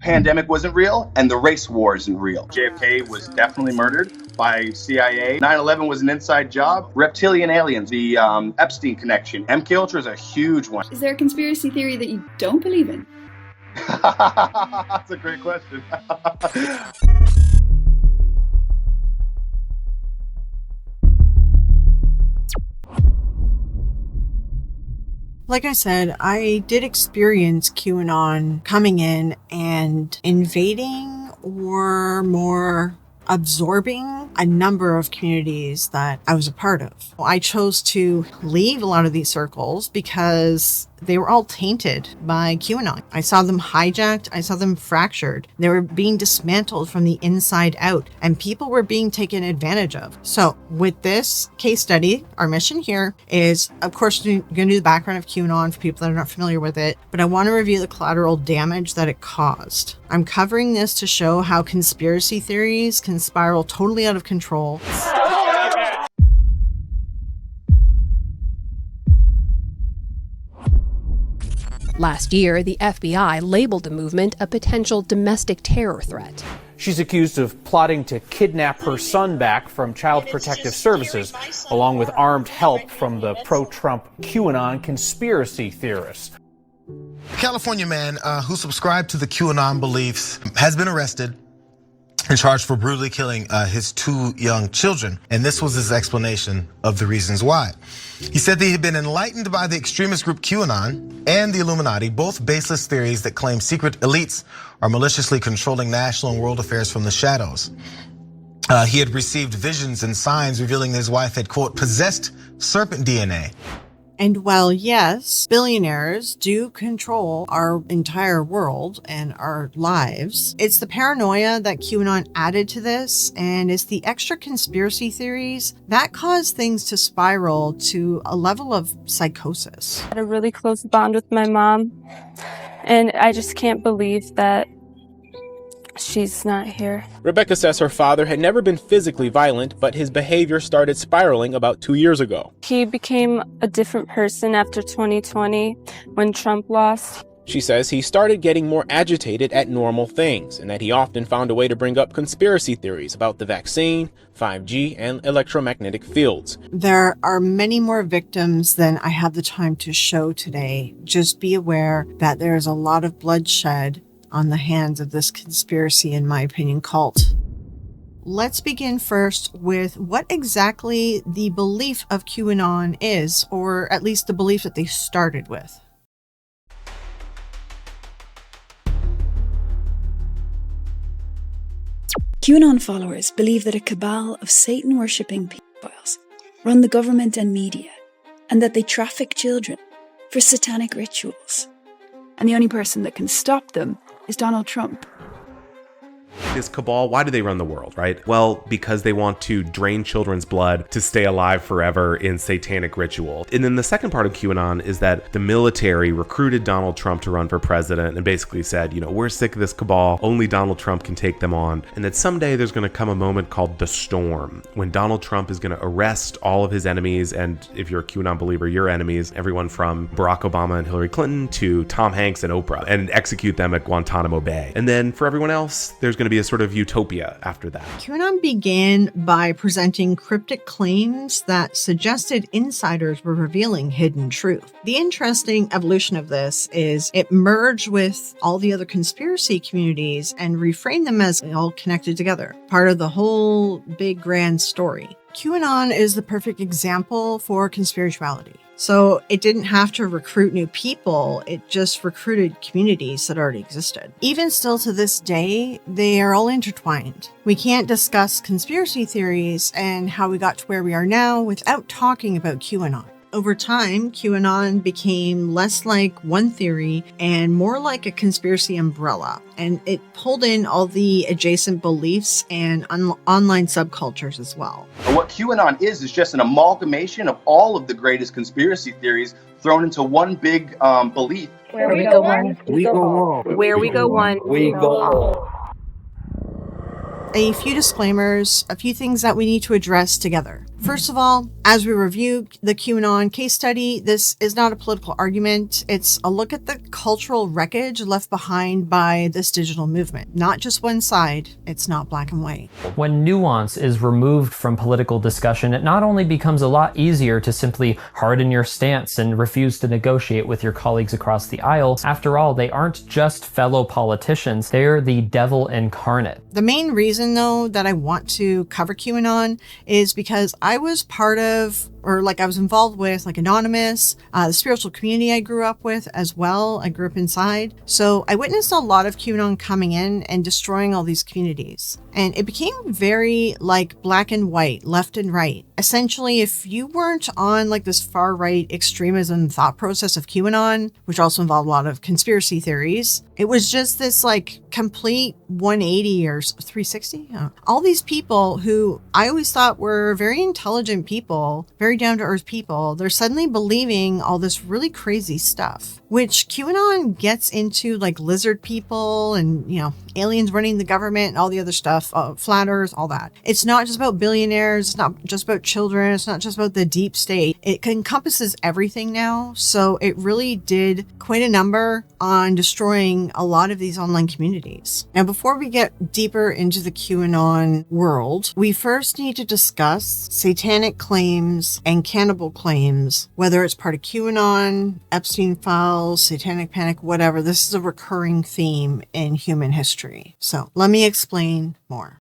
pandemic wasn't real and the race war isn't real. JFK was definitely murdered by CIA. 9/11 was an inside job. Reptilian aliens, the Epstein connection. MKUltra is a huge one. Is there a conspiracy theory that you don't believe in? That's a great question. Like I said, I did experience QAnon coming in and invading or more absorbing a number of communities that I was a part of. I chose to leave a lot of these circles because they were all tainted by QAnon. I saw them hijacked. I saw them fractured. They were being dismantled from the inside out, and people were being taken advantage of. So with this case study, our mission here is, of course, we're going to do the background of QAnon for people that are not familiar with it, but I want to review the collateral damage that it caused. I'm covering this to show how conspiracy theories can spiral totally out of control. Last year, the FBI labeled the movement a potential domestic terror threat. She's accused of plotting to kidnap her son back from Child Protective Services, along with armed help from the pro-Trump QAnon conspiracy theorists. A California man who subscribed to the QAnon beliefs has been arrested and charged for brutally killing his 2 young children. And this was his explanation of the reasons why. He said that he had been enlightened by the extremist group QAnon and the Illuminati, both baseless theories that claim secret elites are maliciously controlling national and world affairs from the shadows. He had received visions and signs revealing that his wife had, quote, possessed serpent DNA. And while, yes, billionaires do control our entire world and our lives, it's the paranoia that QAnon added to this, and it's the extra conspiracy theories that cause things to spiral to a level of psychosis. I had a really close bond with my mom, and I just can't believe that she's not here. Rebecca says her father had never been physically violent, but his behavior started spiraling about 2 years ago. He became a different person after 2020 when Trump lost. She says he started getting more agitated at normal things, and that he often found a way to bring up conspiracy theories about the vaccine, 5G, and electromagnetic fields. There are many more victims than I have the time to show today. Just be aware that there is a lot of bloodshed on the hands of this conspiracy, in my opinion, cult. Let's begin first with what exactly the belief of QAnon is, or at least the belief that they started with. QAnon followers believe that a cabal of Satan-worshipping pedophiles run the government and media, and that they traffic children for satanic rituals. And the only person that can stop them is Donald Trump. This cabal, why do they run the world, right? Well, because they want to drain children's blood to stay alive forever in satanic ritual. And then the second part of QAnon is that the military recruited Donald Trump to run for president and basically said, we're sick of this cabal, only Donald Trump can take them on. And that someday there's going to come a moment called the storm, when Donald Trump is going to arrest all of his enemies, and if you're a QAnon believer, your enemies, everyone from Barack Obama and Hillary Clinton to Tom Hanks and Oprah, and execute them at Guantanamo Bay. And then for everyone else, there's going to be a sort of utopia after that. QAnon began by presenting cryptic claims that suggested insiders were revealing hidden truth. The interesting evolution of this is it merged with all the other conspiracy communities and reframed them as all connected together, part of the whole big grand story. QAnon is the perfect example for conspirituality. So it didn't have to recruit new people, it just recruited communities that already existed. Even still to this day, they are all intertwined. We can't discuss conspiracy theories and how we got to where we are now without talking about QAnon. Over time, QAnon became less like one theory and more like a conspiracy umbrella, and it pulled in all the adjacent beliefs and online subcultures as well. What QAnon is just an amalgamation of all of the greatest conspiracy theories thrown into one big belief. Where we go one, we go all. Where we go one, we go all. a few disclaimers, a few things that we need to address together. First of all, as we review the QAnon case study, this is not a political argument. It's a look at the cultural wreckage left behind by this digital movement. Not just one side. It's not black and white. When nuance is removed from political discussion, it not only becomes a lot easier to simply harden your stance and refuse to negotiate with your colleagues across the aisle. After all, they aren't just fellow politicians. They're the devil incarnate. The main reason, though, that I want to cover QAnon is because I was part of, or I was involved with, Anonymous, the spiritual community I grew up with as well. I grew up inside. So I witnessed a lot of QAnon coming in and destroying all these communities. And it became very black and white, left and right. Essentially, if you weren't on this far right extremism thought process of QAnon, which also involved a lot of conspiracy theories, it was just this complete 180 or 360. All these people who I always thought were very intelligent people, very down to earth people, they're suddenly believing all this really crazy stuff, which QAnon gets into lizard people and, aliens running the government and all the other stuff, flat earth, all that. It's not just about billionaires. It's not just about children. It's not just about the deep state. It encompasses everything now. So it really did quite a number on destroying a lot of these online communities. Now, before we get deeper into the QAnon world, we first need to discuss satanic claims and cannibal claims, whether it's part of QAnon, Epstein files, satanic panic, whatever. This is a recurring theme in human history. So let me explain more.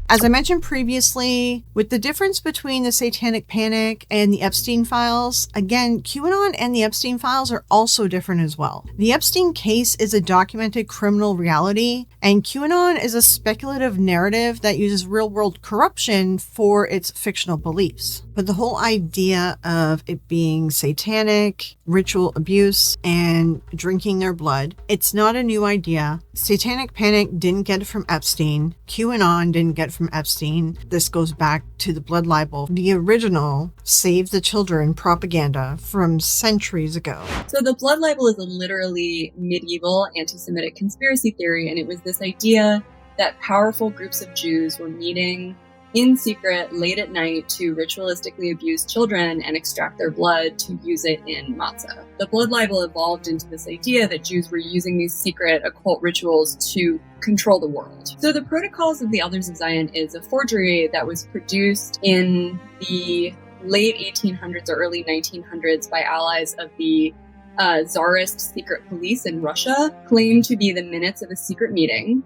As I mentioned previously, with the difference between the Satanic Panic and the Epstein files, again, QAnon and the Epstein files are also different as well. The Epstein case is a documented criminal reality, and QAnon is a speculative narrative that uses real-world corruption for its fictional beliefs. But the whole idea of it being satanic, ritual abuse, and drinking their blood, it's not a new idea. Satanic Panic didn't get it from Epstein. QAnon didn't get it from Epstein. This goes back to the blood libel, the original Save the Children propaganda from centuries ago. So the blood libel is a literally medieval anti-Semitic conspiracy theory, and it was this idea that powerful groups of Jews were meeting in secret late at night to ritualistically abuse children and extract their blood to use it in matzah. The blood libel evolved into this idea that Jews were using these secret occult rituals to control the world. So the Protocols of the Elders of Zion is a forgery that was produced in the late 1800s or early 1900s by allies of the Tsarist secret police in Russia, claimed to be the minutes of a secret meeting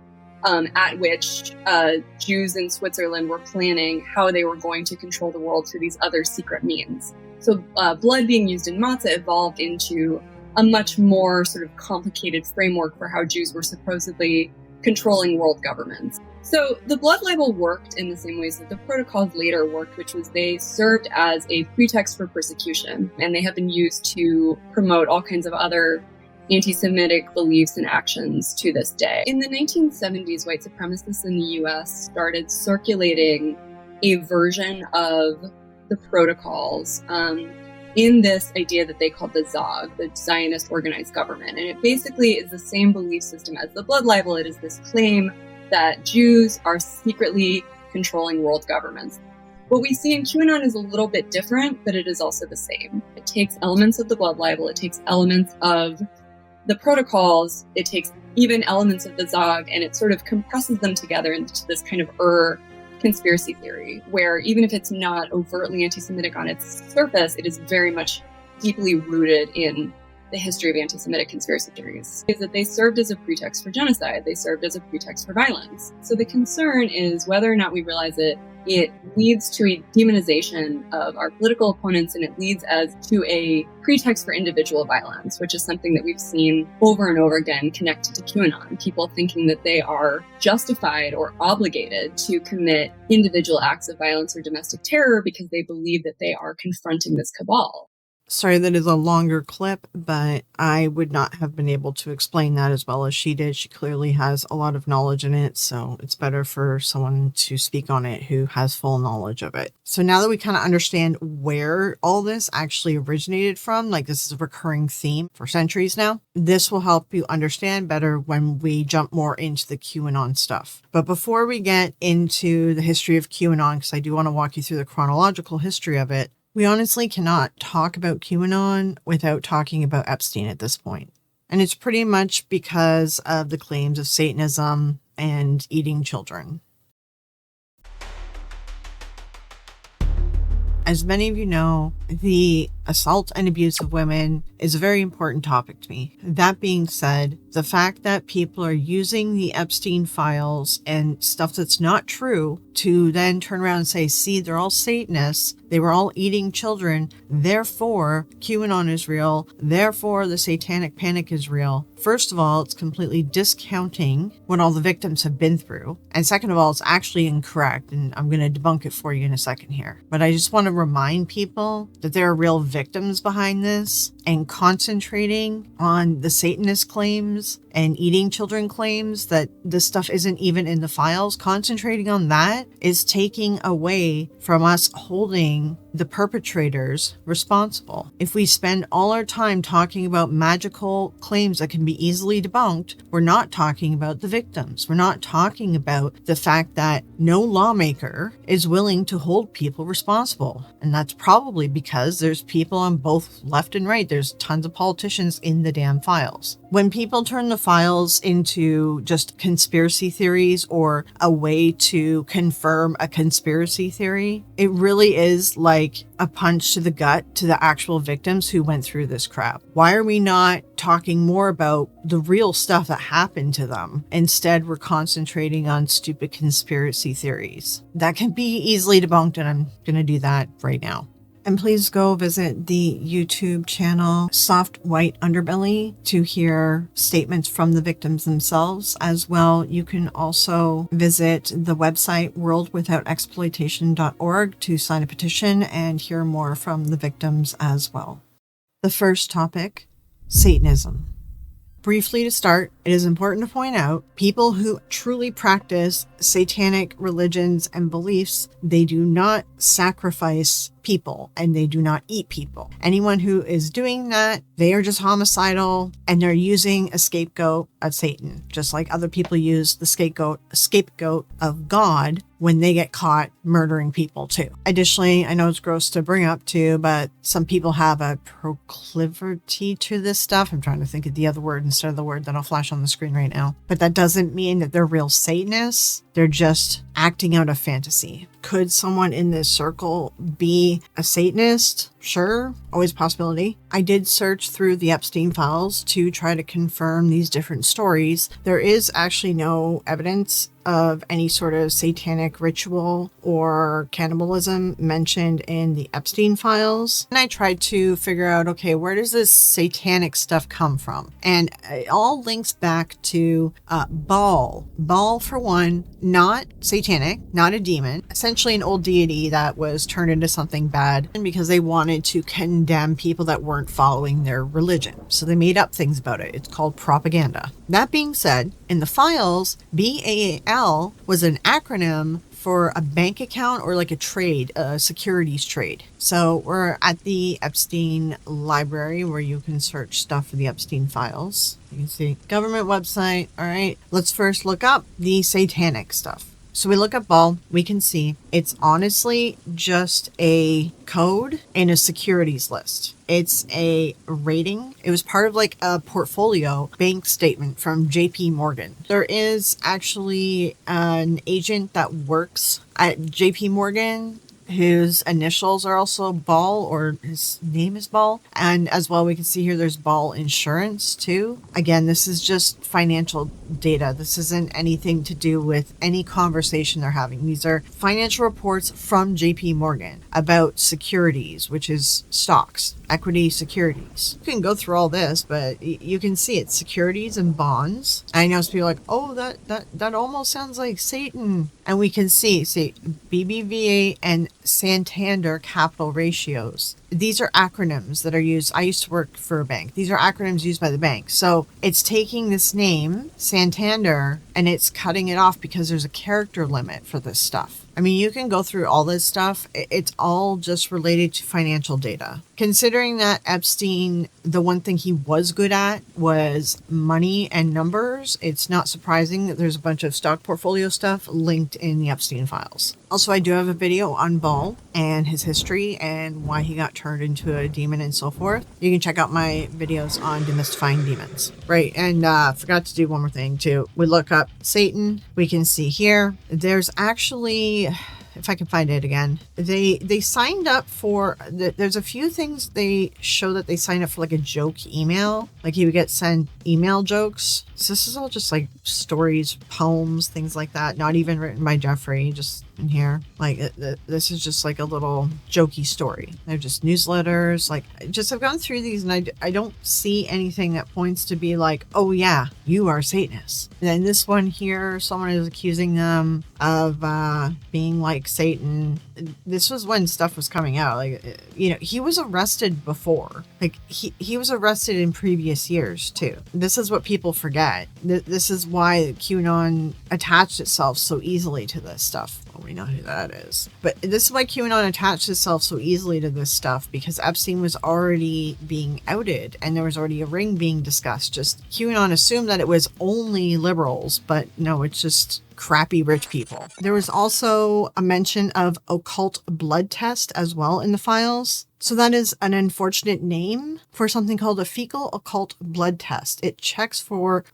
at which Jews in Switzerland were planning how they were going to control the world through these other secret means. So blood being used in matzah evolved into a much more sort of complicated framework for how Jews were supposedly controlling world governments. So the blood libel worked in the same ways that the protocols later worked, which was they served as a pretext for persecution, and they have been used to promote all kinds of other anti-Semitic beliefs and actions to this day. In the 1970s, white supremacists in the US started circulating a version of the protocols in this idea that they called the Zog, the Zionist Organized Government. And it basically is the same belief system as the blood libel. It is this claim that Jews are secretly controlling world governments. What we see in QAnon is a little bit different, but it is also the same. It takes elements of the blood libel, it takes elements of the protocols, it takes even elements of the Zog, and it sort of compresses them together into this kind of conspiracy theory, where even if it's not overtly anti-Semitic on its surface, it is very much deeply rooted in the history of anti-Semitic conspiracy theories, is that they served as a pretext for genocide. They served as a pretext for violence. So the concern is whether or not we realize it leads to a demonization of our political opponents, and it leads us to a pretext for individual violence, which is something that we've seen over and over again connected to QAnon. People thinking that they are justified or obligated to commit individual acts of violence or domestic terror because they believe that they are confronting this cabal. Sorry that is a longer clip, but I would not have been able to explain that as well as she did. She clearly has a lot of knowledge in it, so it's better for someone to speak on it who has full knowledge of it. So now that we kind of understand where all this actually originated from, like this is a recurring theme for centuries now, this will help you understand better when we jump more into the QAnon stuff. But before we get into the history of QAnon, because I do want to walk you through the chronological history of it, we honestly cannot talk about QAnon without talking about Epstein at this point. And it's pretty much because of the claims of Satanism and eating children. As many of you know, the assault and abuse of women is a very important topic to me. That being said, the fact that people are using the Epstein files and stuff that's not true to then turn around and say, see, they're all Satanists, they were all eating children, therefore QAnon is real, therefore the satanic panic is real. First of all, it's completely discounting what all the victims have been through. And second of all, it's actually incorrect. And I'm going to debunk it for you in a second here. But I just want to remind people that there are real victims behind this, and concentrating on the Satanist claims and eating children claims that this stuff isn't even in the files, concentrating on that is taking away from us holding the perpetrators responsible. If we spend all our time talking about magical claims that can be easily debunked, we're not talking about the victims. We're not talking about the fact that no lawmaker is willing to hold people responsible. And that's probably because there's people on both left and right. There's tons of politicians in the damn files. When people turn the files into just conspiracy theories or a way to confirm a conspiracy theory, it really is like a punch to the gut to the actual victims who went through this crap. Why are we not talking more about the real stuff that happened to them? Instead, we're concentrating on stupid conspiracy theories that can be easily debunked, and I'm going to do that right now. And please go visit the YouTube channel Soft White Underbelly to hear statements from the victims themselves. As well, you can also visit the website worldwithoutexploitation.org to sign a petition and hear more from the victims as well. The first topic, Satanism. Briefly to start, it is important to point out people who truly practice satanic religions and beliefs, they do not sacrifice people and they do not eat people. Anyone who is doing that, they are just homicidal and they're using a scapegoat of Satan, just like other people use the scapegoat of God when they get caught murdering people too. Additionally, I know it's gross to bring up too, but some people have a proclivity to this stuff. I'm trying to think of the other word instead of the word that'll flash on the screen right now. But that doesn't mean that they're real Satanists. They're just acting out a fantasy. Could someone in this circle be a Satanist? Sure, always a possibility. I did search through the Epstein files to try to confirm these different stories. There is actually no evidence of any sort of satanic ritual or cannibalism mentioned in the Epstein files. And I tried to figure out, okay, where does this satanic stuff come from? And it all links back to Baal. Baal, for one, not satanic, not a demon, essentially an old deity that was turned into something bad, and because they wanted to condemn people that weren't following their religion. So they made up things about it. It's called propaganda. That being said, in the files, BAL was an acronym for a bank account or like a trade, a securities trade. So we're at the Epstein library where you can search stuff for the Epstein files. You can see government website. All right, let's first look up the satanic stuff. So we look at Baal, we can see it's honestly just a code in a securities list. It's a rating. It was part of like a portfolio bank statement from JP Morgan. There is actually an agent that works at JP Morgan whose initials are also Baal, or his name is Baal. And as well, we can see here there's Baal Insurance too. Again, this is just financial data. This isn't anything to do with any conversation they're having. These are financial reports from JP Morgan about securities, which is stocks, equity securities. You can go through all this, but you can see it's securities and bonds. I know some people are like, oh, that almost sounds like Satan. And we can see BBVA and Santander capital ratios. These are acronyms that are used. I used to work for a bank. These are acronyms used by the bank. So it's taking this name, Santander, and it's cutting it off because there's a character limit for this stuff. I mean, you can go through all this stuff. It's all just related to financial data. Considering that Epstein, the one thing he was good at was money and numbers, it's not surprising that there's a bunch of stock portfolio stuff linked in the Epstein files. Also, I do have a video on Ball and his history and why he got turned into a demon and so forth. You can check out my videos on demystifying demons. Right, and forgot to do one more thing too. We look up Satan. We can see here, there's actually, if I can find it again, they signed up for, there's a few things they show that they signed up for, like a joke email. Like he would get sent email jokes. So this is all just like stories, poems, things like that. Not even written by Jeffrey, just in here. Like this is just like a little jokey story. They're just newsletters. Like I've gone through these and I don't see anything that points to be like, oh yeah, you are Satanists. And then this one here, someone is accusing them of being like Satan. This was when stuff was coming out. Like, you know, he was arrested before. Like he was arrested in previous years too. This is what people forget. This is why QAnon attached itself so easily to this stuff. Well, we know who that is. But this is why QAnon attached itself so easily to this stuff, because Epstein was already being outed and there was already a ring being discussed. Just QAnon assumed that it was only liberals, but no, it's just crappy rich people. There was also a mention of occult blood test as well in the files. So that is an unfortunate name for something called a fecal occult blood test. It checks for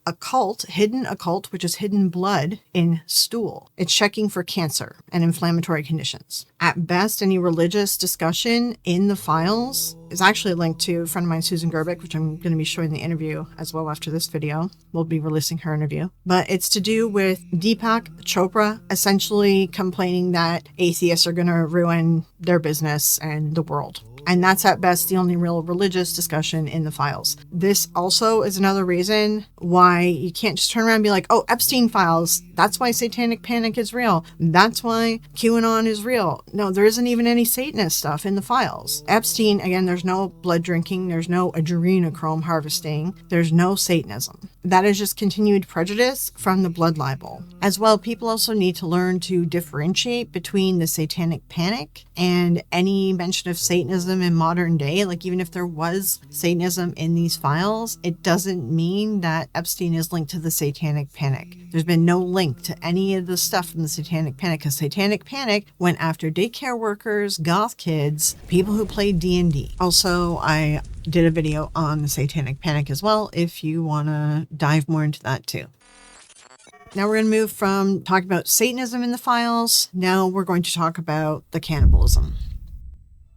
hidden occult, which is hidden blood in stool. It's checking for cancer and inflammatory conditions. At best, any religious discussion in the files is actually linked to a friend of mine, Susan Gerbic, which I'm going to be showing the interview as well after this video. We'll be releasing her interview. But it's to do with Deepak Chopra essentially complaining that atheists are going to ruin their business and the world. And that's at best the only real religious discussion in the files. This also is another reason why you can't just turn around and be like, oh, Epstein files, that's why satanic panic is real. That's why QAnon is real. No, there isn't even any Satanist stuff in the files. Epstein, again, there's no blood drinking, there's no adrenochrome harvesting, there's no Satanism. That is just continued prejudice from the blood libel. As well, people also need to learn to differentiate between the satanic panic and any mention of Satanism in modern day. Like, even if there was Satanism in these files, it doesn't mean that Epstein is linked to the satanic panic. There's been no link to any of the stuff from the satanic panic, because satanic panic went after daycare workers, goth kids, people who played D&D. Also, I did a video on the satanic panic as well, if you want to dive more into that too. Now we're going to move from talking about Satanism in the files. Now we're going to talk about the cannibalism.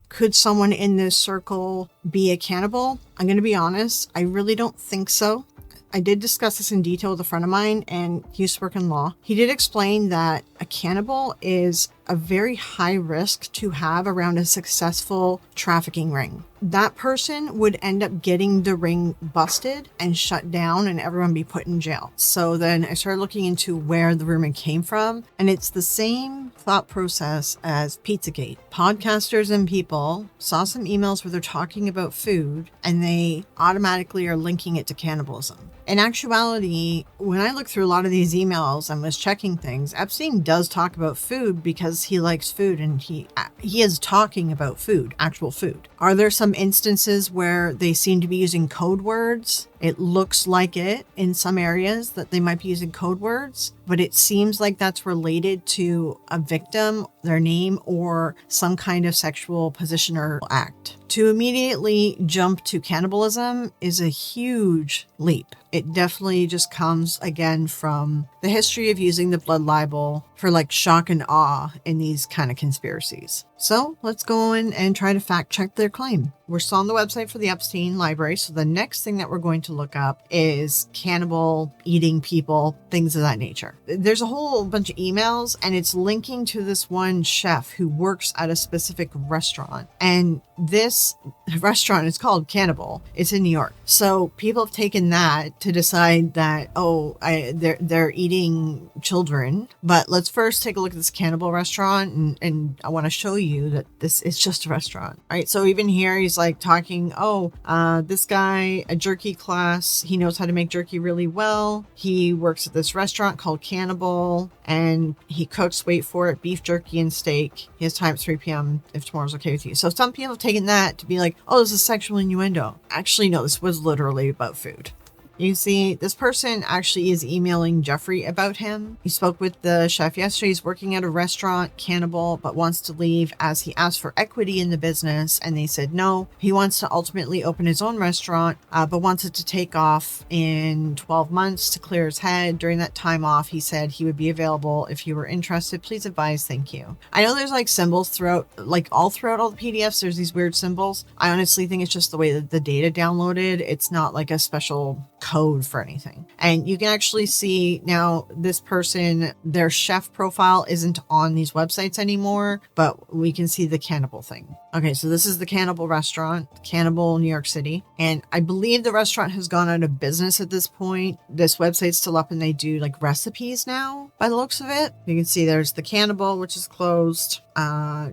Could someone in this circle be a cannibal? I'm going to be honest, I really don't think so. I did discuss this in detail with a friend of mine, and he used to work in law. He did explain that a cannibal is a very high risk to have around a successful trafficking ring. That person would end up getting the ring busted and shut down and everyone be put in jail. So then I started looking into where the rumor came from, and it's the same thought process as Pizzagate. Podcasters and people saw some emails where they're talking about food and they automatically are linking it to cannibalism. In actuality, when I looked through a lot of these emails and was checking things, Epstein does talk about food because he likes food, and he is talking about food, actual food. Are there some instances where they seem to be using code words? It looks like it in some areas that they might be using code words, but it seems like that's related to a victim, their name, or some kind of sexual position or act. To immediately jump to cannibalism is a huge leap. It definitely just comes again from the history of using the blood libel for like shock and awe in these kind of conspiracies. So let's go in and try to fact check their claim. We're still on the website for the Epstein library. So the next thing that we're going to look up is cannibal, eating people, things of that nature. There's a whole bunch of emails, and it's linking to this one chef who works at a specific restaurant. And this restaurant is called Cannibal. It's in New York. So people have taken that to decide that, they're eating children. But let's first take a look at this cannibal restaurant, and I want to show you you that this is just a restaurant, right? So even here, he's like talking, this guy, a jerky class, he knows how to make jerky really well. He works at this restaurant called Cannibal, and he cooks, wait for it, beef jerky and steak. He has time at 3 p.m. if tomorrow's okay with you. So some people have taken that to be like, oh, this is sexual innuendo. Actually, no, this was literally about food. You see, this person actually is emailing Jeffrey about him. He spoke with the chef yesterday. He's working at a restaurant, Cannibal, but wants to leave as he asked for equity in the business, and they said no. He wants to ultimately open his own restaurant, but wants it to take off in 12 months to clear his head. During that time off, he said he would be available if you were interested. Please advise. Thank you. I know there's like symbols throughout all the PDFs. There's these weird symbols. I honestly think it's just the way that the data downloaded. It's not like a special code for anything. And you can actually see now this person, their chef profile isn't on these websites anymore, but we can see the Cannibal thing. Okay, so this is the Cannibal restaurant, Cannibal, New York City. And I believe the restaurant has gone out of business at this point. This website's still up and they do like recipes now by the looks of it. You can see there's the Cannibal, which is closed.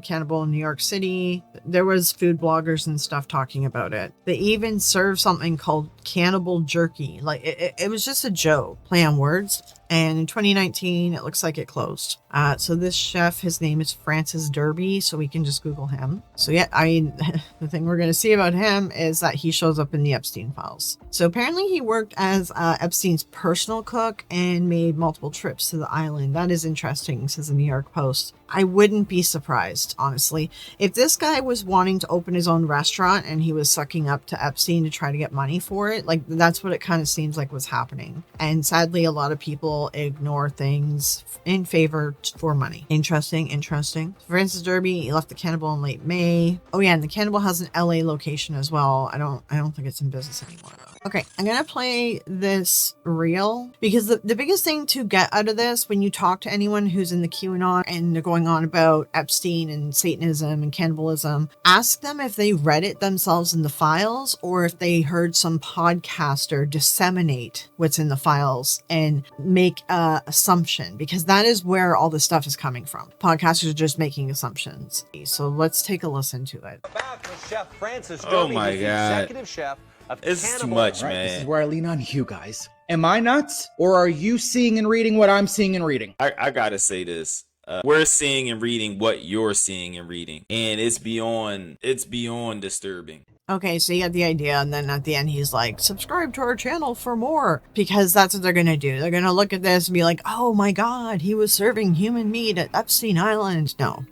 Cannibal in New York City. There was food bloggers and stuff talking about it. They even serve something called Cannibal Jerky. Like it was just a joke, play on words. And in 2019, it looks like it closed. So this chef, his name is Francis Derby, so we can just Google him. So yeah, the thing we're going to see about him is that he shows up in the Epstein files. So apparently he worked as Epstein's personal cook and made multiple trips to the island. That is interesting, says the New York Post. I wouldn't be surprised, honestly. If this guy was wanting to open his own restaurant and he was sucking up to Epstein to try to get money for it, like that's what it kind of seems like was happening. And sadly, a lot of people ignore things in favor for money. Interesting. Francis Derby, he left the Cannibal in late May. Oh yeah, and the Cannibal has an LA location as well. I don't think it's in business anymore though. Okay, I'm gonna play this reel because the biggest thing to get out of this when you talk to anyone who's in the QAnon and they're going on about Epstein and Satanism and cannibalism, ask them if they read it themselves in the files or if they heard some podcaster disseminate what's in the files and make an assumption, because that is where all this stuff is coming from. Podcasters are just making assumptions. So let's take a listen to it. Back with Chef Francis Derby, Oh my God. executive chef of This is too Cannibal. much, Right, man. this is where I lean on you guys. Am I nuts, or are you seeing and reading what I'm seeing and reading? I gotta say this. We're seeing and reading what you're seeing and reading, and it's beyond disturbing. Okay, so you get the idea, and then at the end he's like, subscribe to our channel for more, because that's what they're gonna do. They're gonna look at this and be like, oh my god, he was serving human meat at Epstein Island. No.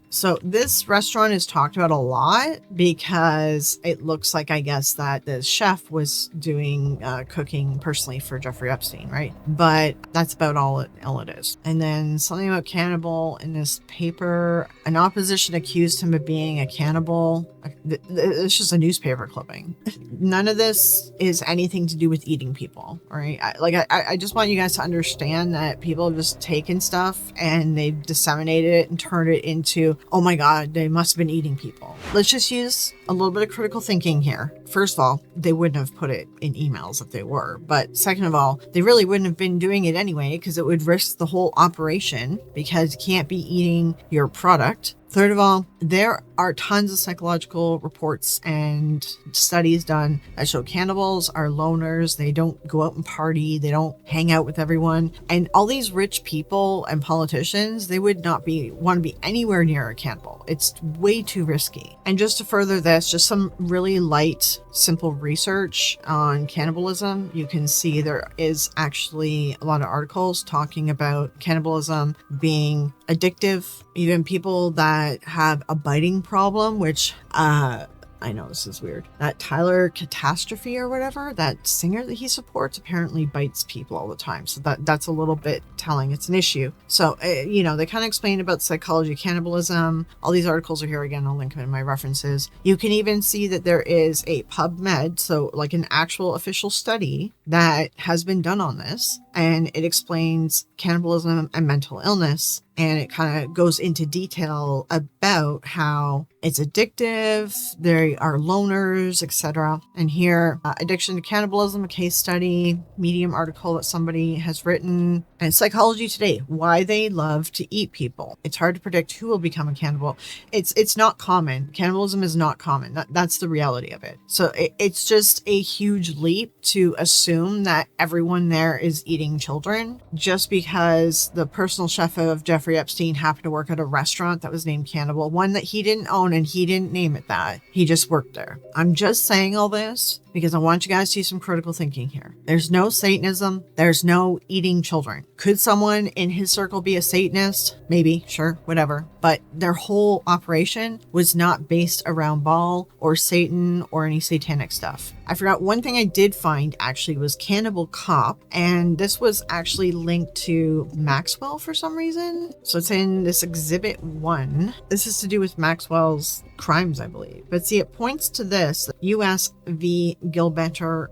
So this restaurant is talked about a lot because it looks like, I guess, that the chef was doing cooking personally for Jeffrey Epstein, right? But that's about all it is. And then something about cannibal in this paper. An opposition accused him of being a cannibal. It's just a newspaper clipping. None of this is anything to do with eating people, all right? I just want you guys to understand that people have just taken stuff and they've disseminated it and turned it into, oh my god, they must have been eating people. Let's just use a little bit of critical thinking here. First of all, they wouldn't have put it in emails if they were. But second of all, they really wouldn't have been doing it anyway because it would risk the whole operation because you can't be eating your product. Third of all, there are tons of psychological reports and studies done that show cannibals are loners. They don't go out and party. They don't hang out with everyone. And all these rich people and politicians, they would not want to be anywhere near a cannibal. It's way too risky. And just to further this, just some really light, simple research on cannibalism. You can see there is actually a lot of articles talking about cannibalism being addictive. Even people that have a biting problem, which I know this is weird. That Tyler Catastrophe or whatever, that singer that he supports, apparently bites people all the time. So that's a little bit telling. It's an issue. So, they kind of explain about psychology of cannibalism. All these articles are here again. I'll link them in my references. You can even see that there is a PubMed, so like an actual official study that has been done on this. And it explains cannibalism and mental illness. and it kind of goes into detail about how it's addictive, they are loners, etc. And here, Addiction to Cannibalism, a case study, Medium article that somebody has written, and Psychology Today, why they love to eat people. It's hard to predict who will become a cannibal. It's not common. Cannibalism is not common. That's the reality of it. So it's just a huge leap to assume that everyone there is eating children just because the personal chef of Jeffrey Epstein happened to work at a restaurant that was named Cannibal, one that he didn't own, and he didn't name it that. He just worked there. I'm just saying all this because I want you guys to do some critical thinking here. There's no Satanism. There's no eating children. Could someone in his circle be a Satanist? Maybe, sure, whatever. But their whole operation was not based around Baal or Satan or any satanic stuff. I forgot one thing I did find actually was Cannibal Cop, and this was actually linked to Maxwell for some reason. So it's in this Exhibit 1. This is to do with Maxwell's crimes, I believe. But see, it points to this, U.S. v. Gilberto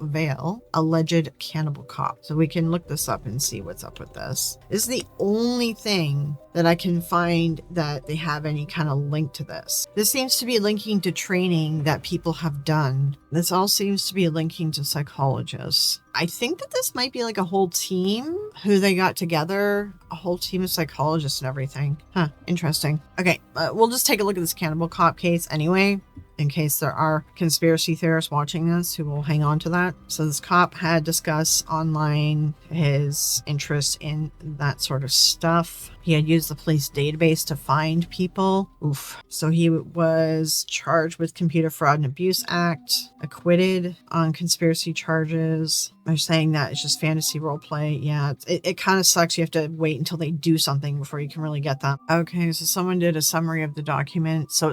Vale, alleged Cannibal Cop. So we can look this up and see what's up with this. This is the only thing that I can find that they have any kind of link to this. This seems to be linking to training that people have done. This all seems to be linking to psychologists. I think that this might be like a whole team who they got together, a whole team of psychologists and everything. Huh, interesting. Okay, we'll just take a look at this Cannibal Cop case anyway, in case there are conspiracy theorists watching this who will hang on to that. So this cop had discussed online his interest in that sort of stuff. He had used the police database to find people. Oof. So he was charged with Computer Fraud and Abuse Act, acquitted on conspiracy charges. They're saying that it's just fantasy role play. Yeah, it kind of sucks. You have to wait until they do something before you can really get that. Okay, so someone did a summary of the document. So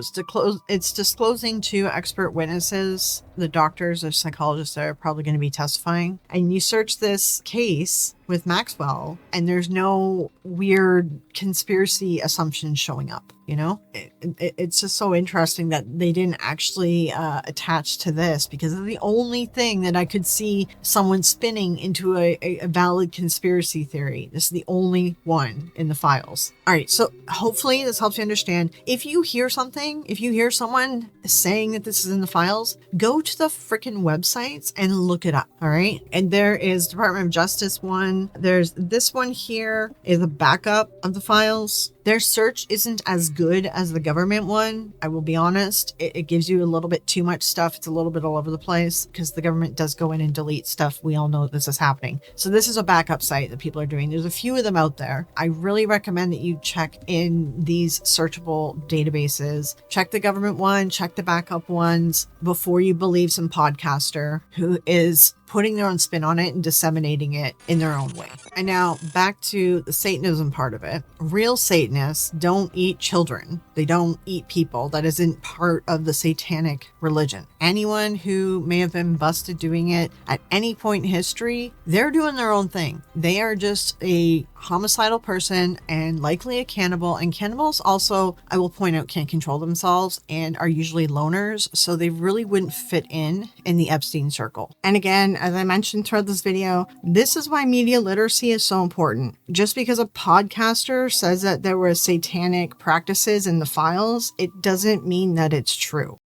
it's disclosing to expert witnesses, the doctors or psychologists that are probably going to be testifying. And you search this case with Maxwell, and there's no weird conspiracy assumptions showing up. You know, it's just so interesting that they didn't actually attach to this, because it's the only thing that I could see someone spinning into a valid conspiracy theory. This is the only one in the files. All right, so hopefully this helps you understand. If you hear something, if you hear someone saying that this is in the files, go to the freaking websites and look it up. All right, and there is Department of Justice one. There's this one here is a backup of the files. Their search isn't as good as the government one, I will be honest. It gives you a little bit too much stuff. It's a little bit all over the place because the government does go in and delete stuff. We all know this is happening. So this is a backup site that people are doing. There's a few of them out there. I really recommend that you check in these searchable databases. Check the government one, check the backup ones before you believe some podcaster who is putting their own spin on it and disseminating it in their own way. And now back to the Satanism part of it. Real Satanists don't eat children. They don't eat people. That isn't part of the satanic religion. Anyone who may have been busted doing it at any point in history, they're doing their own thing. They are just a homicidal person and likely a cannibal. And cannibals also, I will point out, can't control themselves and are usually loners. So they really wouldn't fit in the Epstein circle. And again, as I mentioned throughout this video, this is why media literacy is so important. Just because a podcaster says that there were satanic practices in the files, it doesn't mean that it's true.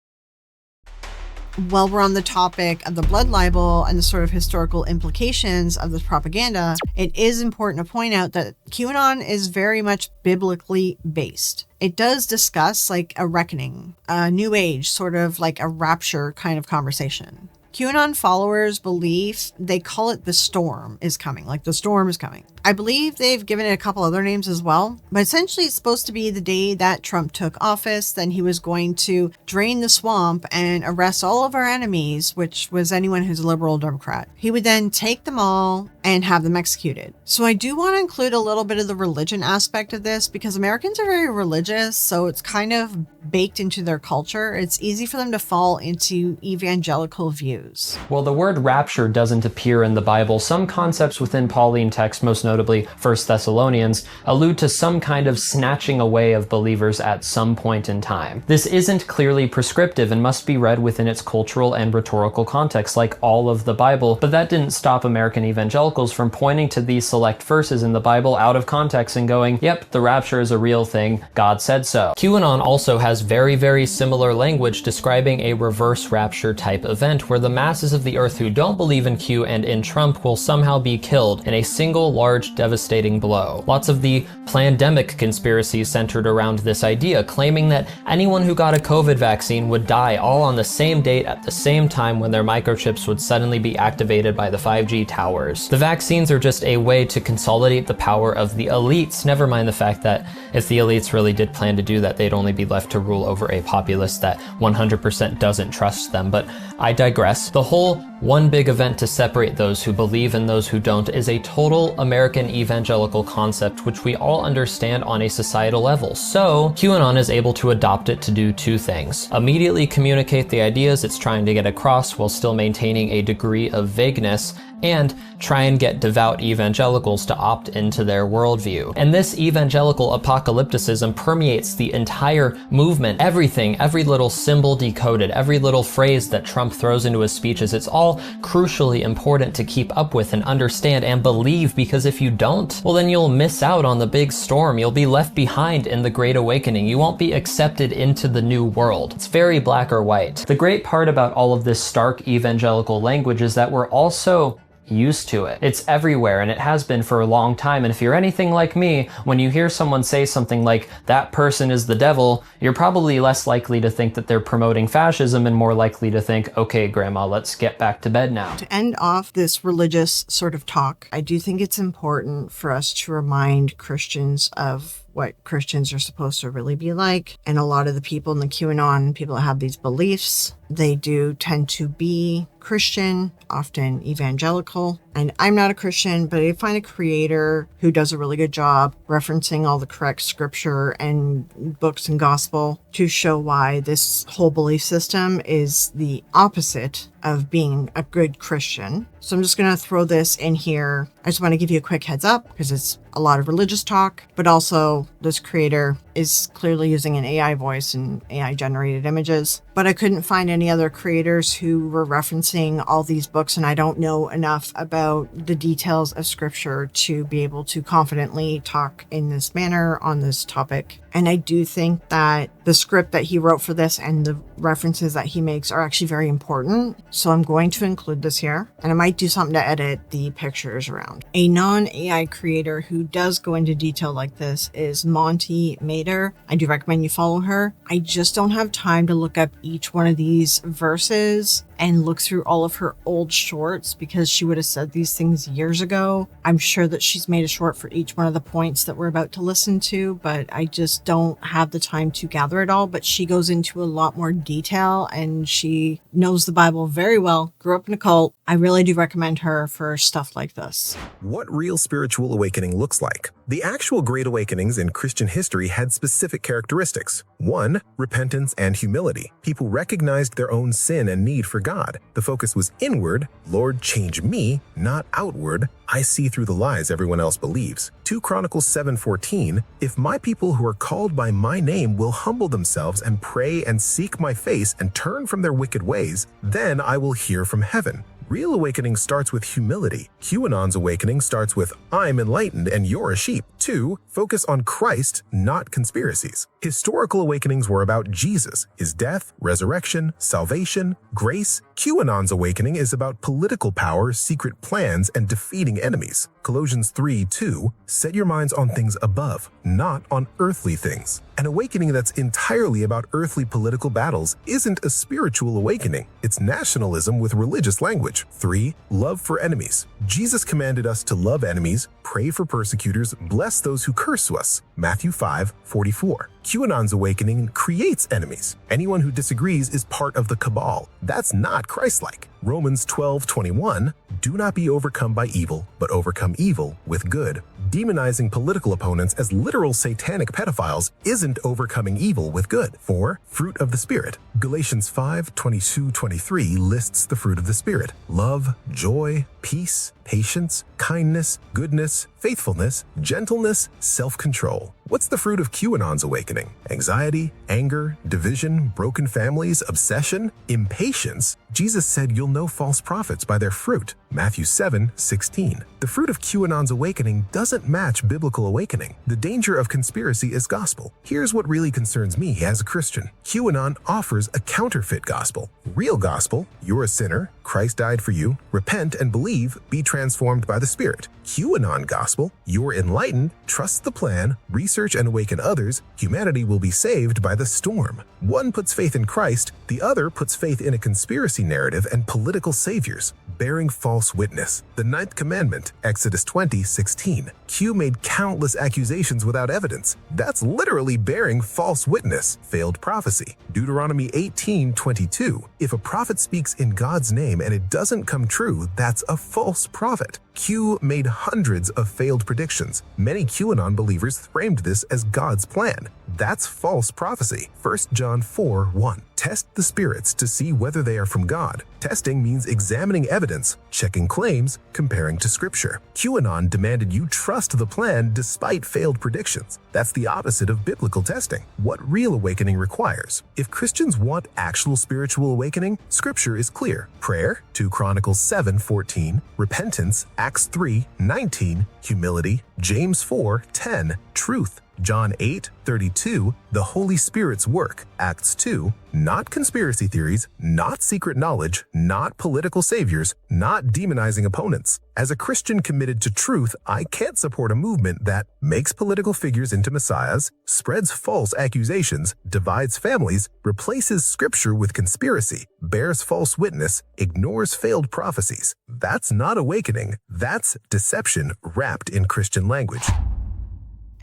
While we're on the topic of the blood libel and the sort of historical implications of this propaganda, it is important to point out that QAnon is very much biblically based. It does discuss like a reckoning, a new age, sort of like a rapture kind of conversation. QAnon followers believe, they call it the storm is coming, like the storm is coming. I believe they've given it a couple other names as well, but essentially it's supposed to be the day that Trump took office, then he was going to drain the swamp and arrest all of our enemies, which was anyone who's a liberal Democrat. He would then take them all and have them executed. So I do want to include a little bit of the religion aspect of this because Americans are very religious, so it's kind of baked into their culture. It's easy for them to fall into evangelical views. Well, the word rapture doesn't appear in the Bible. Some concepts within Pauline text, most notably notably 1 Thessalonians, allude to some kind of snatching away of believers at some point in time. This isn't clearly prescriptive and must be read within its cultural and rhetorical context like all of the Bible, but that didn't stop American evangelicals from pointing to these select verses in the Bible out of context and going, yep, the rapture is a real thing, God said so. QAnon also has very, very similar language describing a reverse rapture type event where the masses of the earth who don't believe in Q and in Trump will somehow be killed in a single large devastating blow. Lots of the plandemic conspiracies centered around this idea, claiming that anyone who got a COVID vaccine would die all on the same date at the same time when their microchips would suddenly be activated by the 5G towers. The vaccines are just a way to consolidate the power of the elites, never mind the fact that if the elites really did plan to do that, they'd only be left to rule over a populace that 100% doesn't trust them. But I digress. The whole one big event to separate those who believe and those who don't is a total American evangelical concept which we all understand on a societal level. So QAnon is able to adopt it to do two things: immediately communicate the ideas it's trying to get across while still maintaining a degree of vagueness, and try and get devout evangelicals to opt into their worldview. And this evangelical apocalypticism permeates the entire movement. Everything, every little symbol decoded, every little phrase that Trump throws into his speeches, it's all crucially important to keep up with and understand and believe, because if you don't, well then you'll miss out on the big storm. You'll be left behind in the Great Awakening. You won't be accepted into the new world. It's very black or white. The great part about all of this stark evangelical language is that we're also used to it. It's everywhere, and it has been for a long time. And if you're anything like me, when you hear someone say something like, that person is the devil, you're probably less likely to think that they're promoting fascism and more likely to think, okay, grandma, let's get back to bed now. To end off this religious sort of talk, I do think it's important for us to remind Christians of what Christians are supposed to really be like. And a lot of the people in the QAnon, people that have these beliefs, they do tend to be Christian, often evangelical. And I'm not a Christian, but I find a creator who does a really good job referencing all the correct scripture and books and gospel to show why this whole belief system is the opposite of being a good Christian. So I'm just going to throw this in here. I just want to give you a quick heads up because it's a lot of religious talk, but also this creator is clearly using an AI voice and AI generated images. But I couldn't find any other creators who were referencing all these books, and I don't know enough about the details of scripture to be able to confidently talk in this manner on this topic. And I do think that the script that he wrote for this and the references that he makes are actually very important. So I'm going to include this here, and I might do something to edit the pictures around. A non-AI creator who does go into detail like this is Monty Mader. I do recommend you follow her. I just don't have time to look up each one of these verses and look through all of her old shorts because she would have said these things years ago. I'm sure that she's made a short for each one of the points that we're about to listen to, but I just don't have the time to gather it all. But she goes into a lot more detail and she knows the Bible very well, grew up in a cult. I really do recommend her for stuff like this. What real spiritual awakening looks like. The actual Great Awakenings in Christian history had specific characteristics. 1. Repentance and humility. People recognized their own sin and need for God. The focus was inward. Lord, change me, not outward. I see through the lies everyone else believes. 2 Chronicles 7:14. If my people who are called by my name will humble themselves and pray and seek my face and turn from their wicked ways, then I will hear from heaven. Real awakening starts with humility. QAnon's awakening starts with, I'm enlightened and you're a sheep. 2. Focus on Christ, not conspiracies. Historical awakenings were about Jesus, his death, resurrection, salvation, grace. QAnon's awakening is about political power, secret plans, and defeating enemies. Colossians 3:2, set your minds on things above, not on earthly things. An awakening that's entirely about earthly political battles isn't a spiritual awakening. It's nationalism with religious language. 3. Love for enemies. Jesus commanded us to love enemies, pray for persecutors, bless those who curse us. Matthew 5:44. QAnon's awakening creates enemies. Anyone who disagrees is part of the cabal. That's not Christ-like. Romans 12:21, do not be overcome by evil, but overcome evil with good. Demonizing political opponents as literal satanic pedophiles isn't overcoming evil with good. 4. Fruit of the Spirit. Galatians 5:22-23 lists the fruit of the Spirit: love, joy, peace, patience, kindness, goodness, faithfulness, gentleness, self-control. What's the fruit of QAnon's awakening? Anxiety, anger, division, broken families, obsession, impatience. Jesus said you'll know false prophets by their fruit. Matthew 7:16. The fruit of QAnon's awakening doesn't match biblical awakening. The danger of conspiracy is gospel. Here's what really concerns me as a Christian. QAnon offers a counterfeit gospel. Real gospel: you're a sinner, Christ died for you, repent and believe, be transformed by the Spirit. QAnon gospel: you're enlightened, trust the plan, research and awaken others, humanity will be saved by the storm. One puts faith in Christ, the other puts faith in a conspiracy narrative and political saviors. Bearing false witness. The 9th commandment, Exodus 20:16. Q made countless accusations without evidence. That's literally bearing false witness. Failed prophecy. Deuteronomy 18:22. If a prophet speaks in God's name and it doesn't come true, that's a false prophet. Q made hundreds of failed predictions. Many QAnon believers framed this as God's plan. That's false prophecy. 1 John 4:1. Test the spirits to see whether they are from God. Testing means examining evidence, checking claims, comparing to scripture. QAnon demanded you trust the plan despite failed predictions. That's the opposite of biblical testing. What real awakening requires. If Christians want actual spiritual awakening, scripture is clear. Prayer, 2 Chronicles 7:14, repentance, Acts 3:19, humility, James 4:10, truth, John 8:32, the Holy Spirit's work, Acts 2, not conspiracy theories, not secret knowledge, not political saviors, not demonizing opponents. As a Christian committed to truth, I can't support a movement that makes political figures into messiahs, spreads false accusations, divides families, replaces scripture with conspiracy, bears false witness, ignores failed prophecies. That's not awakening. That's deception wrapped in Christian language.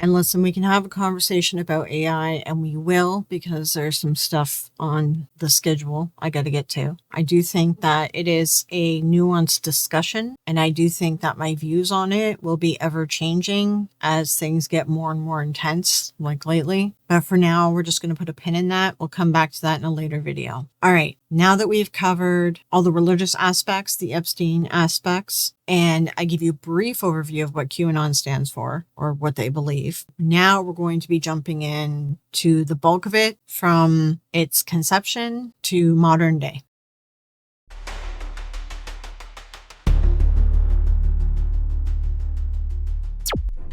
And listen, we can have a conversation about AI, and we will, because there's some stuff on the schedule I got to get to. I do think that it is a nuanced discussion, and I do think that my views on it will be ever changing as things get more and more intense, like lately. But for now, we're just going to put a pin in that. We'll come back to that in a later video. All right, now that we've covered all the religious aspects, the Epstein aspects, and I give you a brief overview of what QAnon stands for, or what they believe, now we're going to be jumping in to the bulk of it from its conception to modern day.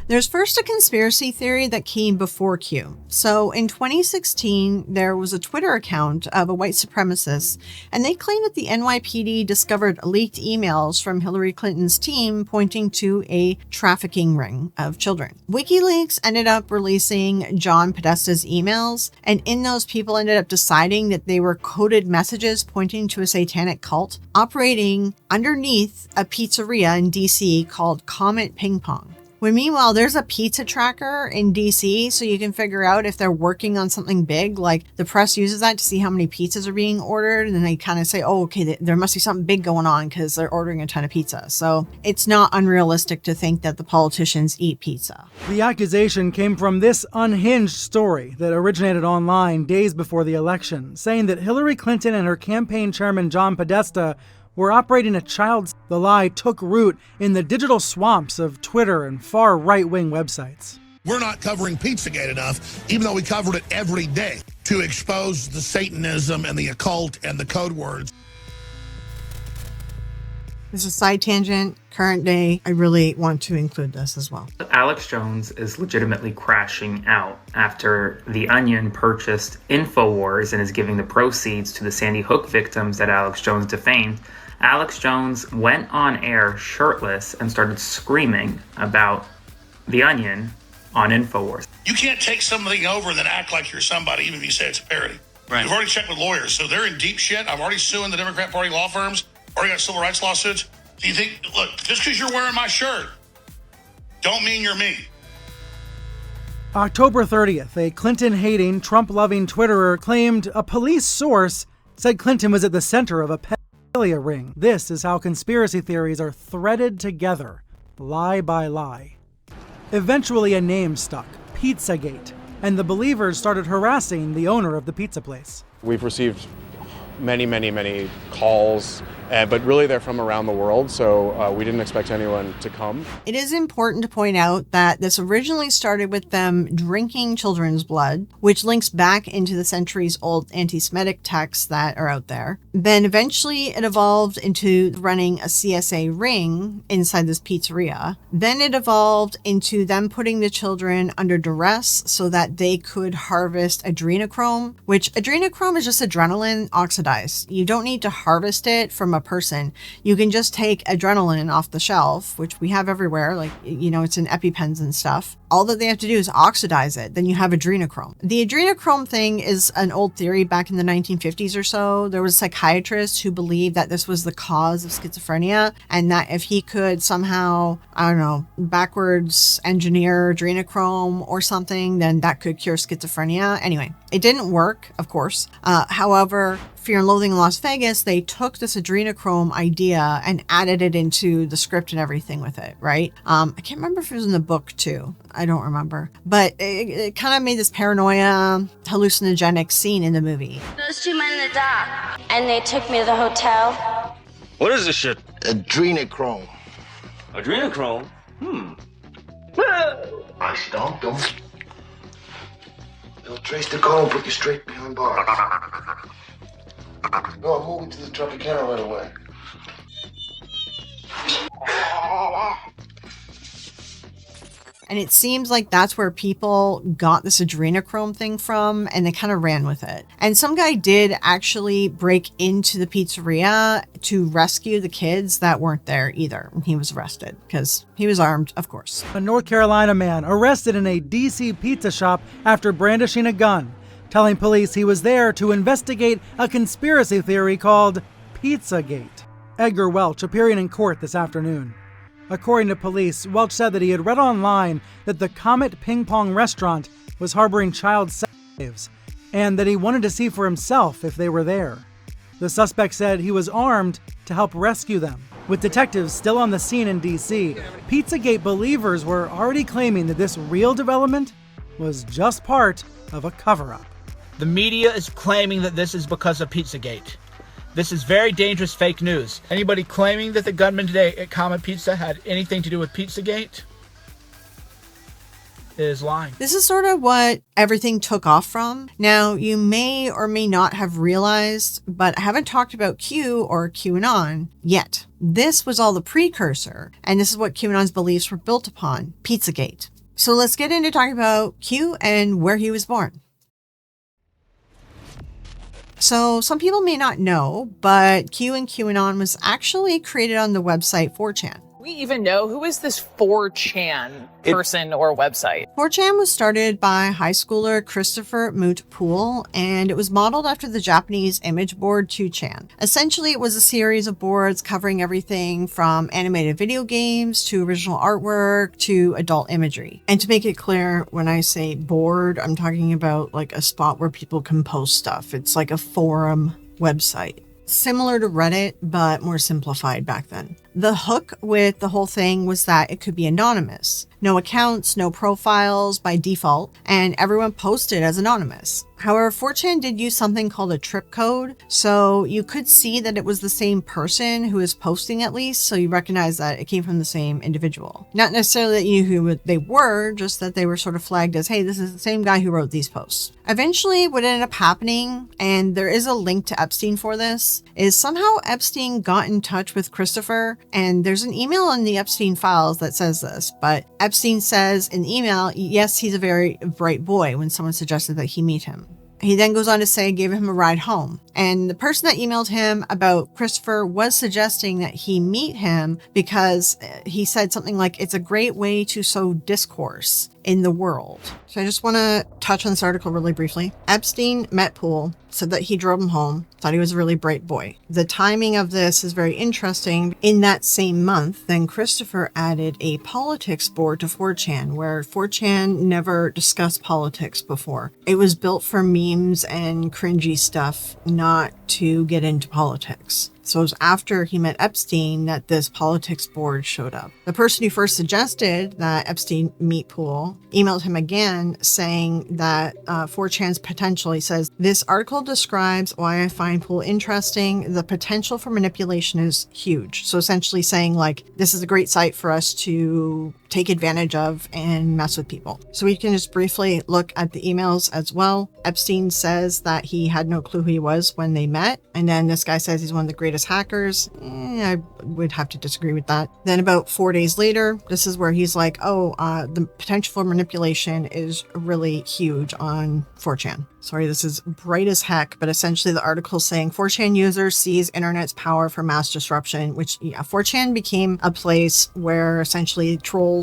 There's first a conspiracy theory that came before Q. So in 2016, there was a Twitter account of a white supremacist, and they claimed that the NYPD discovered leaked emails from Hillary Clinton's team pointing to a trafficking ring of children. WikiLeaks ended up releasing John Podesta's emails, and in those, people ended up deciding that they were coded messages pointing to a satanic cult operating underneath a pizzeria in DC called Comet Ping Pong. When meanwhile, there's a pizza tracker in DC, so you can figure out if they're working on something big. Like, the press uses that to see how many pizzas are being ordered, and then they kind of say, oh, okay, there must be something big going on because they're ordering a ton of pizza. So it's not unrealistic to think that the politicians eat pizza. The accusation came from this unhinged story that originated online days before the election, saying that Hillary Clinton and her campaign chairman John Podesta were operating a child. The lie took root in the digital swamps of Twitter and far right-wing websites. We're not covering Pizzagate enough, even though we covered it every day, to expose the Satanism and the occult and the code words. This is a side tangent, current day. I really want to include this as well. Alex Jones is legitimately crashing out after The Onion purchased InfoWars and is giving the proceeds to the Sandy Hook victims that Alex Jones defamed. Alex Jones went on air shirtless and started screaming about The Onion on InfoWars. You can't take something over and then act like you're somebody, even if you say it's a parody. Right. You've already checked with lawyers, so they're in deep shit. I'm already suing the Democrat Party law firms. Already got civil rights lawsuits. Do you think, look, just because you're wearing my shirt, don't mean you're me. October 30th, a Clinton-hating, Trump-loving Twitterer claimed a police source said Clinton was at the center of a pedophilia ring. This is how conspiracy theories are threaded together, lie by lie. Eventually a name stuck, Pizzagate, and the believers started harassing the owner of the pizza place. We've received many calls, but really they're from around the world, so we didn't expect anyone to come. It is important to point out that this originally started with them drinking children's blood, which links back into the centuries-old anti-Semitic texts that are out there. Then eventually it evolved into running a CSA ring inside this pizzeria. Then it evolved into them putting the children under duress so that they could harvest adrenochrome, which adrenochrome is just adrenaline oxidized. You don't need to harvest it from a person. You can just take adrenaline off the shelf, which we have everywhere, like, you know, it's in EpiPens and stuff. All that they have to do is oxidize it. Then you have adrenochrome. The adrenochrome thing is an old theory back in the 1950s or so. There was a psychiatrist who believed that this was the cause of schizophrenia, and that if he could somehow, I don't know, backwards engineer adrenochrome or something, then that could cure schizophrenia. Anyway, it didn't work, of course. However, Fear and Loathing in Las Vegas, they took this adrenochrome idea and added it into the script and everything with it, right? I can't remember if it was in the book too. I don't remember. But it kind of made this paranoia, hallucinogenic scene in the movie. Those two men in the dock, and they took me to the hotel. What is this shit? Adrenochrome. Adrenochrome? I stomped them. They'll trace the call and put you straight behind bars. No, I'm moving to the Tropicana right away. And it seems like that's where people got this adrenochrome thing from, and they kind of ran with it. And some guy did actually break into the pizzeria to rescue the kids that weren't there either. He was arrested because he was armed, of course. A North Carolina man arrested in a DC pizza shop after brandishing a gun, telling police he was there to investigate a conspiracy theory called Pizzagate. Edgar Welch appearing in court this afternoon. According to police, Welch said that he had read online that the Comet Ping Pong restaurant was harboring child sex slaves, and that he wanted to see for himself if they were there. The suspect said he was armed to help rescue them. With detectives still on the scene in DC, Pizzagate believers were already claiming that this real development was just part of a cover-up. The media is claiming that this is because of Pizzagate. This is very dangerous fake news. Anybody claiming that the gunman today at Comet Pizza had anything to do with Pizzagate is lying. This is sort of what everything took off from. Now, you may or may not have realized, but I haven't talked about Q or QAnon yet. This was all the precursor, and this is what QAnon's beliefs were built upon, Pizzagate. So let's get into talking about Q and where he was born. So some people may not know, but Q and QAnon was actually created on the website 4chan. We even know who is this 4chan person or website? 4chan was started by high schooler Christopher Moot Poole, and it was modeled after the Japanese image board 2chan. Essentially, it was a series of boards covering everything from animated video games to original artwork to adult imagery. And to make it clear, when I say board, I'm talking about like a spot where people can post stuff. It's like a forum website. Similar to Reddit, but more simplified back then. The hook with the whole thing was that it could be anonymous. No accounts, no profiles by default, and everyone posted as anonymous. However, 4chan did use something called a trip code, so you could see that it was the same person who was posting at least, so you recognize that it came from the same individual. Not necessarily that you knew who they were, just that they were sort of flagged as, hey, this is the same guy who wrote these posts. Eventually, what ended up happening, and there is a link to Epstein for this, is somehow Epstein got in touch with Christopher, and there's an email in the Epstein files that says this, but Epstein says in the email, yes, he's a very bright boy, when someone suggested that he meet him. He then goes on to say, gave him a ride home. And the person that emailed him about Christopher was suggesting that he meet him because he said something like, it's a great way to sow discourse in the world. So I just want to touch on this article really briefly. Epstein met Poole, said that he drove him home, thought he was a really bright boy. The timing of this is very interesting. In that same month, then Christopher added a politics board to 4chan, where 4chan never discussed politics before. It was built for memes and cringy stuff, not to get into politics. So it was after he met Epstein that this politics board showed up. The person who first suggested that Epstein meet Poole emailed him again saying that 4chan's potential, he says, this article describes why I find Poole interesting. The potential for manipulation is huge. So essentially saying like, this is a great site for us to take advantage of and mess with people. So we can just briefly look at the emails as well. Epstein says that he had no clue who he was when they met. And then this guy says he's one of the greatest hackers. I would have to disagree with that. Then about 4 days later, this is where he's like, the potential for manipulation is really huge on 4chan. Sorry, this is bright as heck, but essentially the article saying 4chan users seize internet's power for mass disruption, which 4chan became a place where essentially troll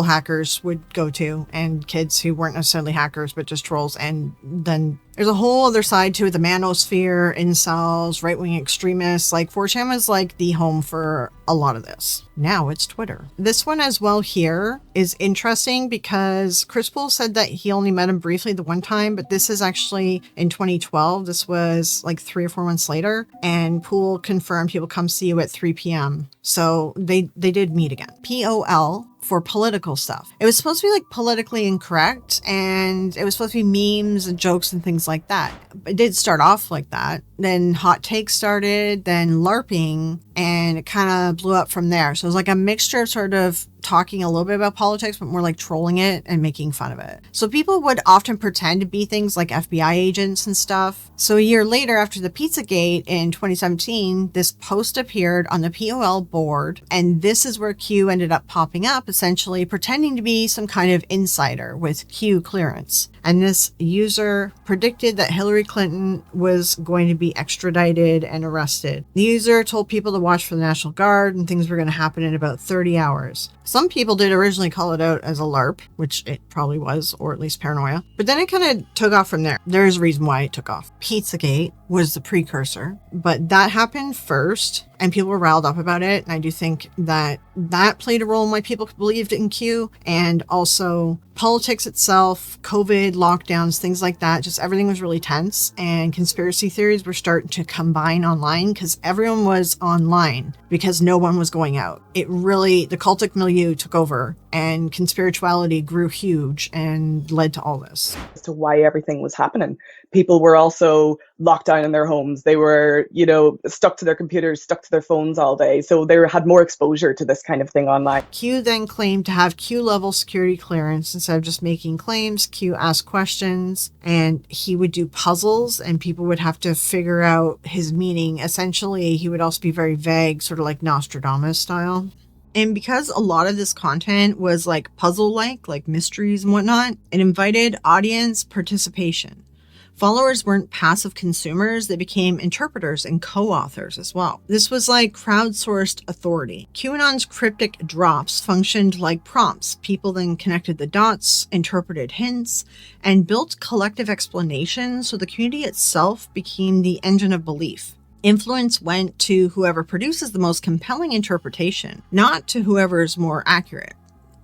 hackers would go to, and kids who weren't necessarily hackers but just trolls. And then there's a whole other side to it, the manosphere, incels, right-wing extremists. Like 4chan was like the home for a lot of this. Now it's Twitter. This one as well here is interesting because Chris Poole said that he only met him briefly the one time, but this is actually in 2012. This was like 3 or 4 months later, and Poole confirmed he will come see you at 3 p.m. So they did meet again. POL for political stuff. It was supposed to be like politically incorrect, and it was supposed to be memes and jokes and things like that. It did start off like that. Then hot takes started, then LARPing, and it kind of blew up from there. So it was like a mixture of sort of talking a little bit about politics, but more like trolling it and making fun of it. So people would often pretend to be things like FBI agents and stuff. So a year later, after the Pizzagate in 2017, this post appeared on the POL board, and this is where Q ended up popping up, essentially pretending to be some kind of insider with Q clearance. And this user predicted that Hillary Clinton was going to be extradited and arrested. The user told people to watch for the National Guard, and things were going to happen in about 30 hours. Some people did originally call it out as a LARP, which it probably was, or at least paranoia. But then it kind of took off from there. There's a reason why it took off. Pizzagate was the precursor, but that happened first, and people were riled up about it. And I do think that that played a role in why people believed in Q, and also politics itself, COVID, lockdowns, things like that. Just everything was really tense, and conspiracy theories were starting to combine online because everyone was online because no one was going out. It really, the cultic milieu took over, and conspirituality grew huge and led to all this. As to why everything was happening. People were also locked down in their homes. They were, stuck to their computers, stuck to their phones all day. So they had more exposure to this kind of thing online. Q then claimed to have Q-level security clearance. Instead of just making claims, Q asked questions, and he would do puzzles, and people would have to figure out his meaning. Essentially, he would also be very vague, sort of like Nostradamus style. And because a lot of this content was like puzzle-like mysteries and whatnot, it invited audience participation. Followers weren't passive consumers, they became interpreters and co-authors as well. This was like crowdsourced authority. QAnon's cryptic drops functioned like prompts. People then connected the dots, interpreted hints, and built collective explanations, so the community itself became the engine of belief. Influence went to whoever produces the most compelling interpretation, not to whoever is more accurate.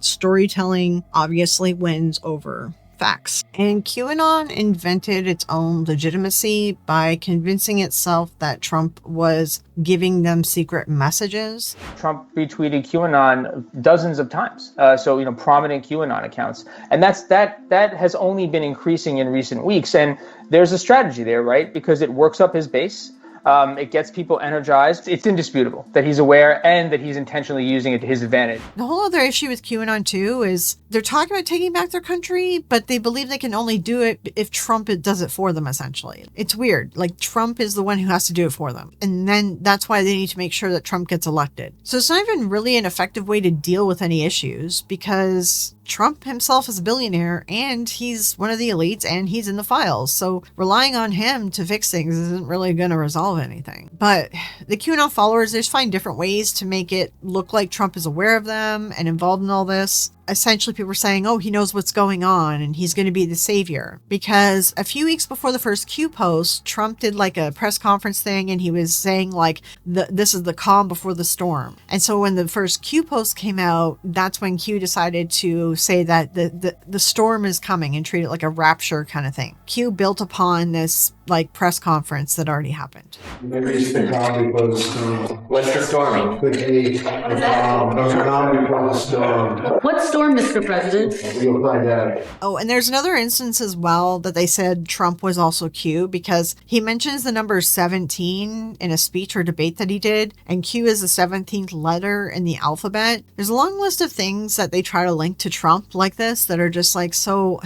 Storytelling obviously wins over facts. And QAnon invented its own legitimacy by convincing itself that Trump was giving them secret messages. Trump retweeted QAnon dozens of times. Prominent QAnon accounts. And that has only been increasing in recent weeks. And there's a strategy there, right? Because it works up his base. It gets people energized. It's indisputable that he's aware and that he's intentionally using it to his advantage. The whole other issue with QAnon too is they're talking about taking back their country, but they believe they can only do it if Trump does it for them, essentially. It's weird. Like, Trump is the one who has to do it for them. And then that's why they need to make sure that Trump gets elected. So it's not even really an effective way to deal with any issues, because Trump himself is a billionaire, and he's one of the elites, and he's in the files. So relying on him to fix things isn't really going to resolve anything. But the QAnon followers, they just find different ways to make it look like Trump is aware of them and involved in all this. Essentially, people were saying, oh, he knows what's going on and he's going to be the savior. Because a few weeks before the first Q post, Trump did like a press conference thing, and he was saying like, this is the calm before the storm. And so when the first Q post came out, that's when Q decided to say that the storm is coming and treat it like a rapture kind of thing. Q built upon this like press conference that already happened. Maybe it's the calm before the storm. What's the storm? Could be the calm before the storm. What storm, Mr. President? You'll find out. Oh, and there's another instance as well that they said Trump was also Q, because he mentions the number 17 in a speech or debate that he did, and Q is the 17th letter in the alphabet. There's a long list of things that they try to link to Trump like this that are just like so...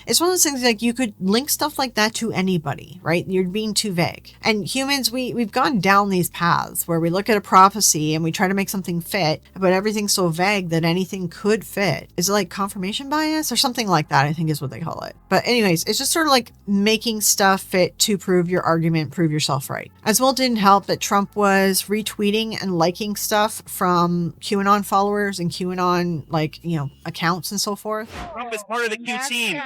It's one of those things like you could link stuff like that to anybody, right? You're being too vague. And humans, we've gone down these paths where we look at a prophecy and we try to make something fit, but everything's so vague that anything could fit. Is it like confirmation bias or something like that, I think is what they call it. But anyways, it's just sort of like making stuff fit to prove your argument, prove yourself right. As well, it didn't help that Trump was retweeting and liking stuff from QAnon followers and QAnon, accounts and so forth. Trump is part of the Q team.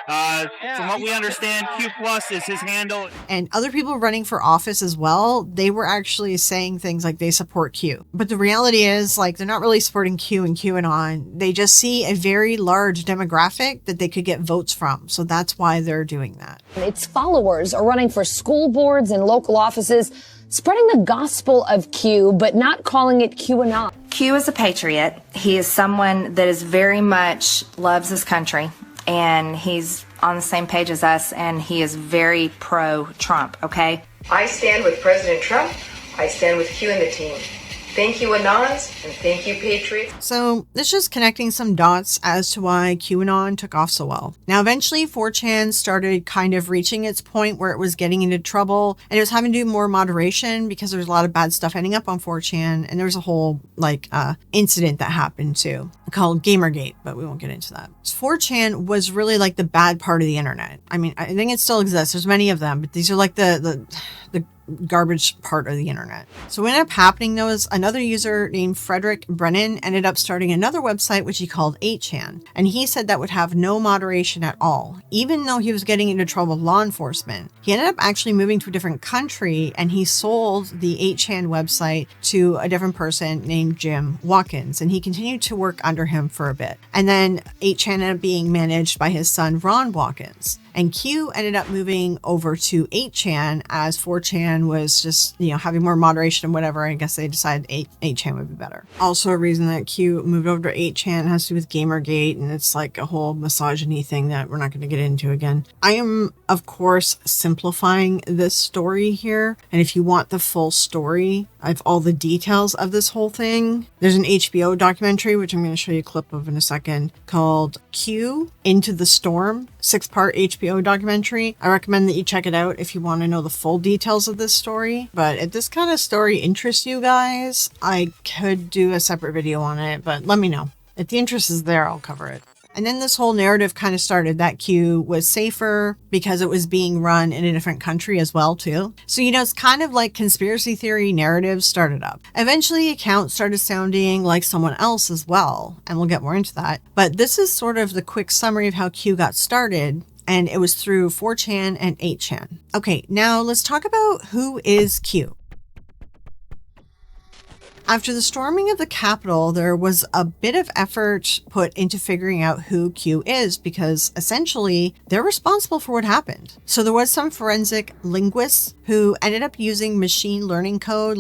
From what we understand, Q Plus is his handle. And other people running for office as well, they were actually saying things like they support Q. But the reality is, they're not really supporting Q and QAnon. They just see a very large demographic that they could get votes from. So that's why they're doing that. Its followers are running for school boards and local offices, spreading the gospel of Q, but not calling it QAnon. Q is a patriot. He is someone that is very much loves his country. And he's on the same page as us, and he is very pro-Trump, okay? I stand with President Trump. I stand with Q and the team. Thank you, Anons, and thank you, Patriots. So it's just connecting some dots as to why QAnon took off so well. Now, eventually, 4chan started kind of reaching its point where it was getting into trouble, and it was having to do more moderation because there was a lot of bad stuff ending up on 4chan, and there was a whole, incident that happened too, called Gamergate, but we won't get into that. 4chan was really like the bad part of the internet. I mean, I think it still exists. There's many of them, but these are like the garbage part of the internet. So what ended up happening though is another user named Frederick Brennan ended up starting another website which he called 8chan, and he said that would have no moderation at all. Even though he was getting into trouble with law enforcement, he ended up actually moving to a different country, and he sold the 8chan website to a different person named Jim Watkins, and he continued to work under him for a bit. And then 8chan ended up being managed by his son Ron Watkins. And Q ended up moving over to 8chan as 4chan was just, having more moderation and whatever. I guess they decided 8chan would be better. Also, a reason that Q moved over to 8chan has to do with Gamergate, and it's like a whole misogyny thing that we're not going to get into again. I am, of course, simplifying this story here. And if you want the full story of all the details of this whole thing, there's an HBO documentary, which I'm going to show you a clip of in a second, called Q Into the Storm, 6-part HBO documentary. I recommend that you check it out if you want to know the full details of this story. But if this kind of story interests you guys, I could do a separate video on it, but let me know. If the interest is there, I'll cover it. And then this whole narrative kind of started that Q was safer because it was being run in a different country as well, too. So, it's kind of like conspiracy theory narratives started up. Eventually, accounts started sounding like someone else as well, and we'll get more into that. But this is sort of the quick summary of how Q got started, and it was through 4chan and 8chan. Okay, now let's talk about who is Q. After the storming of the Capitol, there was a bit of effort put into figuring out who Q is because essentially they're responsible for what happened. So there was some forensic linguists who ended up using machine learning code,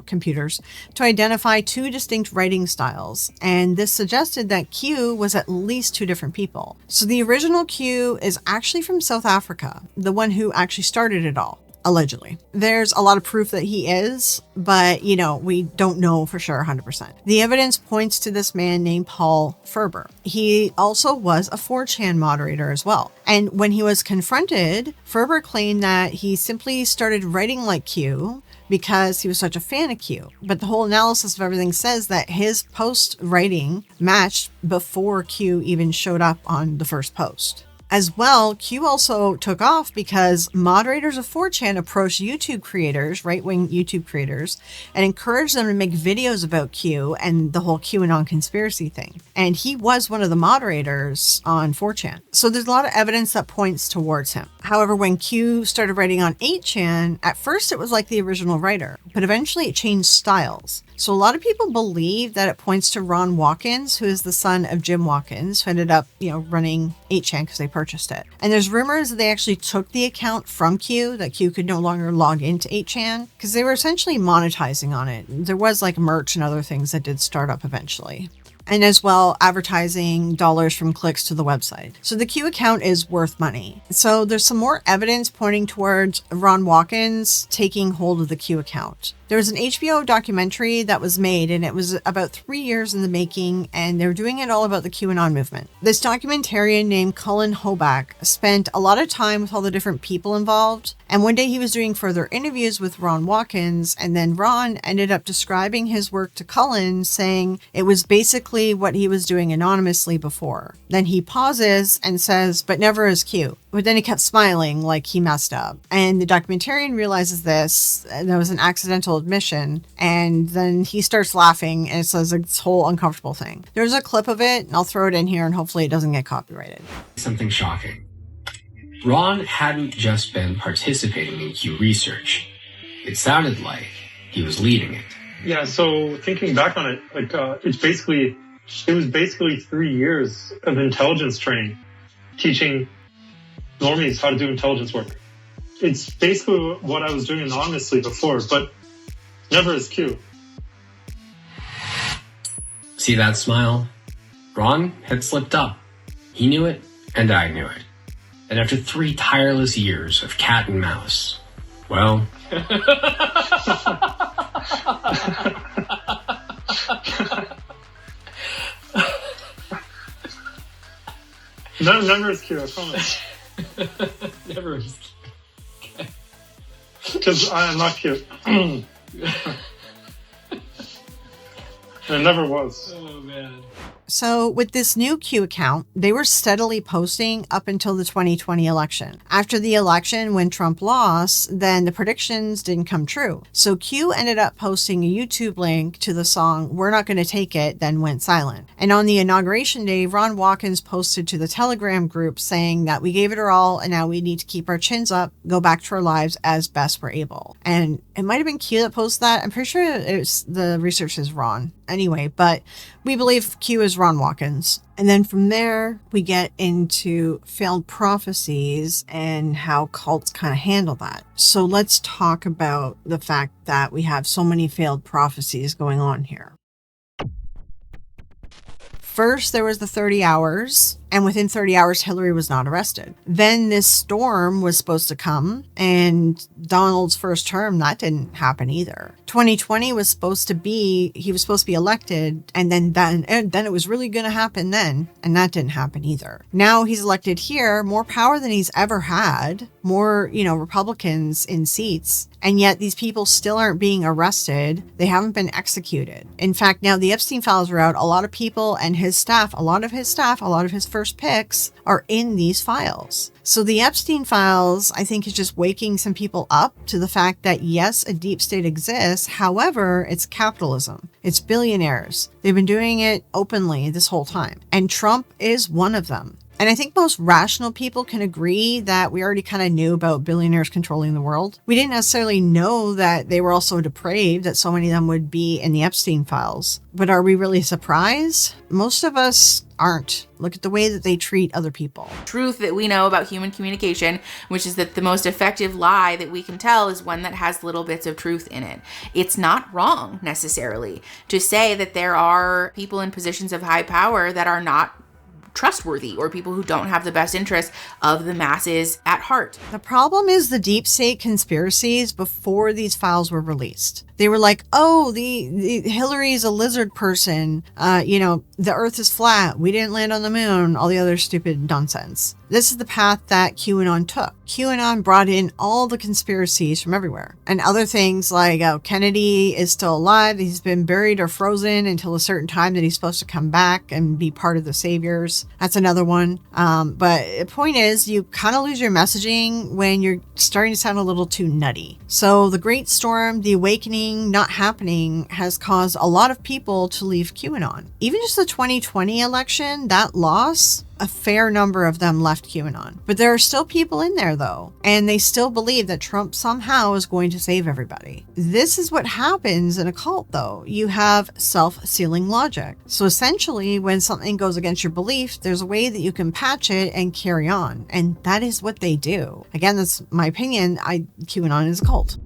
computers, to identify 2 distinct writing styles. And this suggested that Q was at least 2 different people. So the original Q is actually from South Africa, the one who actually started it all. Allegedly. There's a lot of proof that he is, but, we don't know for sure 100%. The evidence points to this man named Paul Ferber. He also was a 4chan moderator as well. And when he was confronted, Ferber claimed that he simply started writing like Q because he was such a fan of Q. But the whole analysis of everything says that his post writing matched before Q even showed up on the first post. As well, Q also took off because moderators of 4chan approached YouTube creators, right-wing YouTube creators, and encouraged them to make videos about Q and the whole QAnon conspiracy thing. And he was one of the moderators on 4chan. So there's a lot of evidence that points towards him. However, when Q started writing on 8chan, at first it was like the original writer, but eventually it changed styles. So a lot of people believe that it points to Ron Watkins, who is the son of Jim Watkins, who ended up, running 8chan because they purchased it. And there's rumors that they actually took the account from Q, that Q could no longer log into 8chan, because they were essentially monetizing on it. There was like merch and other things that did start up eventually. And as well, advertising dollars from clicks to the website. So the Q account is worth money. So there's some more evidence pointing towards Ron Watkins taking hold of the Q account. There was an HBO documentary that was made, and it was about 3 years in the making, and they were doing it all about the QAnon movement. This documentarian named Cullen Hoback spent a lot of time with all the different people involved, and one day he was doing further interviews with Ron Watkins, and then Ron ended up describing his work to Cullen, saying it was basically what he was doing anonymously before. Then he pauses and says, but never as Q. But then he kept smiling like he messed up. And the documentarian realizes this, and that was an accidental admission, and then he starts laughing, and it says like, this whole uncomfortable thing. There's a clip of it, and I'll throw it in here, and hopefully it doesn't get copyrighted. Something shocking. Ron hadn't just been participating in Q research. It sounded like he was leading it. Yeah, so thinking back on it, like it was basically 3 years of intelligence training, teaching normies how to do intelligence work. It's basically what I was doing anonymously before, but never as Q. See that smile? Ron had slipped up. He knew it, and I knew it. And after 3 tireless years of cat and mouse, well... Never as Q, I promise. Never as Q. Because I am not Q. It never was. Oh, man. So with this new Q account, they were steadily posting up until the 2020 election. After the election, when Trump lost, then the predictions didn't come true. So Q ended up posting a YouTube link to the song We're Not Gonna Take It, then went silent. And on the inauguration day, Ron Watkins posted to the Telegram group saying that we gave it our all, and now we need to keep our chins up, go back to our lives as best we're able. And it might have been Q that posted that. I'm pretty sure the research is Ron. Anyway, but we believe Q is Ron Watkins. And then from there, we get into failed prophecies and how cults kind of handle that. So let's talk about the fact that we have so many failed prophecies going on here. First, there was the 30 hours, and within 30 hours, Hillary was not arrested. Then this storm was supposed to come, and Donald's first term, that didn't happen either. 2020 was supposed to be, he was supposed to be elected, and then it was really going to happen then, and that didn't happen either. Now he's elected here, more power than he's ever had, more, Republicans in seats, and yet these people still aren't being arrested. They haven't been executed. In fact, now the Epstein files are out. A lot of people and a lot of his first picks are in these files. So the Epstein files, I think, is just waking some people up to the fact that yes, a deep state exists. However, it's capitalism. It's billionaires. They've been doing it openly this whole time. And Trump is one of them. And I think most rational people can agree that we already kind of knew about billionaires controlling the world. We didn't necessarily know that they were also depraved, that so many of them would be in the Epstein files. But are we really surprised? Most of us aren't. Look at the way that they treat other people. Truth that we know about human communication, which is that the most effective lie that we can tell is one that has little bits of truth in it. It's not wrong necessarily to say that there are people in positions of high power that are not trustworthy, or people who don't have the best interest of the masses at heart. The problem is the deep state conspiracies before these files were released. They were like, oh, the Hillary's a lizard person. The earth is flat. We didn't land on the moon. All the other stupid nonsense. This is the path that QAnon took. QAnon brought in all the conspiracies from everywhere. And other things like, Kennedy is still alive. He's been buried or frozen until a certain time that he's supposed to come back and be part of the saviors. That's another one. But the point is, you kind of lose your messaging when you're starting to sound a little too nutty. So the Great Storm, the Awakening, not happening has caused a lot of people to leave QAnon. Even just the 2020 election, that loss, a fair number of them left QAnon. But there are still people in there though, and they still believe that Trump somehow is going to save everybody. This is what happens in a cult though. You have self-sealing logic. So essentially, when something goes against your belief, there's a way that you can patch it and carry on. And that is what they do. Again, that's my opinion. QAnon is a cult.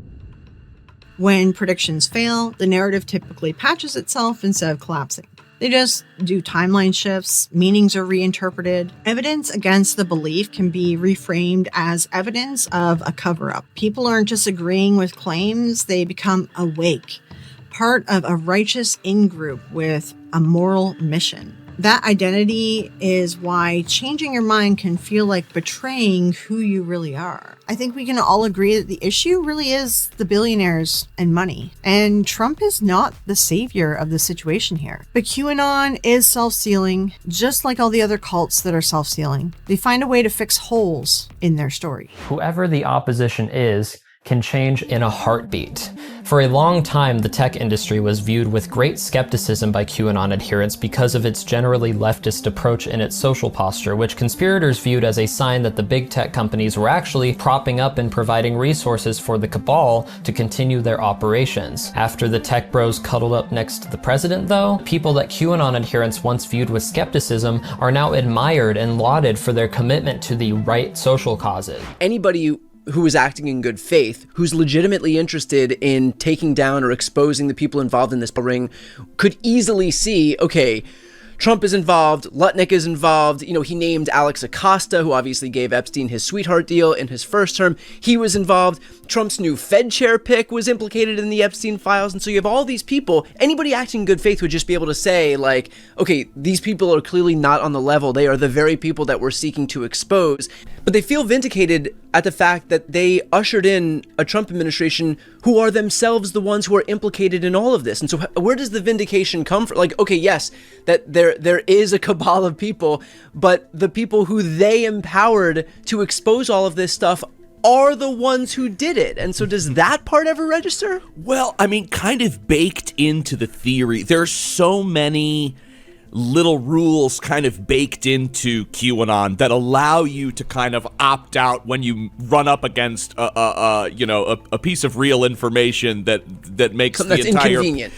When predictions fail, the narrative typically patches itself instead of collapsing. They just do timeline shifts, meanings are reinterpreted. Evidence against the belief can be reframed as evidence of a cover-up. People aren't just agreeing with claims, they become awake, part of a righteous in-group with a moral mission. That identity is why changing your mind can feel like betraying who you really are. I think we can all agree that the issue really is the billionaires and money. And Trump is not the savior of the situation here. But QAnon is self-sealing, just like all the other cults that are self-sealing. They find a way to fix holes in their story. Whoever the opposition is can change in a heartbeat. For a long time, the tech industry was viewed with great skepticism by QAnon adherents because of its generally leftist approach and its social posture, which conspirators viewed as a sign that the big tech companies were actually propping up and providing resources for the cabal to continue their operations. After the tech bros cuddled up next to the president, though, people that QAnon adherents once viewed with skepticism are now admired and lauded for their commitment to the right social causes. Anybody who is acting in good faith, who's legitimately interested in taking down or exposing the people involved in this ring, could easily see, okay, Trump is involved, Lutnick is involved, he named Alex Acosta, who obviously gave Epstein his sweetheart deal in his first term. He was involved. Trump's new Fed chair pick was implicated in the Epstein files. And so you have all these people. Anybody acting in good faith would just be able to say, like, okay, these people are clearly not on the level. They are the very people that we're seeking to expose. But they feel vindicated at the fact that they ushered in a Trump administration who are themselves the ones who are implicated in all of this. And so where does the vindication come from? Like, okay, yes, that there is a cabal of people, but the people who they empowered to expose all of this stuff are the ones who did it. And so does that part ever register? Well, I mean, kind of baked into the theory. There's so many little rules kind of baked into QAnon that allow you to kind of opt out when you run up against a piece of real information that makes something the that's entire inconvenient.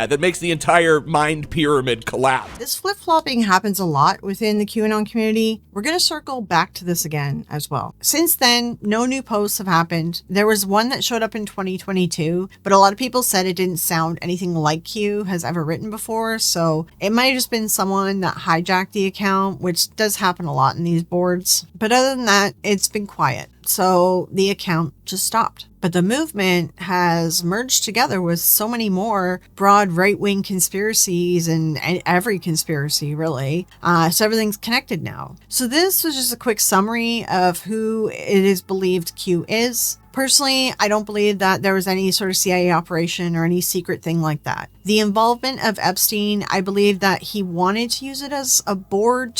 that makes the entire mind pyramid collapse. This flip-flopping happens a lot within the QAnon community. We're going to circle back to this again as well. Since then, no new posts have happened. There was one that showed up in 2022, but a lot of people said it didn't sound anything like Q has ever written before, so it might have just been someone that hijacked the account, which does happen a lot in these boards. But other than that, it's been quiet. So the account just stopped. But the movement has merged together with so many more broad right-wing conspiracies and every conspiracy, really. So everything's connected now. So this was just a quick summary of who it is believed Q is. Personally, I don't believe that there was any sort of CIA operation or any secret thing like that. The involvement of Epstein, I believe that he wanted to use it as a board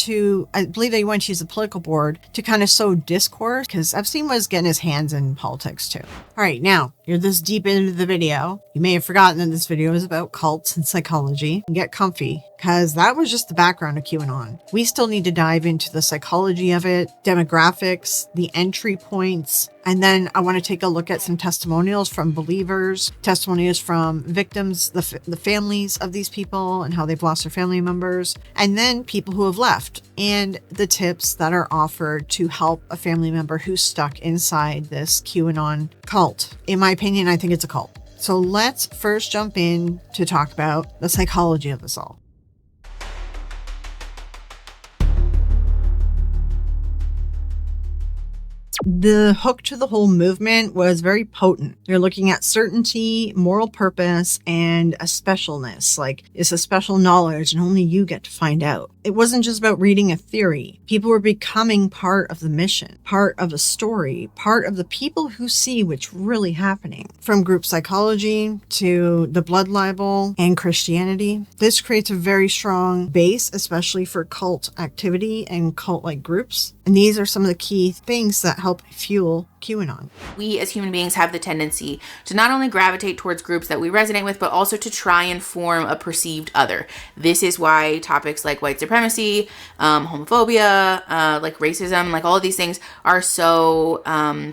I believe that he wanted to use a political board to kind of sow discord, because Epstein was getting his hands in politics too. All right, now you're this deep into the video. You may have forgotten that this video is about cults and psychology. Get comfy, because that was just the background of QAnon. We still need to dive into the psychology of it, demographics, the entry points, and then I want to take a look at some testimonials from believers, testimonials from victims, the families of these people and how they've lost their family members, and then people who have left, and the tips that are offered to help a family member who's stuck inside this QAnon cult. In my opinion, I think it's a cult. So let's first jump in to talk about the psychology of this all. The hook to the whole movement was very potent. They're looking at certainty, moral purpose, and a specialness. Like, it's a special knowledge and only you get to find out. It wasn't just about reading a theory. People were becoming part of the mission, part of a story, part of the people who see what's really happening. From group psychology to the blood libel and Christianity, this creates a very strong base, especially for cult activity and cult-like groups. And these are some of the key things that help help fuel QAnon. We as human beings have the tendency to not only gravitate towards groups that we resonate with, but also to try and form a perceived other. This is why topics like white supremacy, homophobia, like racism, like all of these things are so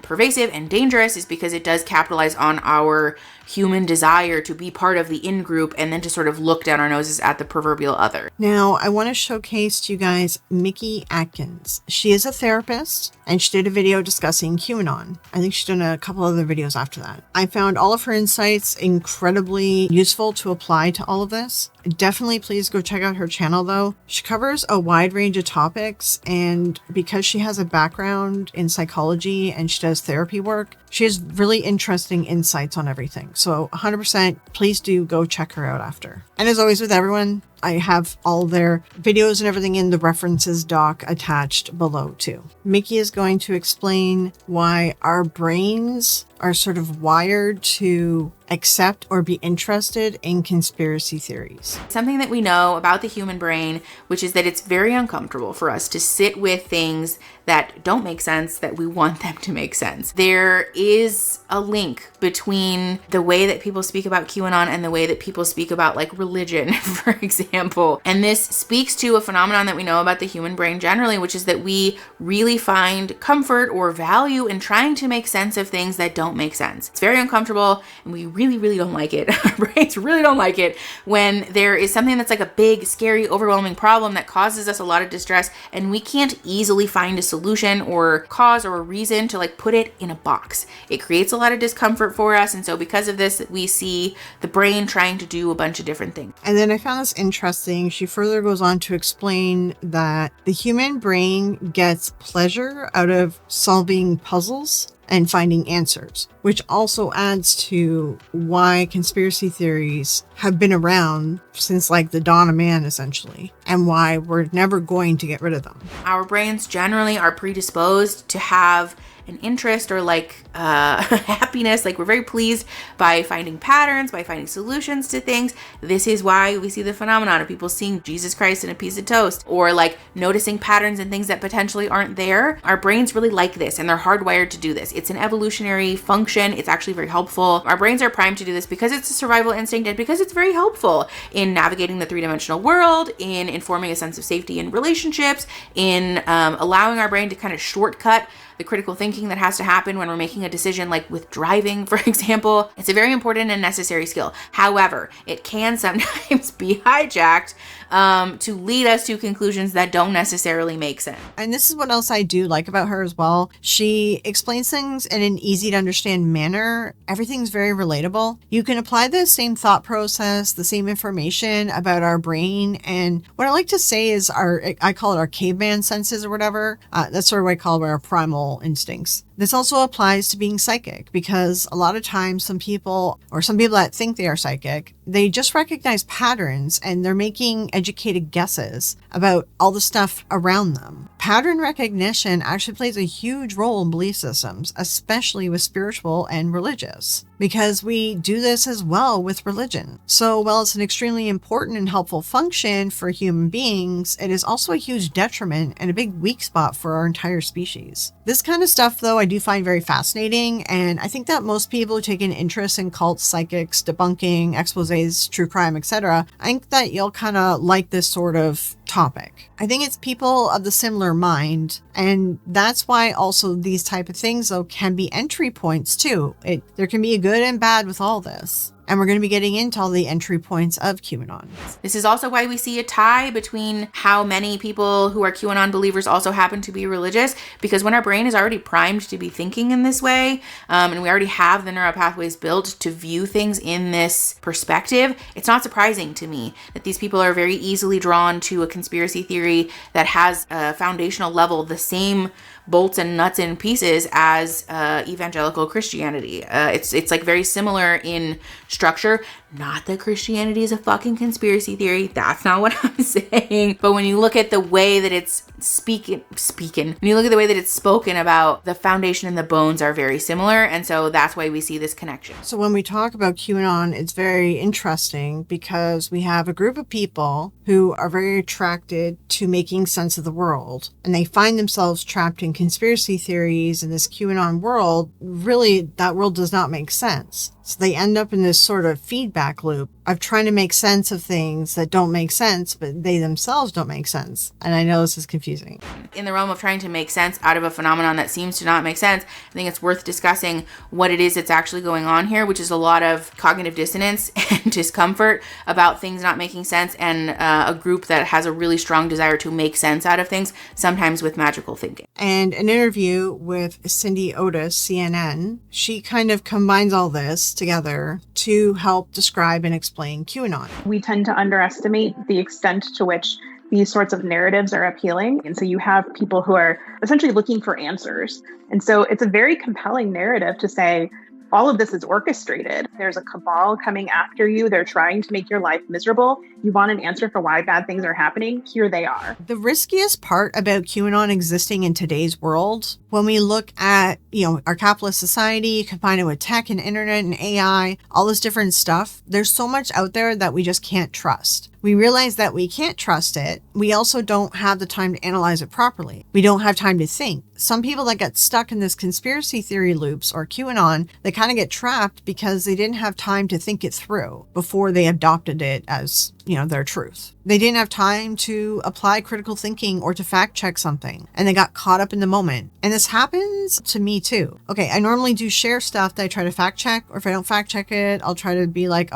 pervasive and dangerous, is because it does capitalize on our human desire to be part of the in-group and then to sort of look down our noses at the proverbial other. Now, I want to showcase to you guys Mickey Atkins. She is a therapist, and she did a video discussing QAnon. I think she's done a couple other videos after that. I found all of her insights incredibly useful to apply to all of this. Definitely please go check out her channel though. She covers a wide range of topics, and because she has a background in psychology and she does therapy work, she has really interesting insights on everything. So 100% please do go check her out after. And as always with everyone, I have all their videos and everything in the references doc attached below too. Mickey is going to explain why our brains are sort of wired to accept or be interested in conspiracy theories. Something that we know about the human brain, which is that it's very uncomfortable for us to sit with things that don't make sense, that we want them to make sense. There is a link between the way that people speak about QAnon and the way that people speak about like religion, for example. And this speaks to a phenomenon that we know about the human brain generally, which is that we really find comfort or value in trying to make sense of things that don't make sense. It's very uncomfortable, and we really don't like it. Our brains really don't like it when there is something that's like a big, scary, overwhelming problem that causes us a lot of distress, and we can't easily find a solution or cause or a reason to like put it in a box. It creates a lot of discomfort for us, and so because of this, we see the brain trying to do a bunch of different things. And then I found this interesting. She further goes on to explain that the human brain gets pleasure out of solving puzzles and finding answers, which also adds to why conspiracy theories have been around since like the dawn of man, essentially, and why we're never going to get rid of them. Our brains generally are predisposed to have an interest or like happiness. Like we're very pleased by finding patterns, by finding solutions to things. This is why we see the phenomenon of people seeing Jesus Christ in a piece of toast, or like noticing patterns and things that potentially aren't there. Our brains really like this, and they're hardwired to do this. It's an evolutionary function. It's actually very helpful. Our brains are primed to do this because it's a survival instinct and because it's very helpful in navigating the three-dimensional world, in informing a sense of safety in relationships, in allowing our brain to kind of shortcut the critical thinking that has to happen when we're making a decision, like with driving, for example. It's a very important and necessary skill. However, it can sometimes be hijacked to lead us to conclusions that don't necessarily make sense. And this is what else I do like about her as well. She explains things in an easy to understand manner. Everything's very relatable. You can apply the same thought process, the same information about our brain. And what I like to say is I call it our caveman senses or whatever. That's sort of what I call our primal instincts. This also applies to being psychic, because a lot of times some people that think they are psychic, they just recognize patterns and they're making educated guesses about all the stuff around them. Pattern recognition actually plays a huge role in belief systems, especially with spiritual and religious, because we do this as well with religion. So while it's an extremely important and helpful function for human beings, it is also a huge detriment and a big weak spot for our entire species. This kind of stuff, though, I do find very fascinating, and I think that most people who take an interest in cults, psychics, debunking, exposés, true crime, etc., I think that you'll kind of like this sort of topic. I think it's people of the similar mind, and that's why also these type of things, though, can be entry points too. There can be a good and bad with all this. And we're going to be getting into all the entry points of QAnon. This is also why we see a tie between how many people who are QAnon believers also happen to be religious, because when our brain is already primed to be thinking in this way, and we already have the neural pathways built to view things in this perspective, it's not surprising to me that these people are very easily drawn to a conspiracy theory that has a foundational level the same bolts and nuts and pieces as evangelical Christianity. It's like very similar in structure, Not that Christianity is a fucking conspiracy theory. That's not what I'm saying. But when you look at the way that it's when you look at the way that it's spoken about, the foundation and the bones are very similar. And so that's why we see this connection. So when we talk about QAnon, it's very interesting because we have a group of people who are very attracted to making sense of the world. And they find themselves trapped in conspiracy theories in this QAnon world. Really, that world does not make sense. So they end up in this sort of feedback loop of trying to make sense of things that don't make sense, but they themselves don't make sense. And I know this is confusing. In the realm of trying to make sense out of a phenomenon that seems to not make sense, I think it's worth discussing what it is that's actually going on here, which is a lot of cognitive dissonance and discomfort about things not making sense, and a group that has a really strong desire to make sense out of things, sometimes with magical thinking. And an interview with Cindy Otis, CNN, she kind of combines all this together to help describe and explain QAnon. We tend to underestimate the extent to which these sorts of narratives are appealing. And so you have people who are essentially looking for answers. And so it's a very compelling narrative to say, all of this is orchestrated. There's a cabal coming after you. They're trying to make your life miserable. You want an answer for why bad things are happening? Here they are. The riskiest part about QAnon existing in today's world, when we look at, our capitalist society, combine it with tech and internet and AI, all this different stuff, there's so much out there that we just can't trust. We realize that we can't trust it. We also don't have the time to analyze it properly. We don't have time to think. Some people that get stuck in this conspiracy theory loops or QAnon, they kind of get trapped because they didn't have time to think it through before they adopted it as, their truth. They didn't have time to apply critical thinking or to fact check something, and they got caught up in the moment. And this happens to me too. Okay, I normally do share stuff that I try to fact check, or if I don't fact check it, I'll try to be like,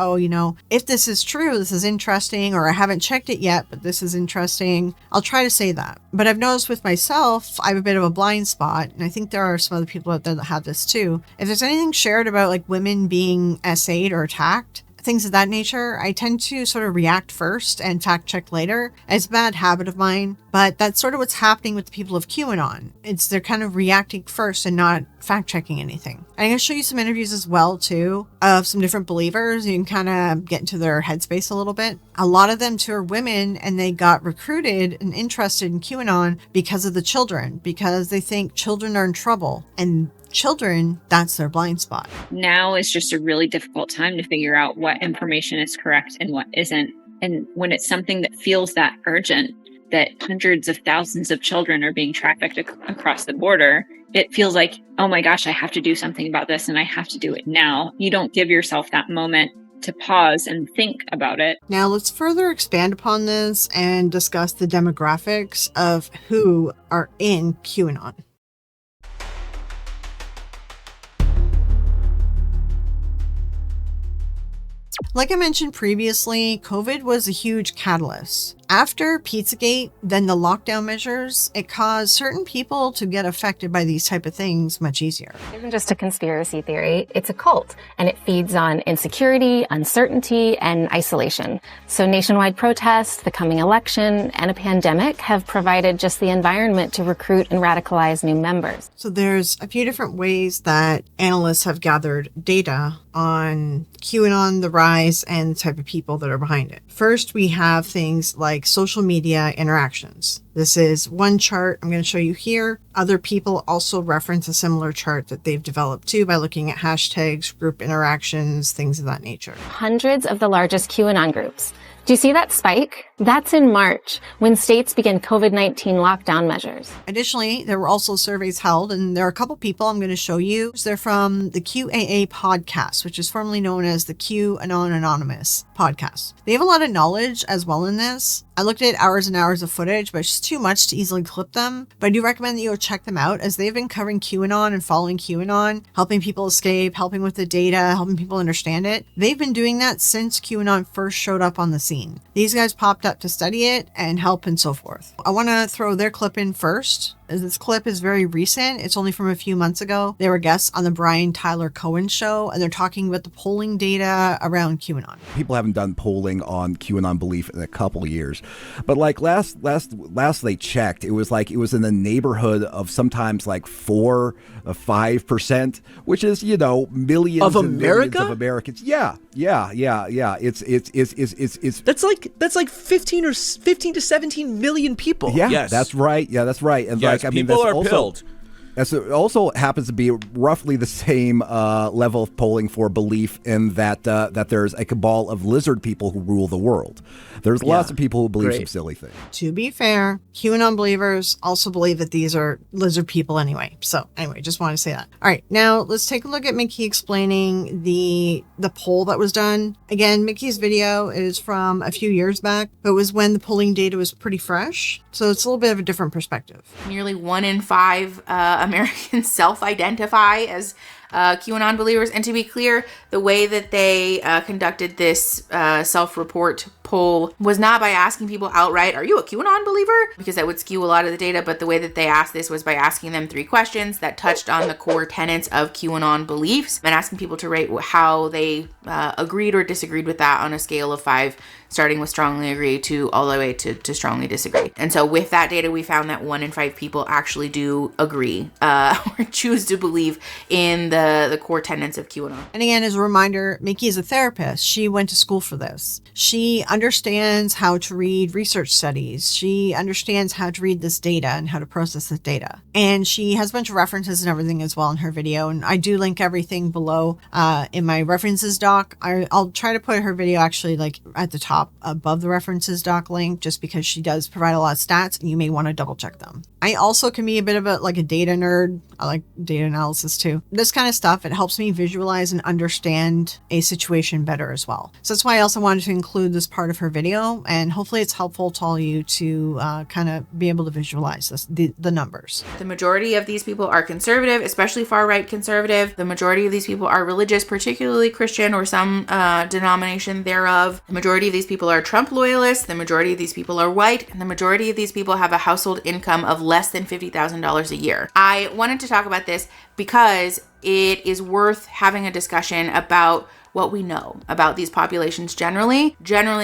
if this is true, this is interesting, or I haven't checked it yet, but this is interesting. I'll try to say that. But I've noticed with myself, I have a bit of a blind spot, and I think there are some other people out there that have this too. If there's anything shared about like women being SA'd or attacked, things of that nature, I tend to sort of react first and fact check later. It's a bad habit of mine, but that's sort of what's happening with the people of QAnon. They're kind of reacting first and not fact checking anything. And I'm going to show you some interviews as well too of some different believers. You can kind of get into their headspace a little bit. A lot of them too are women, and they got recruited and interested in QAnon because of the children, because they think children are in trouble, and children, that's their blind spot. Now is just a really difficult time to figure out what information is correct and what isn't. And when it's something that feels that urgent, that hundreds of thousands of children are being trafficked across the border, it feels like, oh my gosh, I have to do something about this and I have to do it now. You don't give yourself that moment to pause and think about it. Now let's further expand upon this and discuss the demographics of who are in QAnon. Like I mentioned previously, COVID was a huge catalyst. After Pizzagate, then the lockdown measures, it caused certain people to get affected by these type of things much easier. It isn't just a conspiracy theory, it's a cult, and it feeds on insecurity, uncertainty, and isolation. So nationwide protests, the coming election, and a pandemic have provided just the environment to recruit and radicalize new members. So there's a few different ways that analysts have gathered data on QAnon, the rise, and the type of people that are behind it. First, we have things like social media interactions. This is one chart I'm going to show you here. Other people also reference a similar chart that they've developed too by looking at hashtags, group interactions, things of that nature. Hundreds of the largest QAnon groups. Do you see that spike? That's in March, when states began COVID-19 lockdown measures. Additionally, there were also surveys held, and there are a couple people I'm going to show you. They're from the QAA podcast, which is formerly known as the QAnon Anonymous podcast. They have a lot of knowledge as well in this. I looked at hours and hours of footage, but it's just too much to easily clip them. But I do recommend that you go check them out, as they've been covering QAnon and following QAnon, helping people escape, helping with the data, helping people understand it. They've been doing that since QAnon first showed up on the scene. These guys popped up to study it and help and so forth. I want to throw their clip in first, as this clip is very recent. It's only from a few months ago. They were guests on the Brian Tyler Cohen show, and they're talking about the polling data around QAnon. People haven't done polling on QAnon belief in a couple years, but like last they checked, it was in the neighborhood of sometimes like 4 or 5%, which is millions of and America? millions of Americans. Yeah, Yeah. It's that's like 15 to 17 million people. Yeah, Yes. that's right. Yeah, that's right. And Yes, like, I mean, people that's are also, pilled. That's also happens to be roughly the same level of polling for belief in that there's a cabal of lizard people who rule the world. There's lots of people who believe some silly things. To be fair, QAnon believers also believe that these are lizard people anyway. So anyway, just want to say that. All right, now let's take a look at Mickey explaining the poll that was done. Again, Mickey's video is from a few years back, but it was when the polling data was pretty fresh. So it's a little bit of a different perspective. Nearly 1 in 5 Americans self-identify as QAnon believers. And to be clear, the way that they conducted this self-report poll was not by asking people outright, are you a QAnon believer? Because that would skew a lot of the data. But the way that they asked this was by asking them 3 questions that touched on the core tenets of QAnon beliefs and asking people to rate how they agreed or disagreed with that on a scale of 5, starting with strongly agree to all the way to strongly disagree. And so with that data, we found that 1 in 5 people actually do agree or choose to believe in the core tenets of QAnon. And again, as a reminder, Mickey is a therapist. She went to school for this. She understands how to read research studies. She understands how to read this data and how to process this data. And she has a bunch of references and everything as well in her video. And I do link everything below in my references doc. I'll try to put her video actually like at the top above the references doc link, just because she does provide a lot of stats and you may want to double check them. I also can be a bit of a data nerd. I like data analysis too. This kind of stuff, it helps me visualize and understand a situation better as well. So that's why I also wanted to include this part of her video, and hopefully it's helpful to all you to kind of be able to visualize the numbers. The majority of these people are conservative, especially far-right conservative. The majority of these people are religious, particularly Christian or some denomination thereof. The majority of these people are Trump loyalists. The majority of these people are white, and the majority of these people have a household income of less than $50,000 a year. I wanted to talk about this because it is worth having a discussion about what we know about these populations generally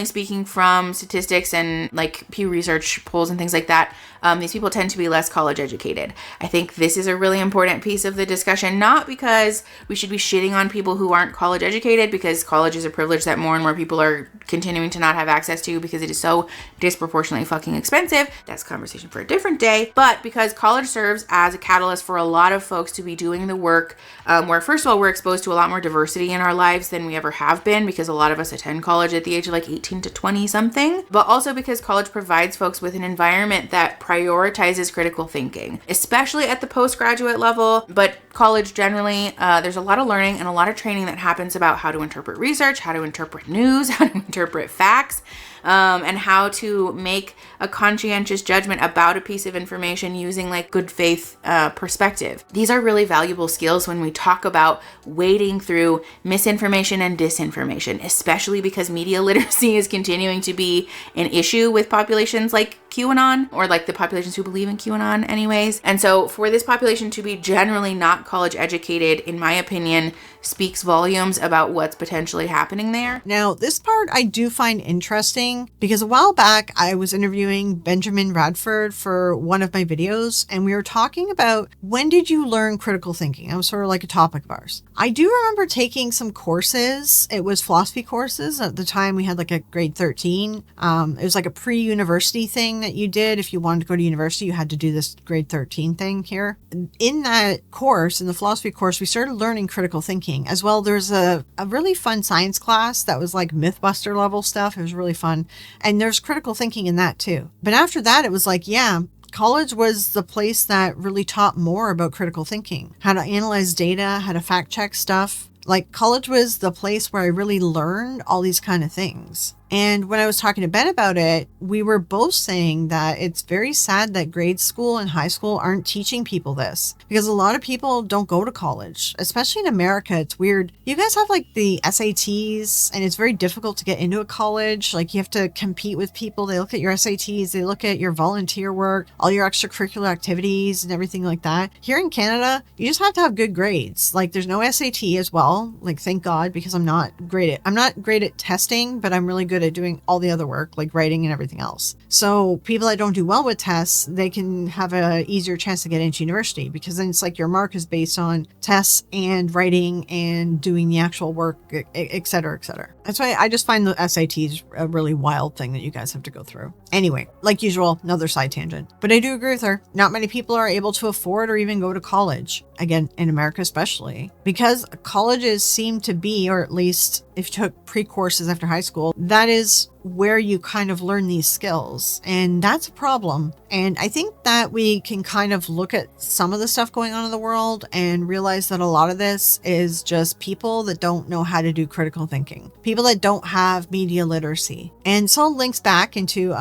speaking, from statistics and like Pew Research polls and things like that. These people tend to be less college educated. I think this is a really important piece of the discussion, not because we should be shitting on people who aren't college educated, because college is a privilege that more and more people are continuing to not have access to because it is so disproportionately fucking expensive. That's a conversation for a different day. But because college serves as a catalyst for a lot of folks to be doing the work where, first of all, we're exposed to a lot more diversity in our lives than we ever have been, because a lot of us attend college at the age of like 18 to 20 something, but also because college provides folks with an environment that prioritizes critical thinking, especially at the postgraduate level, but college generally. There's a lot of learning and a lot of training that happens about how to interpret research, how to interpret news, how to interpret facts, and how to make a conscientious judgment about a piece of information using like good faith perspective. These are really valuable skills when we talk about wading through misinformation and disinformation, especially because media literacy is continuing to be an issue with populations like QAnon, or like the populations who believe in QAnon anyways. And so for this population to be generally not college educated, in my opinion, speaks volumes about what's potentially happening there. Now, this part I do find interesting because a while back I was interviewing Benjamin Radford for one of my videos, and we were talking about when did you learn critical thinking? That was sort of like a topic of ours. I do remember taking some courses. It was philosophy courses. At the time we had like a grade 13. It was like a pre-university thing that you did. If you wanted to go to university, you had to do this grade 13 thing here. In that course, in the philosophy course, we started learning critical thinking as well. There's a really fun science class that was like Mythbuster level stuff. It was really fun. And there's critical thinking in that too. But after that, it was like, yeah, college was the place that really taught more about critical thinking, how to analyze data, how to fact check stuff. Like, college was the place where I really learned all these kind of things. And when I was talking to Ben about it, we were both saying that it's very sad that grade school and high school aren't teaching people this, because a lot of people don't go to college, especially in America. It's weird. You guys have like the SATs, and it's very difficult to get into a college. Like, you have to compete with people. They look at your SATs, they look at your volunteer work, all your extracurricular activities and everything like that. Here in Canada, you just have to have good grades. Like, there's no SAT as well. Like, thank God, because I'm not great at testing, but I'm really good at doing all the other work, like writing and everything else. So people that don't do well with tests, they can have a easier chance to get into university, because then it's like your mark is based on tests and writing and doing the actual work, et cetera, et cetera. That's why I just find the SATs a really wild thing that you guys have to go through. Anyway, like usual, another side tangent. But I do agree with her. Not many people are able to afford or even go to college. Again, in America especially, because colleges seem to be, or at least if you took pre-courses after high school, that is where you kind of learn these skills. And that's a problem. And I think that we can kind of look at some of the stuff going on in the world and realize that a lot of this is just people that don't know how to do critical thinking, people that don't have media literacy. And so links back into,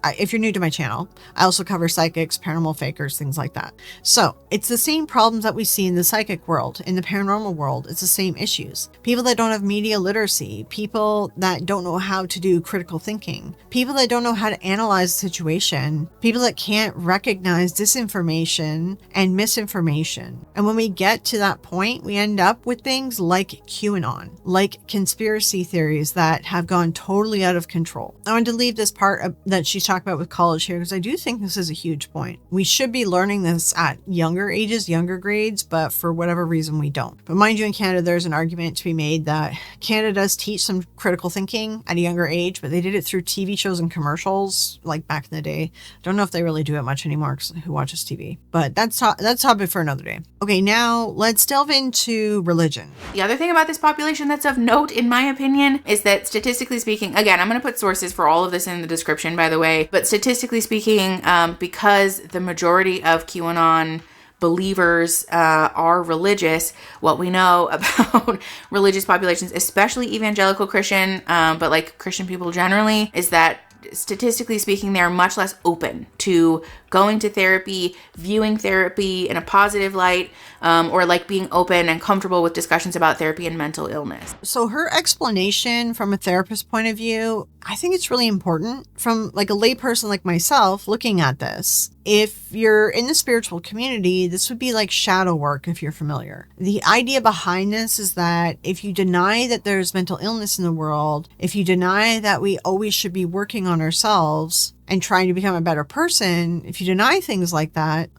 if you're new to my channel, I also cover psychics, paranormal fakers, things like that. So it's the same problems that we see in the psychic world, in the paranormal world. It's the same issues. People that don't have media literacy, people that don't know how to do critical thinking, people that don't know how to analyze the situation, people that can't recognize disinformation and misinformation. And when we get to that point, we end up with things like QAnon, like conspiracy theories that have gone totally out of control. I wanted to leave this part that she's talking about with college here, because I do think this is a huge point. We should be learning this at younger ages, younger grades, but for whatever reason we don't. But mind you, in Canada, there's an argument to be made that Canada does teach some critical thinking at a younger age, but they did it through TV shows and commercials like back in the day. Don't know if they really do it much anymore, because who watches TV? But that's topic for another day. Okay, now let's delve into religion. The other thing about this population that's of note, in my opinion, is that statistically speaking, again, I'm going to put sources for all of this in the description, by the way, but statistically speaking, because the majority of QAnon believers are religious, what we know about religious populations, especially evangelical Christian, but like Christian people generally, is that statistically speaking, they're much less open to going to therapy, viewing therapy in a positive light, or like being open and comfortable with discussions about therapy and mental illness. So her explanation from a therapist point of view, I think it's really important from like a layperson like myself looking at this. If you're in the spiritual community, this would be like shadow work if you're familiar. The idea behind this is that if you deny that there's mental illness in the world, if you deny that we always should be working on ourselves and trying to become a better person, if you deny things like that,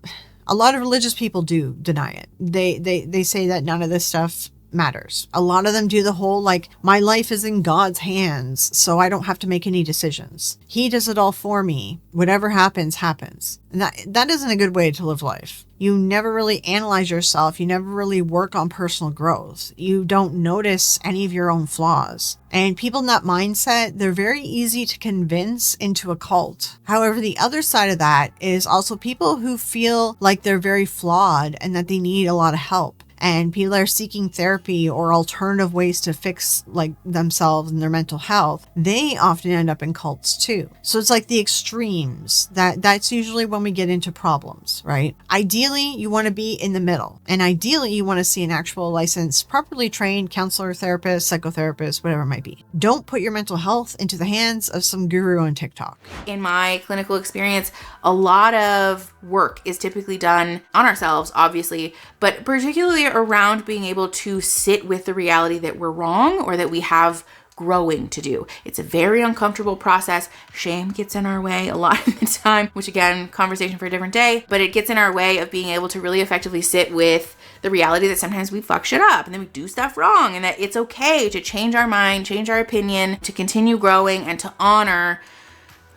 a lot of religious people do deny it. They say that none of this stuff matters. A lot of them do the whole like, my life is in God's hands, so I don't have to make any decisions. He does it all for me. Whatever happens, happens. And that isn't a good way to live life. You never really analyze yourself. You never really work on personal growth. You don't notice any of your own flaws. And people in that mindset, they're very easy to convince into a cult. However, the other side of that is also people who feel like they're very flawed and that they need a lot of help. And people are seeking therapy or alternative ways to fix like themselves and their mental health, they often end up in cults too. So it's like the extremes. That's usually when we get into problems, right? Ideally, you want to be in the middle. And ideally, you want to see an actual licensed, properly trained counselor, therapist, psychotherapist, whatever it might be. Don't put your mental health into the hands of some guru on TikTok. In my clinical experience, a lot of work is typically done on ourselves, obviously, but particularly around being able to sit with the reality that we're wrong or that we have growing to do. It's a very uncomfortable process. Shame gets in our way a lot of the time, which again, conversation for a different day, but it gets in our way of being able to really effectively sit with the reality that sometimes we fuck shit up and then we do stuff wrong, and that it's okay to change our mind, change our opinion, to continue growing and to honor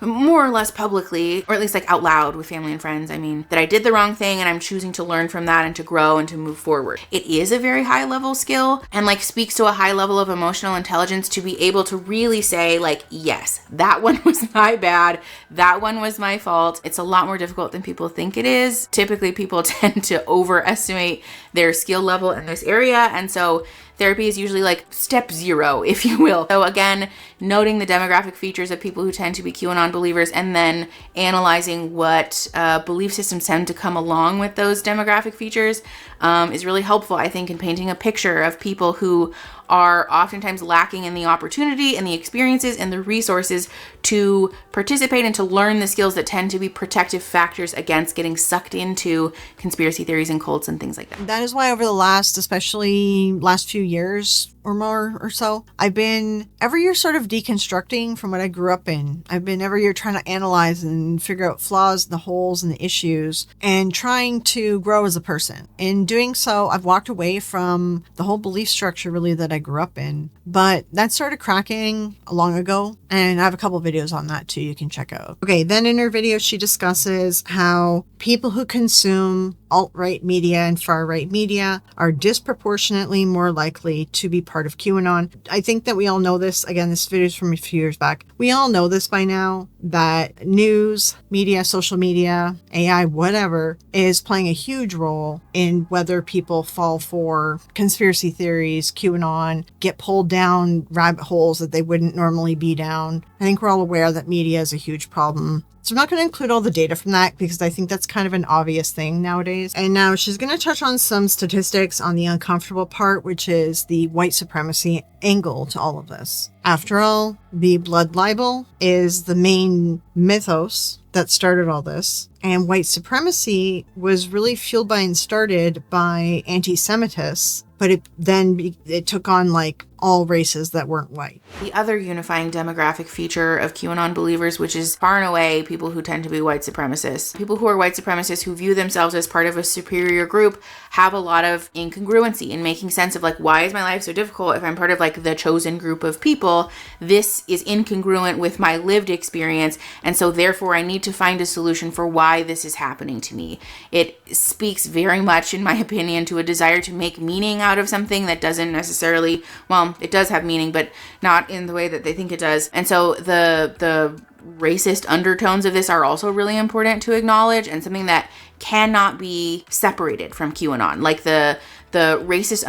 more or less publicly, or at least like out loud with family and friends, I mean, that I did the wrong thing and I'm choosing to learn from that and to grow and to move forward. It is a very high level skill and like speaks to a high level of emotional intelligence to be able to really say like, yes, that one was my bad. That one was my fault. It's a lot more difficult than people think it is. Typically people tend to overestimate their skill level in this area. And so therapy is usually like step 0, if you will. So again, noting the demographic features of people who tend to be QAnon believers and then analyzing what belief systems tend to come along with those demographic features is really helpful, I think, in painting a picture of people who are oftentimes lacking in the opportunity and the experiences and the resources to participate and to learn the skills that tend to be protective factors against getting sucked into conspiracy theories and cults and things like that. That is why over the especially last few years or more or so, I've been every year sort of deconstructing from what I grew up in. I've been every year trying to analyze and figure out flaws, the holes and the issues, and trying to grow as a person. In doing so, I've walked away from the whole belief structure really that I grew up in. But that started cracking long ago, and I have a couple videos on that too you can check out. Okay, then in her video, she discusses how people who consume alt-right media and far-right media are disproportionately more likely to be part of QAnon. I think that we all know this. Again, this video is from a few years back. We all know this by now, that news, media, social media, AI, whatever, is playing a huge role in whether people fall for conspiracy theories, QAnon, get pulled down rabbit holes that they wouldn't normally be down. I think we're all aware that media is a huge problem. So I'm not going to include all the data from that because I think that's kind of an obvious thing nowadays. And now she's going to touch on some statistics on the uncomfortable part, which is the white supremacy angle to all of this. After all, the blood libel is the main mythos that started all this. And white supremacy was really fueled by and started by anti-Semitists, but it took on like all races that weren't white. The other unifying demographic feature of QAnon believers, which is far and away people who tend to be white supremacists. People who are white supremacists who view themselves as part of a superior group have a lot of incongruency in making sense of like, why is my life so difficult if I'm part of like the chosen group of people? This is incongruent with my lived experience, and so therefore I need to find a solution for why this is happening to me. It speaks very much, in my opinion, to a desire to make meaning out of something that doesn't necessarily, well, it does have meaning, but not in the way that they think it does. And so the racist undertones of this are also really important to acknowledge, and something that cannot be separated from QAnon. Like the racist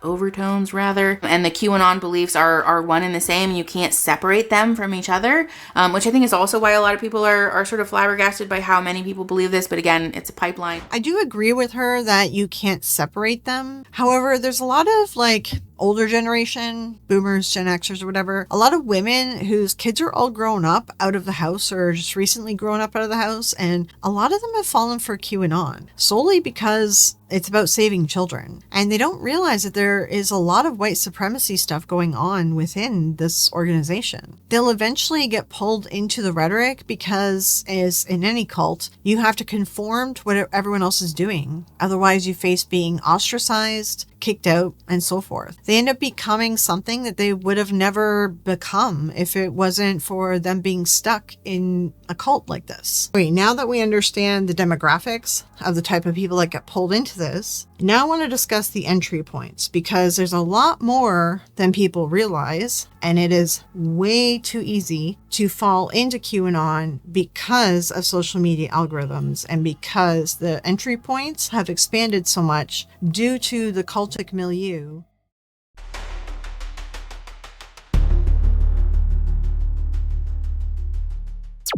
overtones rather, and the QAnon beliefs are one and the same. You can't separate them from each other, which I think is also why a lot of people are sort of flabbergasted by how many people believe this. But again, it's a pipeline. I do agree with her that you can't separate them. However, there's a lot of like older generation, boomers, Gen Xers or whatever, a lot of women whose kids are all grown up out of the house or just recently grown up out of the house, and a lot of them have fallen for QAnon solely because it's about saving children. And they don't realize that there is a lot of white supremacy stuff going on within this organization. They'll eventually get pulled into the rhetoric because, as in any cult, you have to conform to what everyone else is doing. Otherwise, you face being ostracized, kicked out, and so forth. They end up becoming something that they would have never become if it wasn't for them being stuck in a cult like this. Okay, now that we understand the demographics of the type of people that get pulled into this, now I want to discuss the entry points, because there's a lot more than people realize, and it is way too easy to fall into QAnon because of social media algorithms and because the entry points have expanded so much due to the cultic milieu.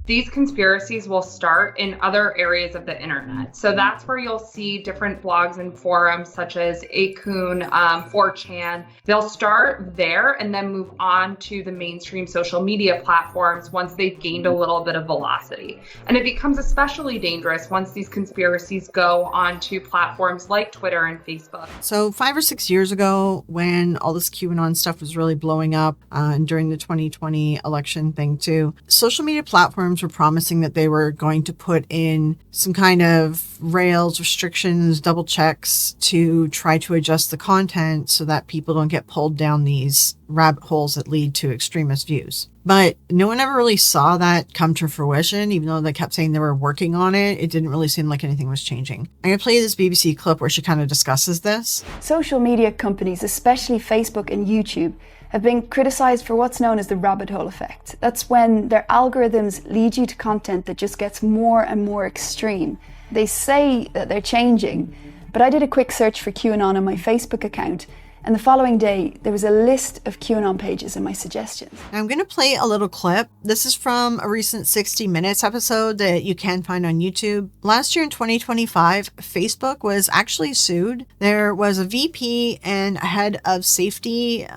These conspiracies will start in other areas of the internet. So that's where you'll see different blogs and forums such as Akun, 4chan. They'll start there and then move on to the mainstream social media platforms once they've gained a little bit of velocity. And it becomes especially dangerous once these conspiracies go onto platforms like Twitter and Facebook. So 5 or 6 years ago, when all this QAnon stuff was really blowing up, and during the 2020 election thing too, social media platforms were promising that they were going to put in some kind of rails, restrictions, double checks to try to adjust the content so that people don't get pulled down these rabbit holes that lead to extremist views. But no one ever really saw that come to fruition. Even though they kept saying they were working on it, it didn't really seem like anything was changing. I'm going to play this BBC clip where she kind of discusses this. Social media companies, especially Facebook and YouTube, have been criticized for what's known as the rabbit hole effect. That's when their algorithms lead you to content that just gets more and more extreme. They say that they're changing, but I did a quick search for QAnon on my Facebook account, And the following day, there was a list of QAnon pages in my suggestions. I'm going to play a little clip. This is from a recent 60 Minutes episode that you can find on YouTube. Last year in 2025, Facebook was actually sued. There was a VP and a head of safety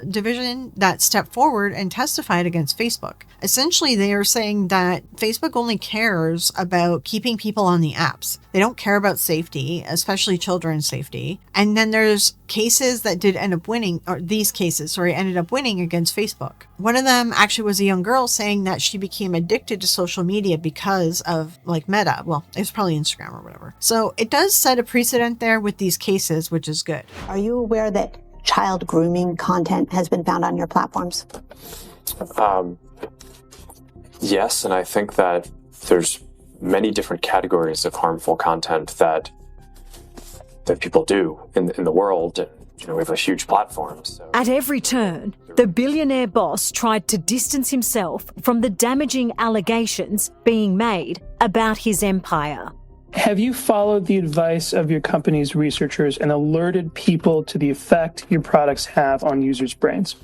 division that stepped forward and testified against Facebook. Essentially, they are saying that Facebook only cares about keeping people on the apps. They don't care about safety, especially children's safety. And then there's cases that did end up winning, or these cases, ended up winning against Facebook. One of them actually was a young girl saying that she became addicted to social media because of Meta. Well, it was probably Instagram or whatever. So it does set a precedent there with these cases, which is good. Are you aware that child grooming content has been found on your platforms? Yes, and I think that there's many different categories of harmful content that people do in the world. We have a huge platform. So. At every turn, the billionaire boss tried to distance himself from the damaging allegations being made about his empire. Have you followed the advice of your company's researchers and alerted people to the effect your products have on users' brains?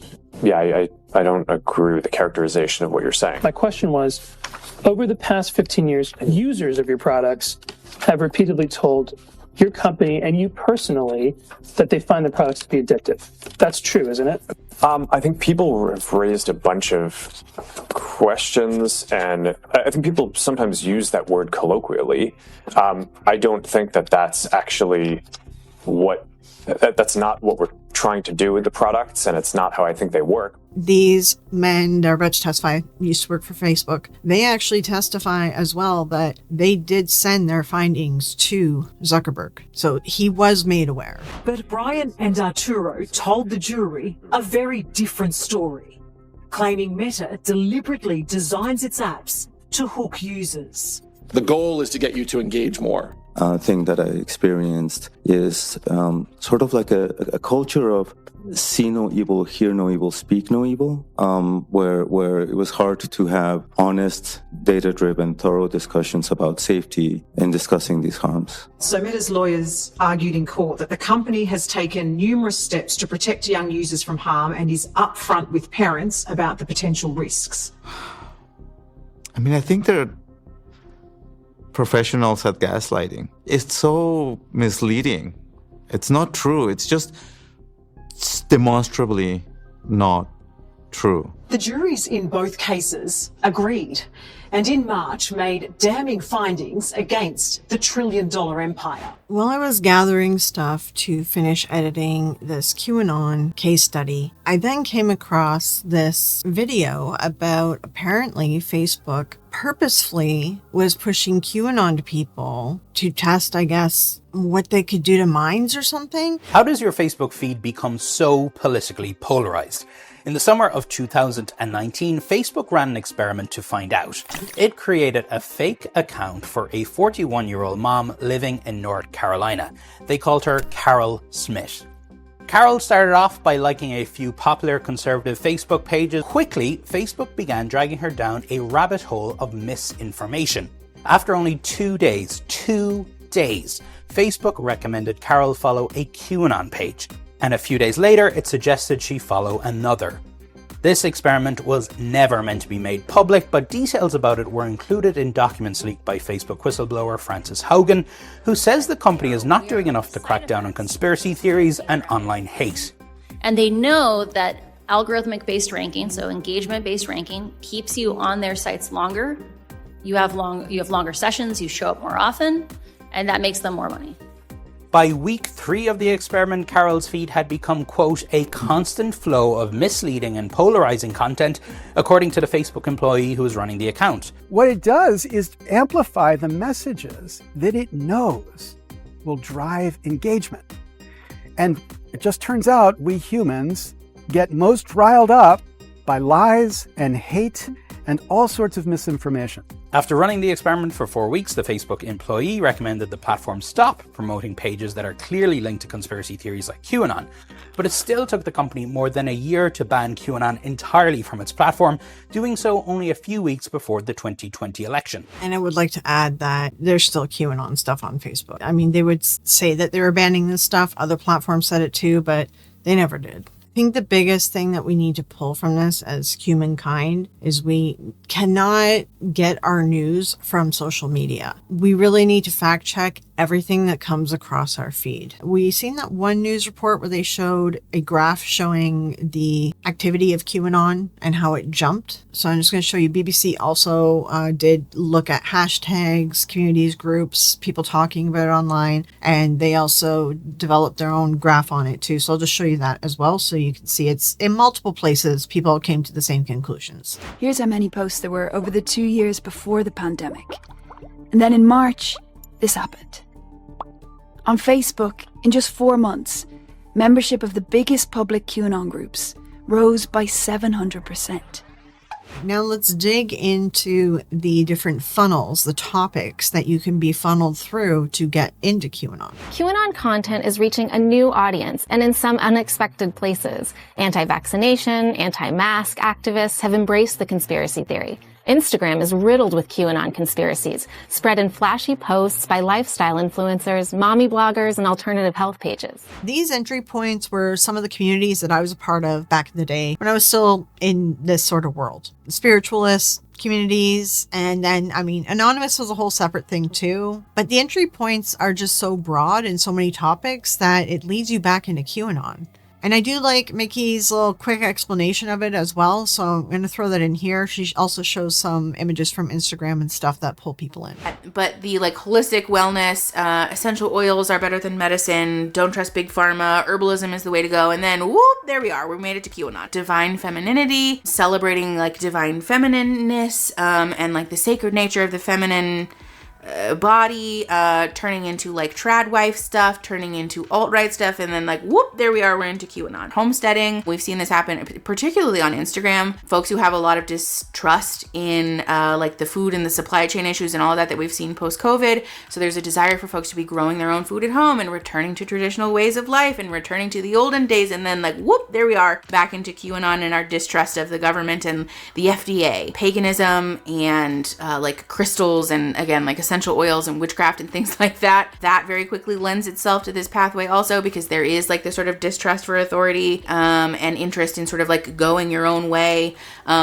Yeah, I don't agree with the characterization of what you're saying. My question was, over the past 15 years, users of your products have repeatedly told your company and you personally that they find the products to be addictive. That's true, isn't it? I think people have raised a bunch of questions, and I think people sometimes use that word colloquially. I don't think that that's actually that's not what we're trying to do with the products, and it's not how I think they work. These men that are about to testify used to work for Facebook. They actually testify as well that they did send their findings to Zuckerberg. So he was made aware. But Brian and Arturo told the jury a very different story, claiming Meta deliberately designs its apps to hook users. The goal is to get you to engage more. Thing that I experienced is sort of like a culture of see no evil, hear no evil, speak no evil, where it was hard to have honest, data-driven, thorough discussions about safety in discussing these harms. So Meta's lawyers argued in court that the company has taken numerous steps to protect young users from harm and is upfront with parents about the potential risks. I think there are professionals at gaslighting. It's so misleading. It's not true. It's demonstrably not true. The juries in both cases agreed, and in March made damning findings against the trillion-dollar empire. While I was gathering stuff to finish editing this QAnon case study, I then came across this video about apparently Facebook purposefully was pushing QAnon to people to test, I guess, what they could do to minds or something. How does your Facebook feed become so politically polarized? In the summer of 2019, Facebook ran an experiment to find out. It created a fake account for a 41-year-old mom living in North Carolina. They called her Carol Smith. Carol started off by liking a few popular conservative Facebook pages. Quickly, Facebook began dragging her down a rabbit hole of misinformation. After only 2 days, Facebook recommended Carol follow a QAnon page. And a few days later, it suggested she follow another. This experiment was never meant to be made public, but details about it were included in documents leaked by Facebook whistleblower Frances Haugen, who says the company is not doing enough to crack down on conspiracy theories and online hate. And they know that algorithmic-based ranking, so engagement-based ranking, keeps you on their sites longer. You have longer sessions, you show up more often, and that makes them more money. By week 3 of the experiment, Carol's feed had become, quote, a constant flow of misleading and polarizing content, according to the Facebook employee who was running the account. What it does is amplify the messages that it knows will drive engagement. And it just turns out we humans get most riled up by lies and hate and all sorts of misinformation. After running the experiment for 4 weeks, the Facebook employee recommended the platform stop promoting pages that are clearly linked to conspiracy theories like QAnon. But it still took the company more than a year to ban QAnon entirely from its platform, doing so only a few weeks before the 2020 election. And I would like to add that there's still QAnon stuff on Facebook. I mean, they would say that they were banning this stuff. Other platforms said it too, but They never did. I think the biggest thing that we need to pull from this as humankind is we cannot get our news from social media. We really need to fact check everything that comes across our feed. We seen that one news report where they showed a graph showing the activity of QAnon and how it jumped. So I'm just going to show you. BBC also did look at hashtags, communities, groups, people talking about it online, and they also developed their own graph on it too. So I'll just show you that as well, so you can see it's in multiple places. People came to the same conclusions. Here's how many posts there were over the 2 years before the pandemic. And then in March, this happened. On Facebook, in just 4 months, membership of the biggest public QAnon groups rose by 700%. Now let's dig into the different funnels, the topics that you can be funneled through to get into QAnon. QAnon content is reaching a new audience and in some unexpected places. Anti-vaccination, anti-mask activists have embraced the conspiracy theory. Instagram is riddled with QAnon conspiracies, spread in flashy posts by lifestyle influencers, mommy bloggers, and alternative health pages. These entry points were some of the communities that I was a part of back in the day when I was still in this sort of world. Spiritualists, communities, and then, Anonymous was a whole separate thing too. But the entry points are just so broad and so many topics that it leads you back into QAnon. And I do like Mickey's little quick explanation of it as well. So I'm going to throw that in here. She also shows some images from Instagram and stuff that pull people in. But the holistic wellness, essential oils are better than medicine. Don't trust big pharma. Herbalism is the way to go. And then whoop, there we are. We made it to QAnon. Divine femininity, celebrating divine feminineness, and the sacred nature of the feminine body, turning into trad wife stuff, turning into alt-right stuff, and then whoop, there we are, we're into QAnon. Homesteading, we've seen this happen particularly on Instagram. Folks who have a lot of distrust in the food and the supply chain issues and all that we've seen post-COVID. So there's a desire for folks to be growing their own food at home and returning to traditional ways of life and returning to the olden days, and then whoop, there we are, back into QAnon and our distrust of the government and the FDA. Paganism and crystals and again essential oils and witchcraft and things like that. That very quickly lends itself to this pathway also, because there is this sort of distrust for authority and interest in sort of going your own way,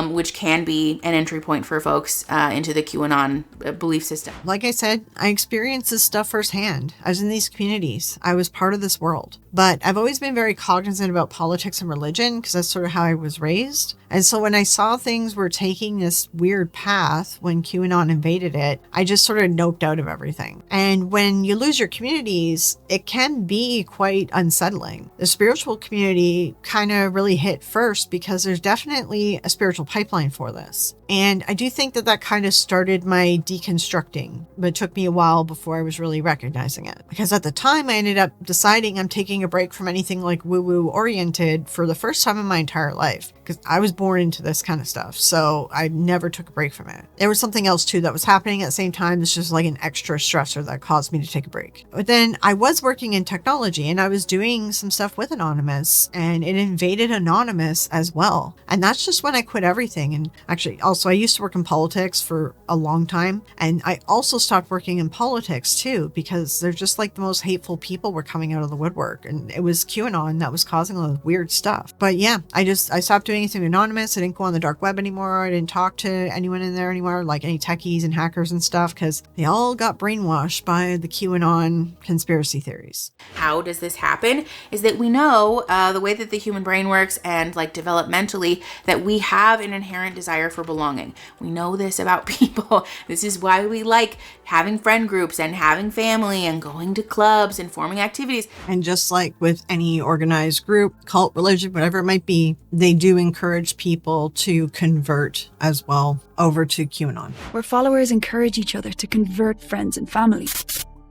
which can be an entry point for folks into the QAnon belief system. Like I said, I experienced this stuff firsthand. I was in these communities. I was part of this world. But I've always been very cognizant about politics and religion because that's sort of how I was raised. And so when I saw things were taking this weird path when QAnon invaded it, I just sort of noped out of everything. And when you lose your communities, it can be quite unsettling. The spiritual community kind of really hit first because there's definitely a spiritual pipeline for this. And I do think that kind of started my deconstructing, but it took me a while before I was really recognizing it. Because at the time I ended up deciding I'm taking a break from anything woo-woo oriented for the first time in my entire life. Because I was born into this kind of stuff. So I never took a break from it. There was something else too that was happening at the same time. It's just an extra stressor that caused me to take a break. But then I was working in technology and I was doing some stuff with Anonymous, and it invaded Anonymous as well. And that's just when I quit everything. And actually, also, I used to work in politics for a long time. And I also stopped working in politics too, because they're just the most hateful people were coming out of the woodwork. And it was QAnon that was causing all the weird stuff. But yeah, I stopped doing anything anonymous. I didn't go on the dark web anymore. I didn't talk to anyone in there anymore, any techies and hackers and stuff, because they all got brainwashed by the QAnon conspiracy theories. How does this happen? Is that we know the way that the human brain works and developmentally that we have an inherent desire for belonging. We know this about people. This is why we like having friend groups and having family and going to clubs and forming activities. And just like with any organized group, cult, religion, whatever it might be, they do encourage people to convert as well over to QAnon. Where followers encourage each other to convert friends and family.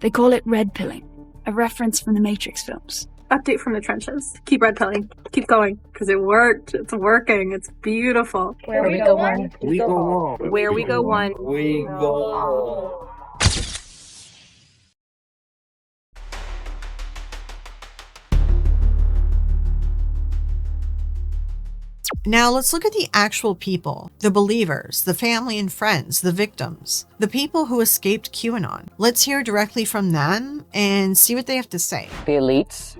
They call it red pilling, a reference from the Matrix films. Update from the trenches. Keep red pilling. Keep going, because it worked. It's working. It's beautiful. Where we go one. We go one. Where we go one. We go. Now let's look at the actual people, the believers, the family and friends, the victims, the people who escaped QAnon. Let's hear directly from them and see what they have to say. The elites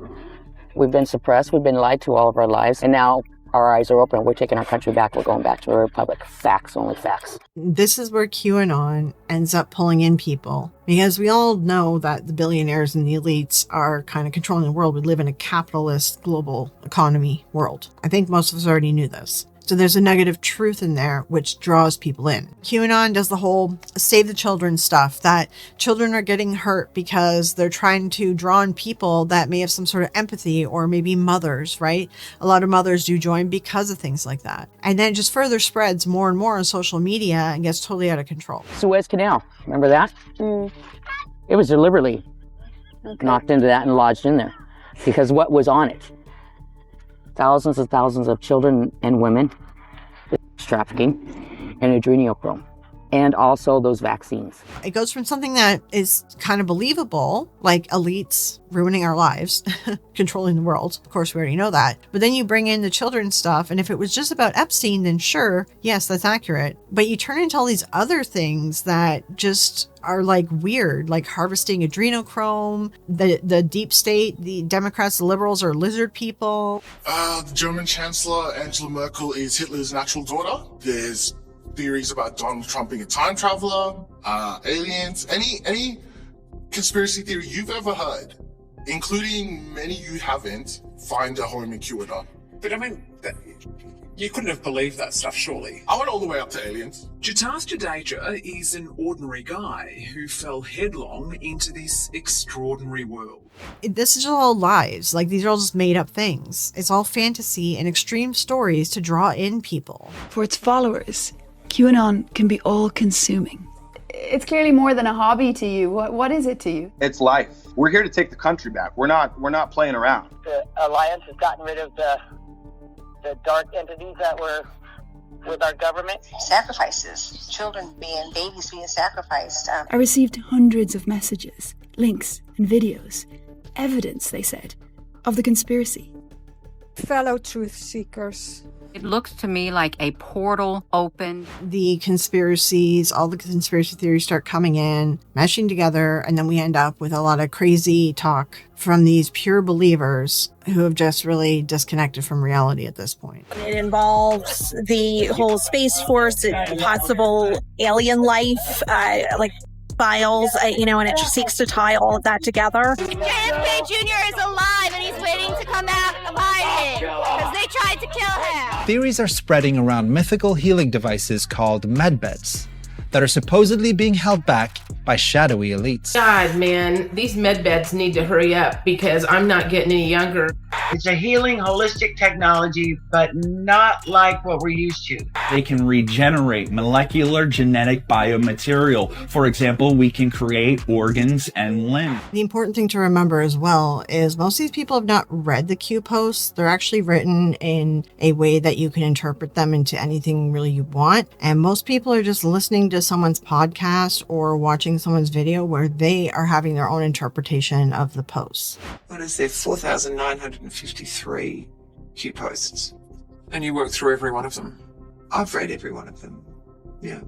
We've been suppressed. We've been lied to all of our lives. And now our eyes are open. We're taking our country back. We're going back to a republic. Facts, only facts. This is where QAnon ends up pulling in people, because we all know that the billionaires and the elites are kind of controlling the world. We live in a capitalist global economy world. I think most of us already knew this. So there's a negative truth in there which draws people in. QAnon does the whole save the children stuff, that children are getting hurt because they're trying to draw in people that may have some sort of empathy, or maybe mothers, right? A lot of mothers do join because of things like that. And then it just further spreads more and more on social media and gets totally out of control. Suez Canal, remember that? It was deliberately knocked into that and lodged in there because what was on it? Thousands and thousands of children and women, trafficking, and adrenochrome, and also those vaccines. It goes from something that is kind of believable, like elites ruining our lives, controlling the world. Of course, we already know that. But then you bring in the children's stuff, and if it was just about Epstein, then sure, yes, that's accurate. But you turn into all these other things that just are like weird, like harvesting adrenochrome, the deep state, the Democrats, the liberals are lizard people. The German Chancellor Angela Merkel is Hitler's natural daughter. There's theories about Donald Trump being a time traveler, aliens, any conspiracy theory you've ever heard, including many you haven't, find a home in QAnon. But I mean, you couldn't have believed that stuff, surely. I went all the way up to aliens. Jatash Jadeja is an ordinary guy who fell headlong into this extraordinary world. This is all lies. Like, these are all just made up things. It's all fantasy and extreme stories to draw in people. For its followers, QAnon can be all-consuming. It's clearly more than a hobby to you. What is it to you? It's life. We're here to take the country back. We're not playing around. The alliance has gotten rid of the dark entities that were with our government. Sacrifices, babies being sacrificed. I received hundreds of messages, links, and videos. Evidence, they said, of the conspiracy. Fellow truth seekers. It looks to me like a portal opened. The conspiracies, all the conspiracy theories start coming in, meshing together, and then we end up with a lot of crazy talk from these pure believers who have just really disconnected from reality at this point. It involves the whole Space Force, possible alien life, like files, and it just seeks to tie all of that together. JFK Jr. is alive and he's waiting to come out of hiding because they tried to kill him. Theories are spreading around mythical healing devices called medbeds that are supposedly being held back by shadowy elites. God, man, these medbeds need to hurry up because I'm not getting any younger. It's a healing, holistic technology, but not like what we're used to. They can regenerate molecular genetic biomaterial. For example, we can create organs and limbs. The important thing to remember as well is most of these people have not read the Q posts. They're actually written in a way that you can interpret them into anything really you want. And most people are just listening to someone's podcast or watching someone's video where they are having their own interpretation of the posts. What is there? 4,953 Q posts. And you worked through every one of them? I've read every one of them, yeah.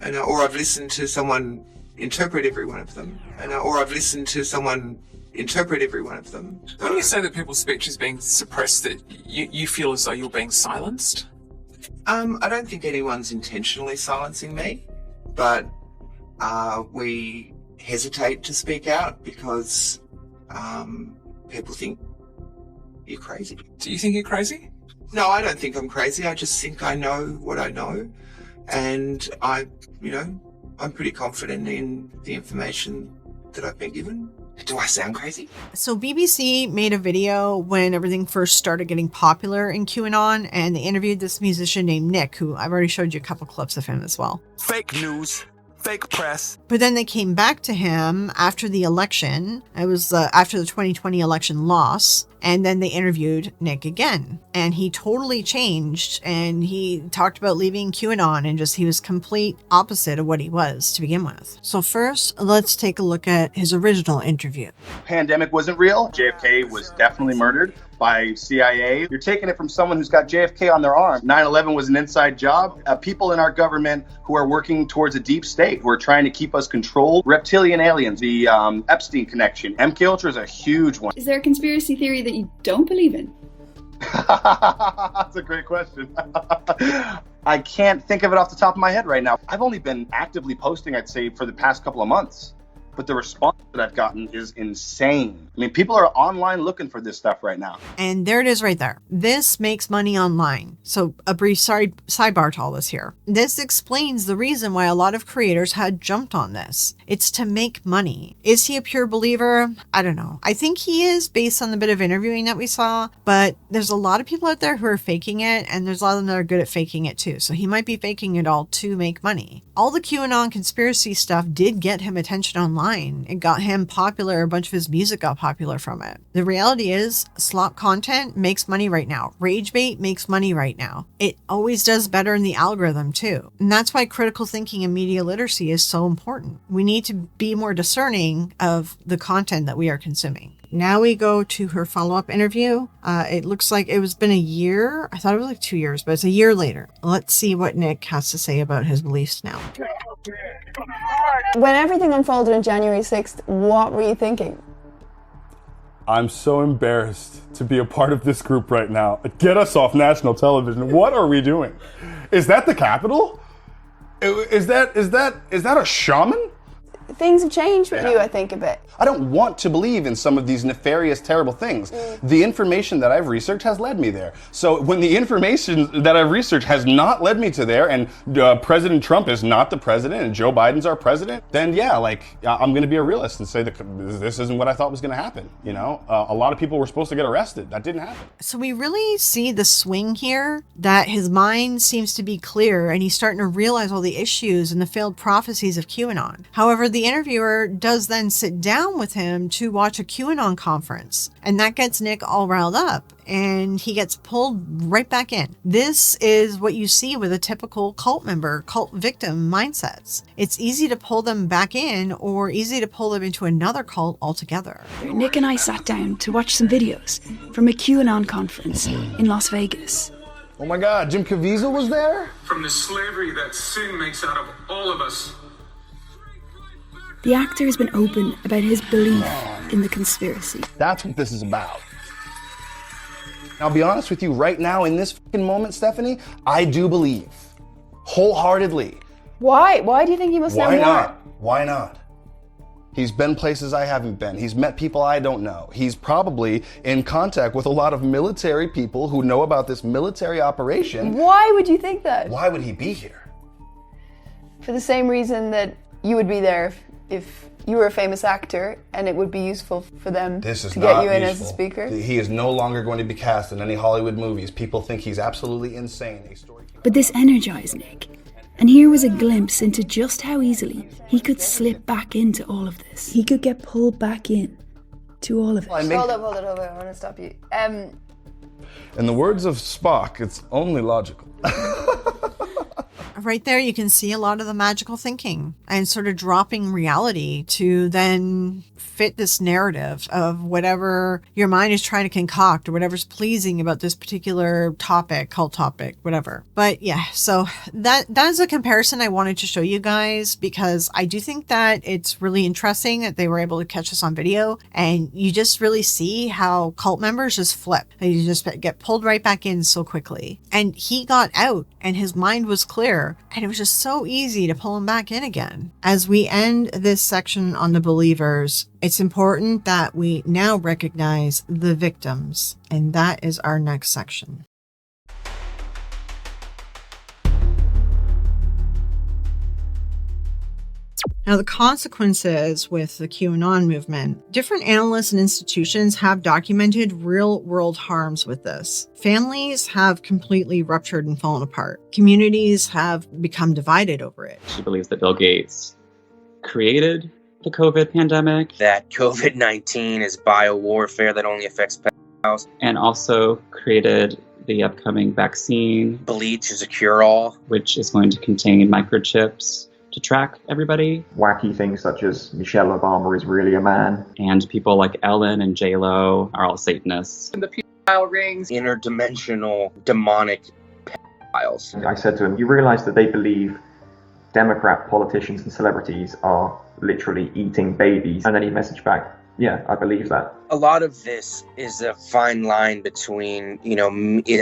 Or I've listened to someone interpret every one of them. Or I've listened to someone interpret every one of them. When you say that people's speech is being suppressed, that you feel as though you're being silenced? I don't think anyone's intentionally silencing me, but we hesitate to speak out because people think you're crazy. Do you think you're crazy? No, I don't think I'm crazy. I just think I know what I know, and I'm pretty confident in the information that I've been given. Do I sound crazy? So BBC made a video when everything first started getting popular in QAnon, and they interviewed this musician named Nick, who I've already showed you a couple clips of him as well. Fake news. Fake press. But then they came back to him after the election. It was after the 2020 election loss. And then they interviewed Nick again. And he totally changed. And he talked about leaving QAnon and he was complete opposite of what he was to begin with. So first, let's take a look at his original interview. Pandemic wasn't real. JFK was definitely murdered. by CIA. You're taking it from someone who's got JFK on their arm. 9/11 was an inside job. People in our government who are working towards a deep state, who are trying to keep us controlled. Reptilian aliens, the Epstein connection. MKUltra is a huge one. Is there a conspiracy theory that you don't believe in? That's a great question. I can't think of it off the top of my head right now. I've only been actively posting, I'd say, for the past couple of months. But the response that I've gotten is insane. I mean, people are online looking for this stuff right now. And there it is right there. This makes money online. So a brief sidebar to all this here. This explains the reason why a lot of creators had jumped on this. It's to make money. Is he a pure believer? I don't know. I think he is based on the bit of interviewing that we saw, but there's a lot of people out there who are faking it, and there's a lot of them that are good at faking it too. So he might be faking it all to make money. All the QAnon conspiracy stuff did get him attention online. It got him popular. A bunch of his music got popular from it. The reality is, slop content makes money right now. Rage bait makes money right now. It always does better in the algorithm too. And that's why critical thinking and media literacy is so important. We need to be more discerning of the content that we are consuming. Now we go to her follow-up interview. It looks like it was been a year. I thought it was like 2 years, but it's a year later. Let's see what Nick has to say about his beliefs now. When everything unfolded on January 6th, what were you thinking? I'm so embarrassed to be a part of this group right now. Get us off national television. What are we doing? Is that the Capitol? Is that a shaman? Things have changed with you, I think, a bit. I don't want to believe in some of these nefarious, terrible things. The information that I've researched has led me there. So when the information that I've researched has not led me to there, and President Trump is not the president, and Joe Biden's our president, then yeah, like, I'm going to be a realist and say that this isn't what I thought was going to happen. You know, a lot of people were supposed to get arrested. That didn't happen. So we really see the swing here, that his mind seems to be clear, and he's starting to realize all the issues and the failed prophecies of QAnon. However, the interviewer does then sit down with him to watch a QAnon conference, and that gets Nick all riled up, and he gets pulled right back in. This is what you see with a typical cult member, cult victim mindsets. It's easy to pull them back in, or easy to pull them into another cult altogether. Nick and I sat down to watch some videos from a QAnon conference in Las Vegas. Oh my God, Jim Caviezel was there? From the slavery that sin makes out of all of us. The actor has been open about his belief in the conspiracy. That's what this is about. I'll be honest with you, right now in this fucking moment, Stephanie, I do believe wholeheartedly. Why? Why do you think he must know more? Why not? Why not? He's been places I haven't been. He's met people I don't know. He's probably in contact with a lot of military people who know about this military operation. Why would you think that? Why would he be here? For the same reason that you would be there if you were a famous actor and it would be useful for them to get you in as a speaker. He is no longer going to be cast in any Hollywood movies. People think he's absolutely insane. But this energized Nick. And here was a glimpse into just how easily he could slip back into all of this. He could get pulled back in to all of it. Hold up. I want to stop you. In the words of Spock, it's only logical. Right there, you can see a lot of the magical thinking and sort of dropping reality to then fit this narrative of whatever your mind is trying to concoct or whatever's pleasing about this particular topic, cult topic, whatever. But yeah, so that is a comparison I wanted to show you guys, because I do think that it's really interesting that they were able to catch this on video, and you just really see how cult members just flip. You just get pulled right back in so quickly. And he got out and his mind was clear, and it was just so easy to pull him back in again. As we end this section on the believers, it's important that we now recognize the victims, and that is our next section. Now, the consequences with the QAnon movement. Different analysts and institutions have documented real-world harms with this. Families have completely ruptured and fallen apart. Communities have become divided over it. She believes that Bill Gates created the COVID pandemic. That COVID-19 is biowarfare that only affects pedophiles. And also created the upcoming vaccine. Bleach is a cure-all. Which is going to contain microchips to track everybody. Wacky things such as Michelle Obama is really a man. And people like Ellen and J-Lo are all Satanists. And the rings, interdimensional demonic pedophiles. I said to him, you realize that they believe Democrat politicians and celebrities are literally eating babies? And then he messaged back, yeah, I believe that. A lot of this is a fine line between,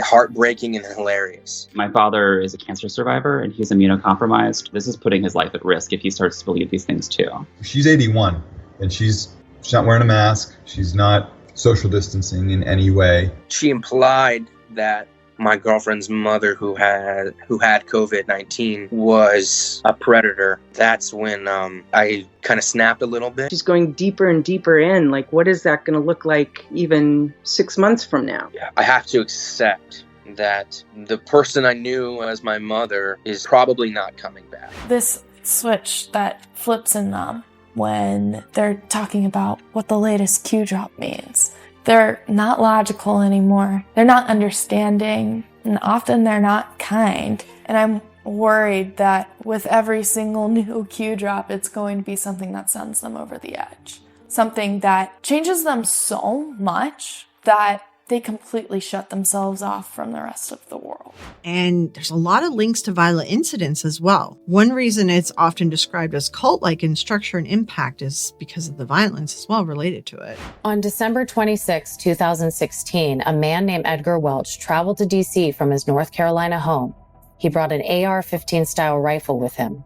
heartbreaking and hilarious. My father is a cancer survivor and he's immunocompromised. This is putting his life at risk if he starts to believe these things too. She's 81 and she's not wearing a mask. She's not social distancing in any way. She implied that my girlfriend's mother, who had COVID-19, was a predator. That's when I kind of snapped a little bit. She's going deeper and deeper in. Like, what is that going to look like even 6 months from now? Yeah, I have to accept that the person I knew as my mother is probably not coming back. This switch that flips in them when they're talking about what the latest Q drop means. They're not logical anymore. They're not understanding, and often they're not kind. And I'm worried that with every single new Q drop, it's going to be something that sends them over the edge. Something that changes them so much that they completely shut themselves off from the rest of the world. And there's a lot of links to violent incidents as well. One reason it's often described as cult-like in structure and impact is because of the violence as well related to it. On December 26, 2016, a man named Edgar Welch traveled to D.C. from his North Carolina home. He brought an AR-15 style rifle with him.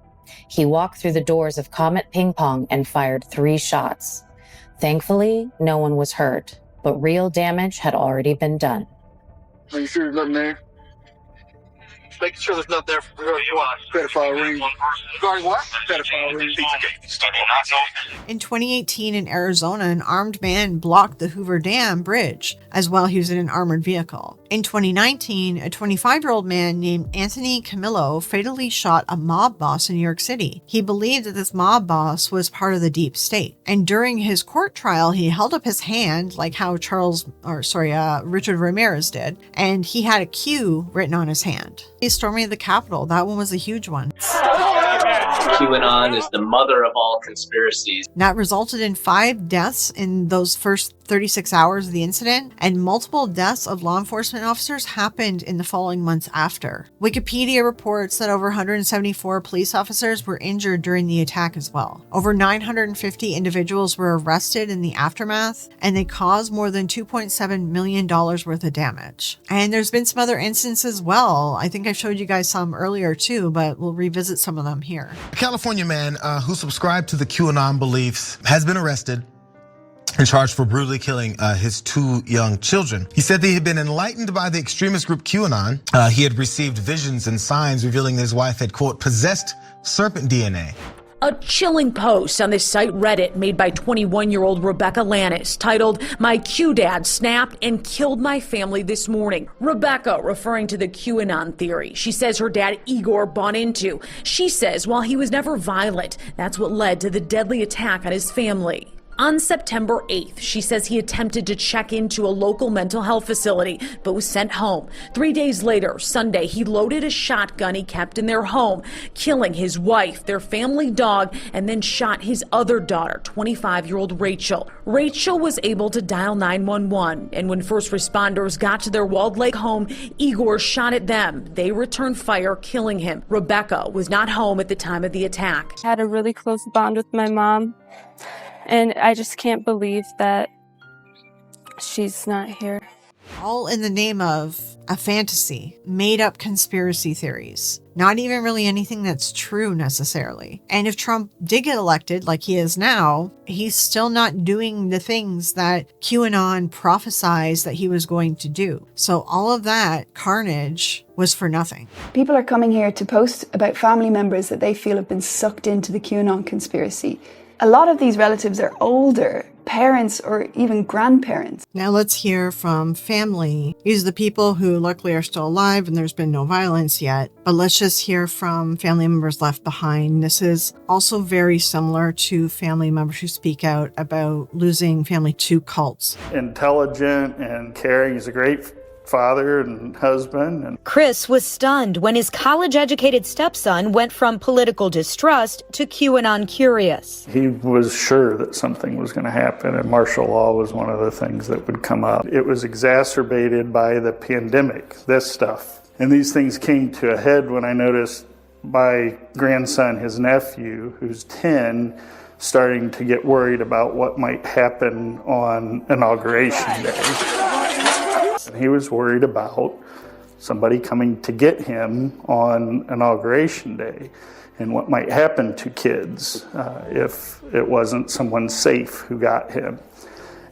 He walked through the doors of Comet Ping Pong and fired 3 shots. Thankfully, no one was hurt, but real damage had already been done. Are you sure there's nothing there? Making sure there's nothing there for pedophile ring. Regarding what? Pedophile ring. In 2018 in Arizona, an armed man blocked the Hoover Dam bridge as well. He was in an armored vehicle. In 2019, a 25-year-old man named Anthony Camillo fatally shot a mob boss in New York City. He believed that this mob boss was part of the deep state. And during his court trial, he held up his hand like how Richard Ramirez did, and he had a Q written on his hand. The storming of the Capitol, that one was a huge one. QAnon is the mother of all conspiracies. That resulted in 5 deaths in those first 36 hours of the incident, and multiple deaths of law enforcement officers happened in the following months after. Wikipedia reports that over 174 police officers were injured during the attack as well. Over 950 individuals were arrested in the aftermath, and they caused more than $2.7 million worth of damage. And there's been some other instances as well. I think I showed you guys some earlier too, but we'll revisit some of them here. A California man who subscribed to the QAnon beliefs has been arrested and charged for brutally killing his 2 young children. He said that he had been enlightened by the extremist group QAnon. He had received visions and signs revealing that his wife had, quote, possessed serpent DNA. A chilling post on the site Reddit made by 21-year-old Rebecca Lannis titled, "My Q Dad Snapped and Killed My Family This Morning." Rebecca referring to the QAnon theory she says her dad Igor bought into. She says while he was never violent, that's what led to the deadly attack on his family. On September 8th, she says he attempted to check into a local mental health facility, but was sent home. 3 days later, Sunday, he loaded a shotgun he kept in their home, killing his wife, their family dog, and then shot his other daughter, 25-year-old Rachel. Rachel was able to dial 911, and when first responders got to their Walled Lake home, Igor shot at them. They returned fire, killing him. Rebecca was not home at the time of the attack. I had a really close bond with my mom. And I just can't believe that she's not here. All in the name of a fantasy, made up conspiracy theories. Not even really anything that's true necessarily. And if Trump did get elected like he is now, he's still not doing the things that QAnon prophesized that he was going to do. So all of that carnage was for nothing. People are coming here to post about family members that they feel have been sucked into the QAnon conspiracy. A lot of these relatives are older, parents or even grandparents. Now let's hear from family. These are the people who luckily are still alive and there's been no violence yet. But let's just hear from family members left behind. This is also very similar to family members who speak out about losing family to cults. Intelligent and caring. He's a great father and husband. And Chris was stunned when his college-educated stepson went from political distrust to QAnon curious. He was sure that something was going to happen, and martial law was one of the things that would come up. It was exacerbated by the pandemic, this stuff. And these things came to a head when I noticed my grandson, his nephew, who's 10, starting to get worried about what might happen on Inauguration Day. And he was worried about somebody coming to get him on Inauguration Day and what might happen to kids if it wasn't someone safe who got him.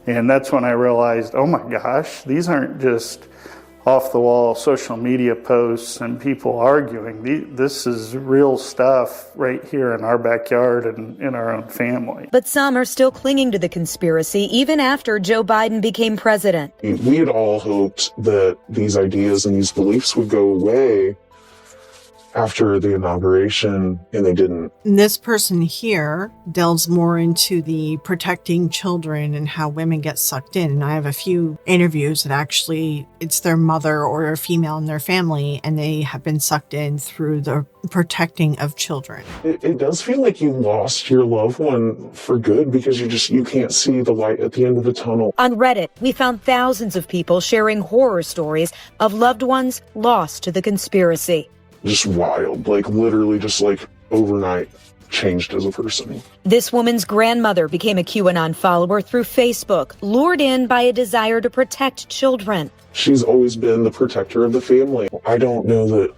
And that's when I realized, oh my gosh, these aren't just off-the-wall social media posts and people arguing. This is real stuff right here in our backyard and in our own family. But some are still clinging to the conspiracy even after Joe Biden became president. We had all hoped that these ideas and these beliefs would go away after the inauguration, and they didn't. This person here delves more into the protecting children and how women get sucked in. And I have a few interviews that actually it's their mother or a female in their family, and they have been sucked in through the protecting of children. It does feel like you lost your loved one for good because you can't see the light at the end of the tunnel. On Reddit, we found thousands of people sharing horror stories of loved ones lost to the conspiracy. Just wild, like literally just like overnight changed as a person. This woman's grandmother became a QAnon follower through Facebook, lured in by a desire to protect children. She's always been the protector of the family. I don't know that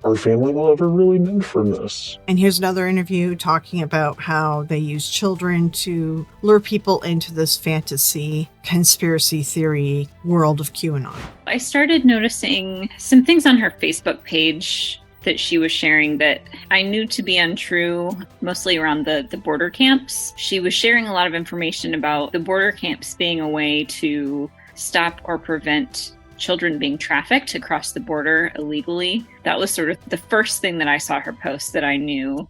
our family will ever really mend from this. And here's another interview talking about how they use children to lure people into this fantasy conspiracy theory world of QAnon. I started noticing some things on her Facebook page that she was sharing that I knew to be untrue, mostly around the border camps. She was sharing a lot of information about the border camps being a way to stop or prevent children being trafficked across the border illegally. That was sort of the first thing that I saw her post that I knew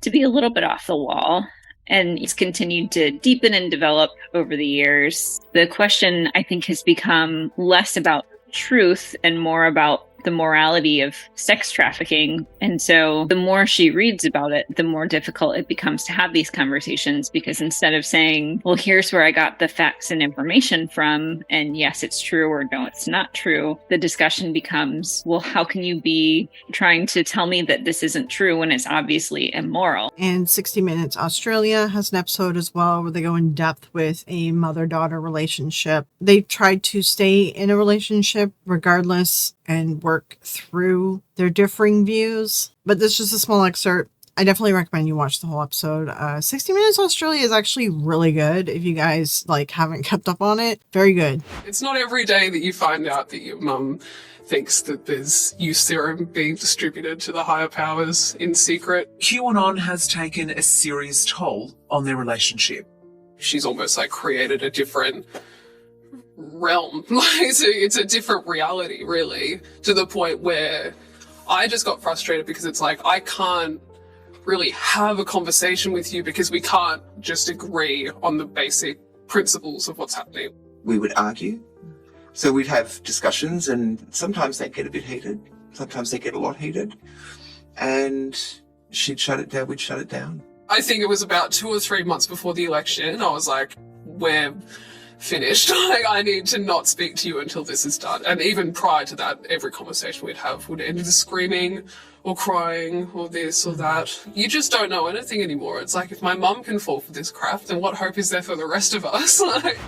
to be a little bit off the wall. And it's continued to deepen and develop over the years. The question, I think, has become less about truth and more about the morality of sex trafficking. And so the more she reads about it, the more difficult it becomes to have these conversations, because instead of saying, well, here's where I got the facts and information from, and yes, it's true, or no, it's not true, the discussion becomes, well, how can you be trying to tell me that this isn't true when it's obviously immoral? And 60 Minutes Australia has an episode as well where they go in depth with a mother-daughter relationship. They tried to stay in a relationship regardless and work through their differing views. But this is just a small excerpt. I definitely recommend you watch the whole episode. 60 Minutes Australia is actually really good. If you guys haven't kept up on it, very good. It's not every day that you find out that your mum thinks that there's youth serum being distributed to the higher powers in secret. QAnon has taken a serious toll on their relationship. She's almost created a different realm. It's a different reality, really, to the point where I just got frustrated because it's I can't really have a conversation with you because we can't just agree on the basic principles of what's happening. We would argue. So we'd have discussions, and sometimes they'd get a bit heated. Sometimes they get a lot heated. And she'd shut it down, we'd shut it down. I think it was about 2 or 3 months before the election. I was like, we're finished. I need to not speak to you until this is done. And even prior to that, every conversation we'd have would end with screaming or crying or this or that. You just don't know anything anymore. It's if my mum can fall for this crap, then what hope is there for the rest of us?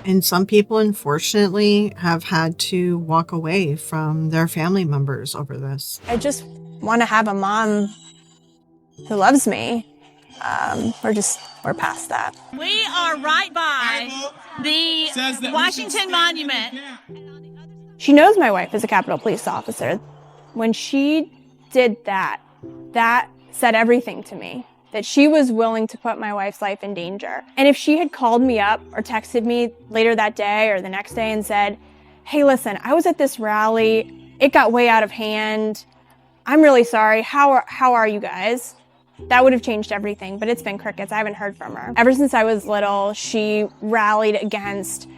And some people, unfortunately, have had to walk away from their family members over this. I just want to have a mom who loves me. We're past that. We are right by the Washington Monument. She knows my wife is a Capitol Police officer. When she did that said everything to me, that she was willing to put my wife's life in danger. And if she had called me up or texted me later that day or the next day and said, hey, listen, I was at this rally, it got way out of hand, I'm really sorry, how are you guys? That would have changed everything, but it's been crickets. I haven't heard from her. Ever since I was little, she rallied against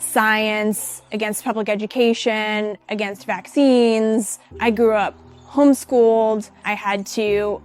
science, against public education, against vaccines. I grew up homeschooled. I had to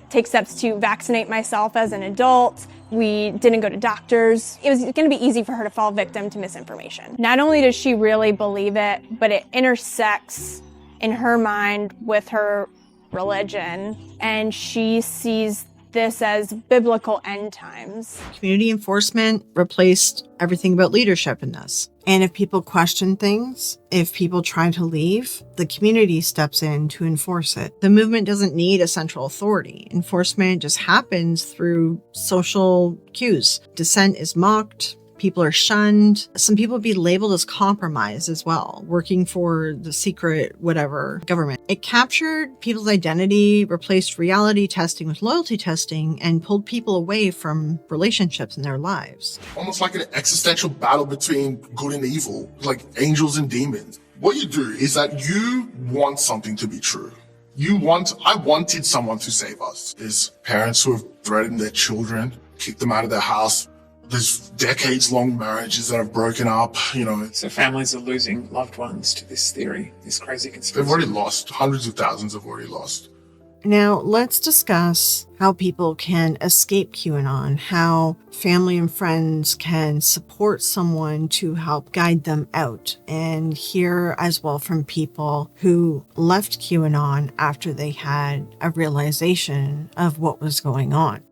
take steps to vaccinate myself as an adult. We didn't go to doctors. It was going to be easy for her to fall victim to misinformation. Not only does she really believe it, but it intersects in her mind with her religion, and she sees this as biblical end times. Community enforcement replaced everything about leadership in this. And if people question things, if people try to leave, the community steps in to enforce it. The movement doesn't need a central authority. Enforcement just happens through social cues. Dissent is mocked. People are shunned. Some people be labeled as compromised as well, working for the secret whatever government. It captured people's identity, replaced reality testing with loyalty testing, and pulled people away from relationships in their lives. Almost like an existential battle between good and evil, like angels and demons. What you do is that you want something to be true. I wanted someone to save us. There's parents who have threatened their children, kicked them out of their house. There's decades-long marriages that have broken up, So families are losing loved ones to this theory, this crazy conspiracy. They've already lost. Hundreds of thousands have already lost. Now, let's discuss how people can escape QAnon, how family and friends can support someone to help guide them out, and hear as well from people who left QAnon after they had a realization of what was going on.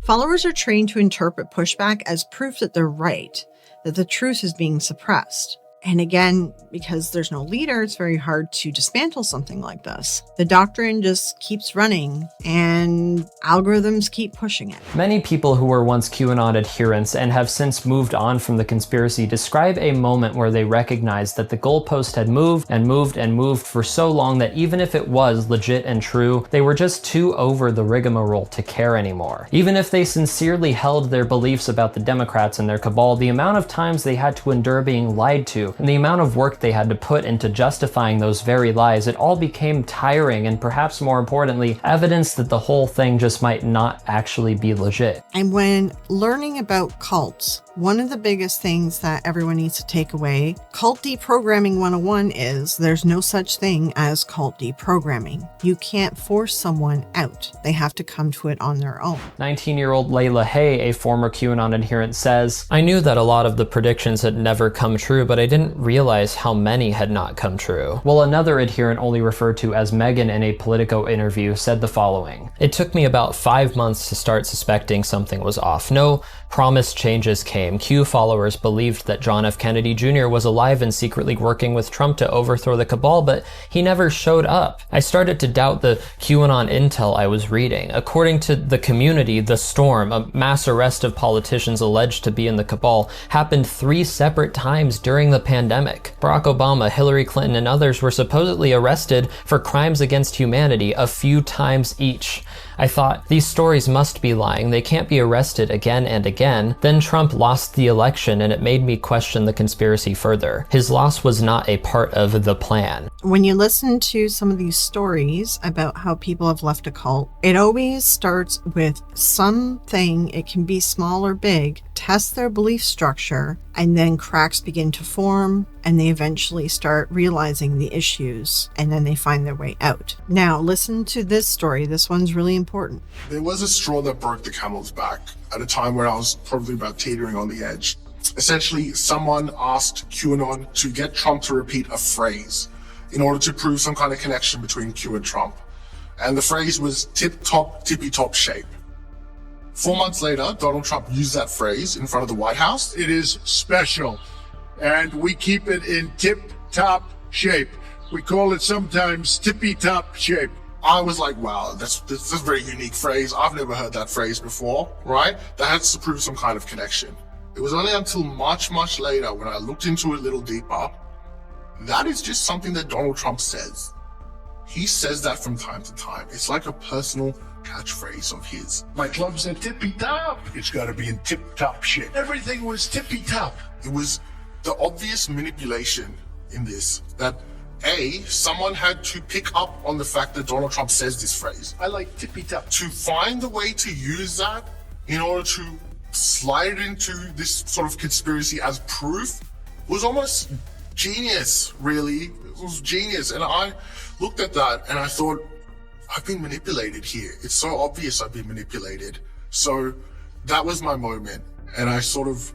Followers are trained to interpret pushback as proof that they're right, that the truth is being suppressed. And again, because there's no leader, it's very hard to dismantle something like this. The doctrine just keeps running and algorithms keep pushing it. Many people who were once QAnon adherents and have since moved on from the conspiracy describe a moment where they recognized that the goalpost had moved and moved and moved for so long that even if it was legit and true, they were just too over the rigmarole to care anymore. Even if they sincerely held their beliefs about the Democrats and their cabal, the amount of times they had to endure being lied to and the amount of work they had to put into justifying those very lies, it all became tiring and perhaps more importantly, evidence that the whole thing just might not actually be legit. And when learning about cults, one of the biggest things that everyone needs to take away, cult deprogramming 101 is there's no such thing as cult deprogramming. You can't force someone out. They have to come to it on their own. 19-year-old Layla Hay, a former QAnon adherent, says, "I knew that a lot of the predictions had never come true, but I didn't realize how many had not come true." While another adherent, only referred to as Megan in a Politico interview, said the following: "It took me about 5 months to start suspecting something was off. No promised changes came. Q followers believed that John F. Kennedy Jr. was alive and secretly working with Trump to overthrow the cabal, but he never showed up. I started to doubt the QAnon intel I was reading. According to the community, the storm, a mass arrest of politicians alleged to be in the cabal, happened 3 separate times during the pandemic. Barack Obama, Hillary Clinton, and others were supposedly arrested for crimes against humanity a few times each. I thought, these stories must be lying. They can't be arrested again and again. Then Trump lost the election and it made me question the conspiracy further. His loss was not a part of the plan." When you listen to some of these stories about how people have left a cult, it always starts with something, it can be small or big, test their belief structure, and then cracks begin to form, and they eventually start realizing the issues, and then they find their way out. Now, listen to this story. This one's really important. There was a straw that broke the camel's back at a time where I was probably about teetering on the edge. Essentially, someone asked QAnon to get Trump to repeat a phrase in order to prove some kind of connection between Q and Trump. And the phrase was tip-top, tippy-top shape. 4 months later, Donald Trump used that phrase in front of the White House. It is special, and we keep it in tip-top shape. We call it sometimes tippy-top shape. I was like, wow, that's a very unique phrase. I've never heard that phrase before, right? That has to prove some kind of connection. It was only until much, much later when I looked into it a little deeper, that is just something that Donald Trump says. He says that from time to time. It's like a personal catchphrase of his. My club's at tippy-top. It's got to be in tip-top shape. Everything was tippy-top. It was the obvious manipulation in this that someone had to pick up on the fact that Donald Trump says this phrase. I like tippy top. To find a way to use that in order to slide it into this sort of conspiracy as proof was almost genius, really. It was genius. And I looked at that and I thought, I've been manipulated here. It's so obvious I've been manipulated. So that was my moment. And I sort of,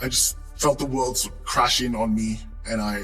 I just felt the world crash in on me, and I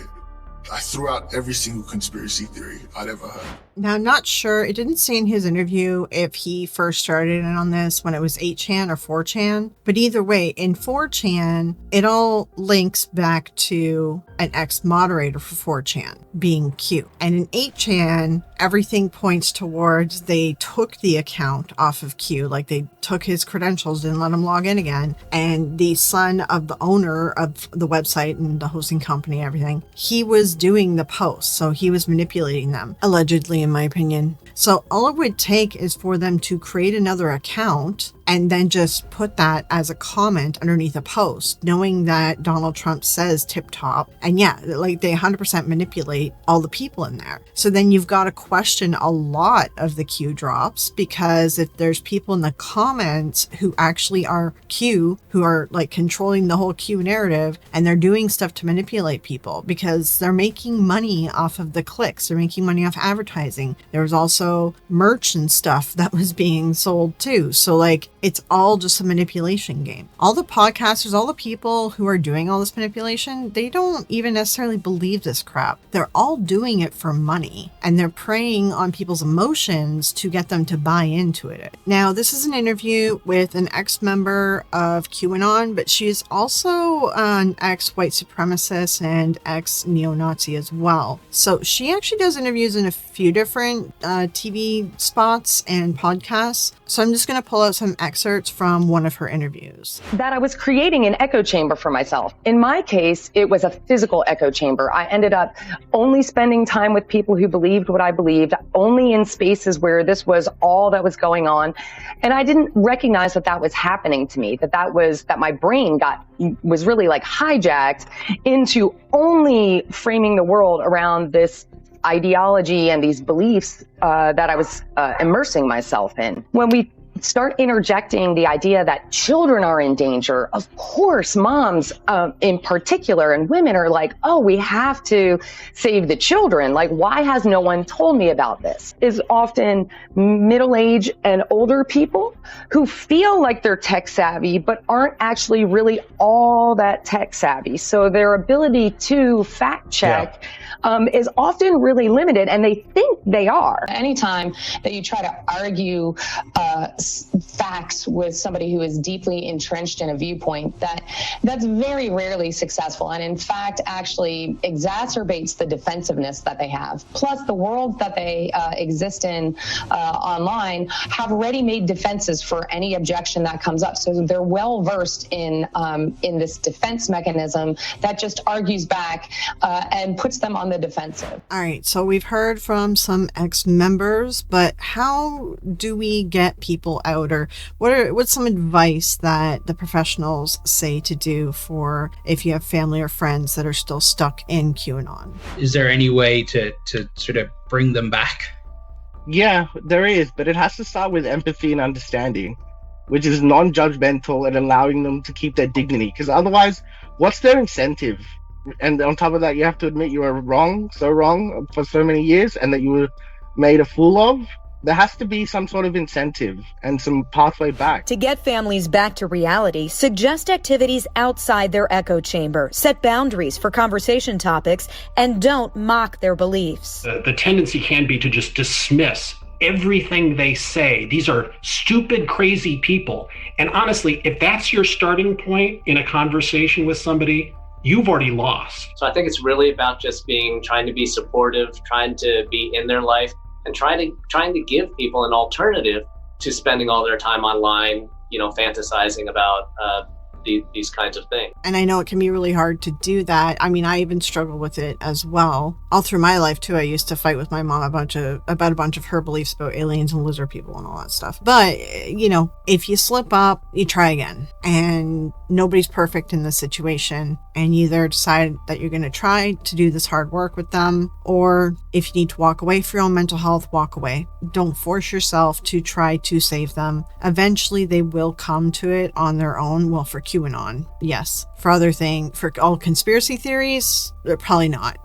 threw out every single conspiracy theory I'd ever heard. Now, I'm not sure, it didn't say in his interview if he first started in on this when it was 8chan or 4chan, but either way, in 4chan, it all links back to an ex-moderator for 4chan being Q. And in 8chan, everything points towards they took the account off of Q, like they took his credentials, didn't let him log in again, and the son of the owner of the website and the hosting company, everything, he was doing the posts, so he was manipulating them, allegedly, in my opinion. So all it would take is for them to create another account and then just put that as a comment underneath a post, knowing that Donald Trump says tip top. And yeah, like they 100% manipulate all the people in there. So then you've got to question a lot of the Q drops, because if there's people in the comments who actually are Q, who are like controlling the whole Q narrative, and they're doing stuff to manipulate people because they're making money off of the clicks, they're making money off advertising. There was also merch and stuff that was being sold too. So like, it's all just a manipulation game. All the podcasters, all the people who are doing all this manipulation, they don't even necessarily believe this crap. They're all doing it for money, and they're preying on people's emotions to get them to buy into it. Now, this is an interview with an ex-member of QAnon, but she is also an ex-white supremacist and ex-neo-Nazi as well. So she actually does interviews in a few different TV spots and podcasts. So I'm just going to pull out some excerpts from one of her interviews. That I was creating an echo chamber for myself. In my case, it was a physical echo chamber. I ended up only spending time with people who believed what I believed, only in spaces where this was all that was going on. And I didn't recognize that that was happening to me, that my brain was really like hijacked into only framing the world around this ideology and these beliefs that I was immersing myself in. When we start interjecting the idea that children are in danger, of course, moms in particular and women are like, oh, we have to save the children. Like, why has no one told me about this? Is often middle-aged and older people who feel like they're tech savvy, but aren't actually really all that tech savvy. So their ability to fact check is often really limited, and they think they are. Anytime that you try to argue facts with somebody who is deeply entrenched in a viewpoint, that's very rarely successful, and in fact actually exacerbates the defensiveness that they have. Plus, the world that they exist in online have ready-made defenses for any objection that comes up. So they're well versed in this defense mechanism that just argues back and puts them on the defensive. All right, so we've heard from some ex-members, but how do we get people out, or what's some advice that the professionals say to do for if you have family or friends that are still stuck in QAnon? Is there any way to sort of bring them back? Yeah, there is, but it has to start with empathy and understanding, which is non-judgmental and allowing them to keep their dignity, because otherwise, what's their incentive? And on top of that, you have to admit you were wrong for so many years and that you were made a fool of. There has to be some sort of incentive and some pathway back. To get families back to reality, suggest activities outside their echo chamber, set boundaries for conversation topics, and don't mock their beliefs. The tendency can be to just dismiss everything they say. These are stupid, crazy people. And honestly, if that's your starting point in a conversation with somebody, you've already lost. So I think it's really about just trying to be supportive, trying to be in their life, and trying to give people an alternative to spending all their time online, fantasizing about these kinds of things. And I know it can be really hard to do that. I mean, I even struggle with it as well. All through my life, too, I used to fight with my mom about a bunch of her beliefs about aliens and lizard people and all that stuff. But, you know, if you slip up, you try again. And nobody's perfect in this situation. And you either decide that you're going to try to do this hard work with them, or if you need to walk away for your own mental health, walk away. Don't force yourself to try to save them. Eventually, they will come to it on their own. Well, for QAnon, yes. For other things, for all conspiracy theories, probably not.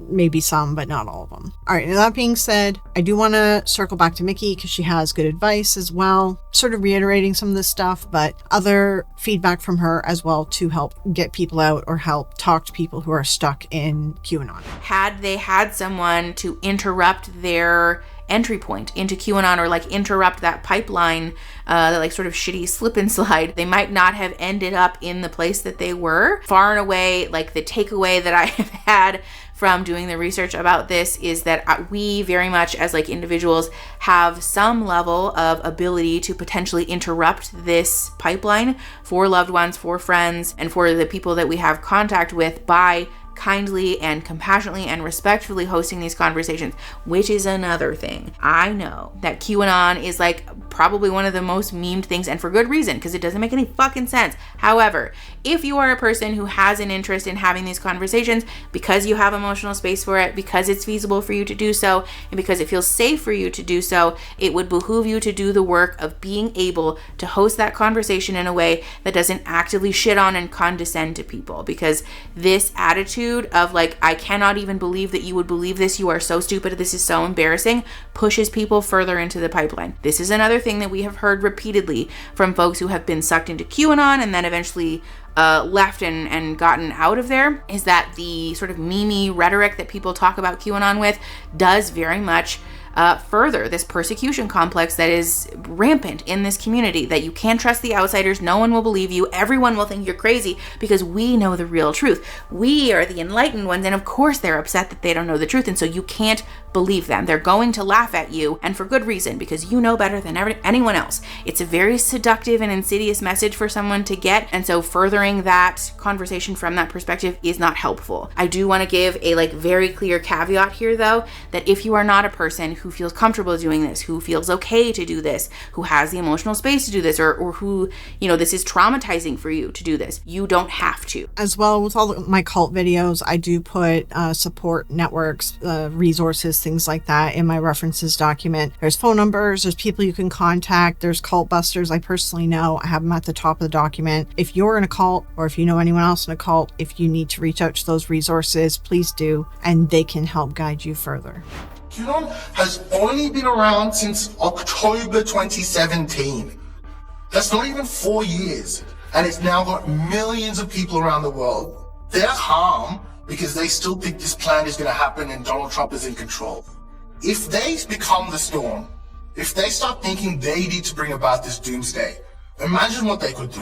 Maybe some, but not all of them. All right, that being said, I do want to circle back to Mickey because she has good advice as well, sort of reiterating some of this stuff, but other feedback from her as well to help get people out or help talk to people who are stuck in QAnon. Had they had someone to interrupt their entry point into QAnon, or like interrupt that pipeline, that like sort of shitty slip and slide, they might not have ended up in the place that they were. Far and away, like the takeaway that I have had from doing the research about this is that we very much as like individuals have some level of ability to potentially interrupt this pipeline for loved ones, for friends, and for the people that we have contact with by kindly and compassionately and respectfully hosting these conversations, which is another thing. I know that QAnon is like probably one of the most memed things, and for good reason, because it doesn't make any fucking sense. However, if you are a person who has an interest in having these conversations because you have emotional space for it, because it's feasible for you to do so, and because it feels safe for you to do so, it would behoove you to do the work of being able to host that conversation in a way that doesn't actively shit on and condescend to people, because this attitude of like, I cannot even believe that you would believe this, you are so stupid, this is so embarrassing, pushes people further into the pipeline. This is another thing that we have heard repeatedly from folks who have been sucked into QAnon and then eventually left and gotten out of there, is that the sort of meme rhetoric that people talk about QAnon with does very much further this persecution complex that is rampant in this community, that you can't trust the outsiders, no one will believe you, everyone will think you're crazy because we know the real truth. We are the enlightened ones, and of course they're upset that they don't know the truth, and so you can't believe them. They're going to laugh at you, and for good reason, because you know better than anyone else. It's a very seductive and insidious message for someone to get, and so furthering that conversation from that perspective is not helpful. I do want to give a like very clear caveat here though, that if you are not a person who feels comfortable doing this, who feels okay to do this, who has the emotional space to do this, or who, you know, this is traumatizing for you to do this, you don't have to. As well, with all my cult videos, I do put support networks, resources, things like that in my references document. There's phone numbers, there's people you can contact, there's cult busters I personally know. I have them at the top of the document. If you're in a cult, or if you know anyone else in a cult, if you need to reach out to those resources, please do, and they can help guide you further. QAnon has only been around since October 2017. That's not even 4 years, and it's now got millions of people around the world. They're harmed because they still think this plan is going to happen and Donald Trump is in control. If they become the storm, if they start thinking they need to bring about this doomsday, imagine what they could do.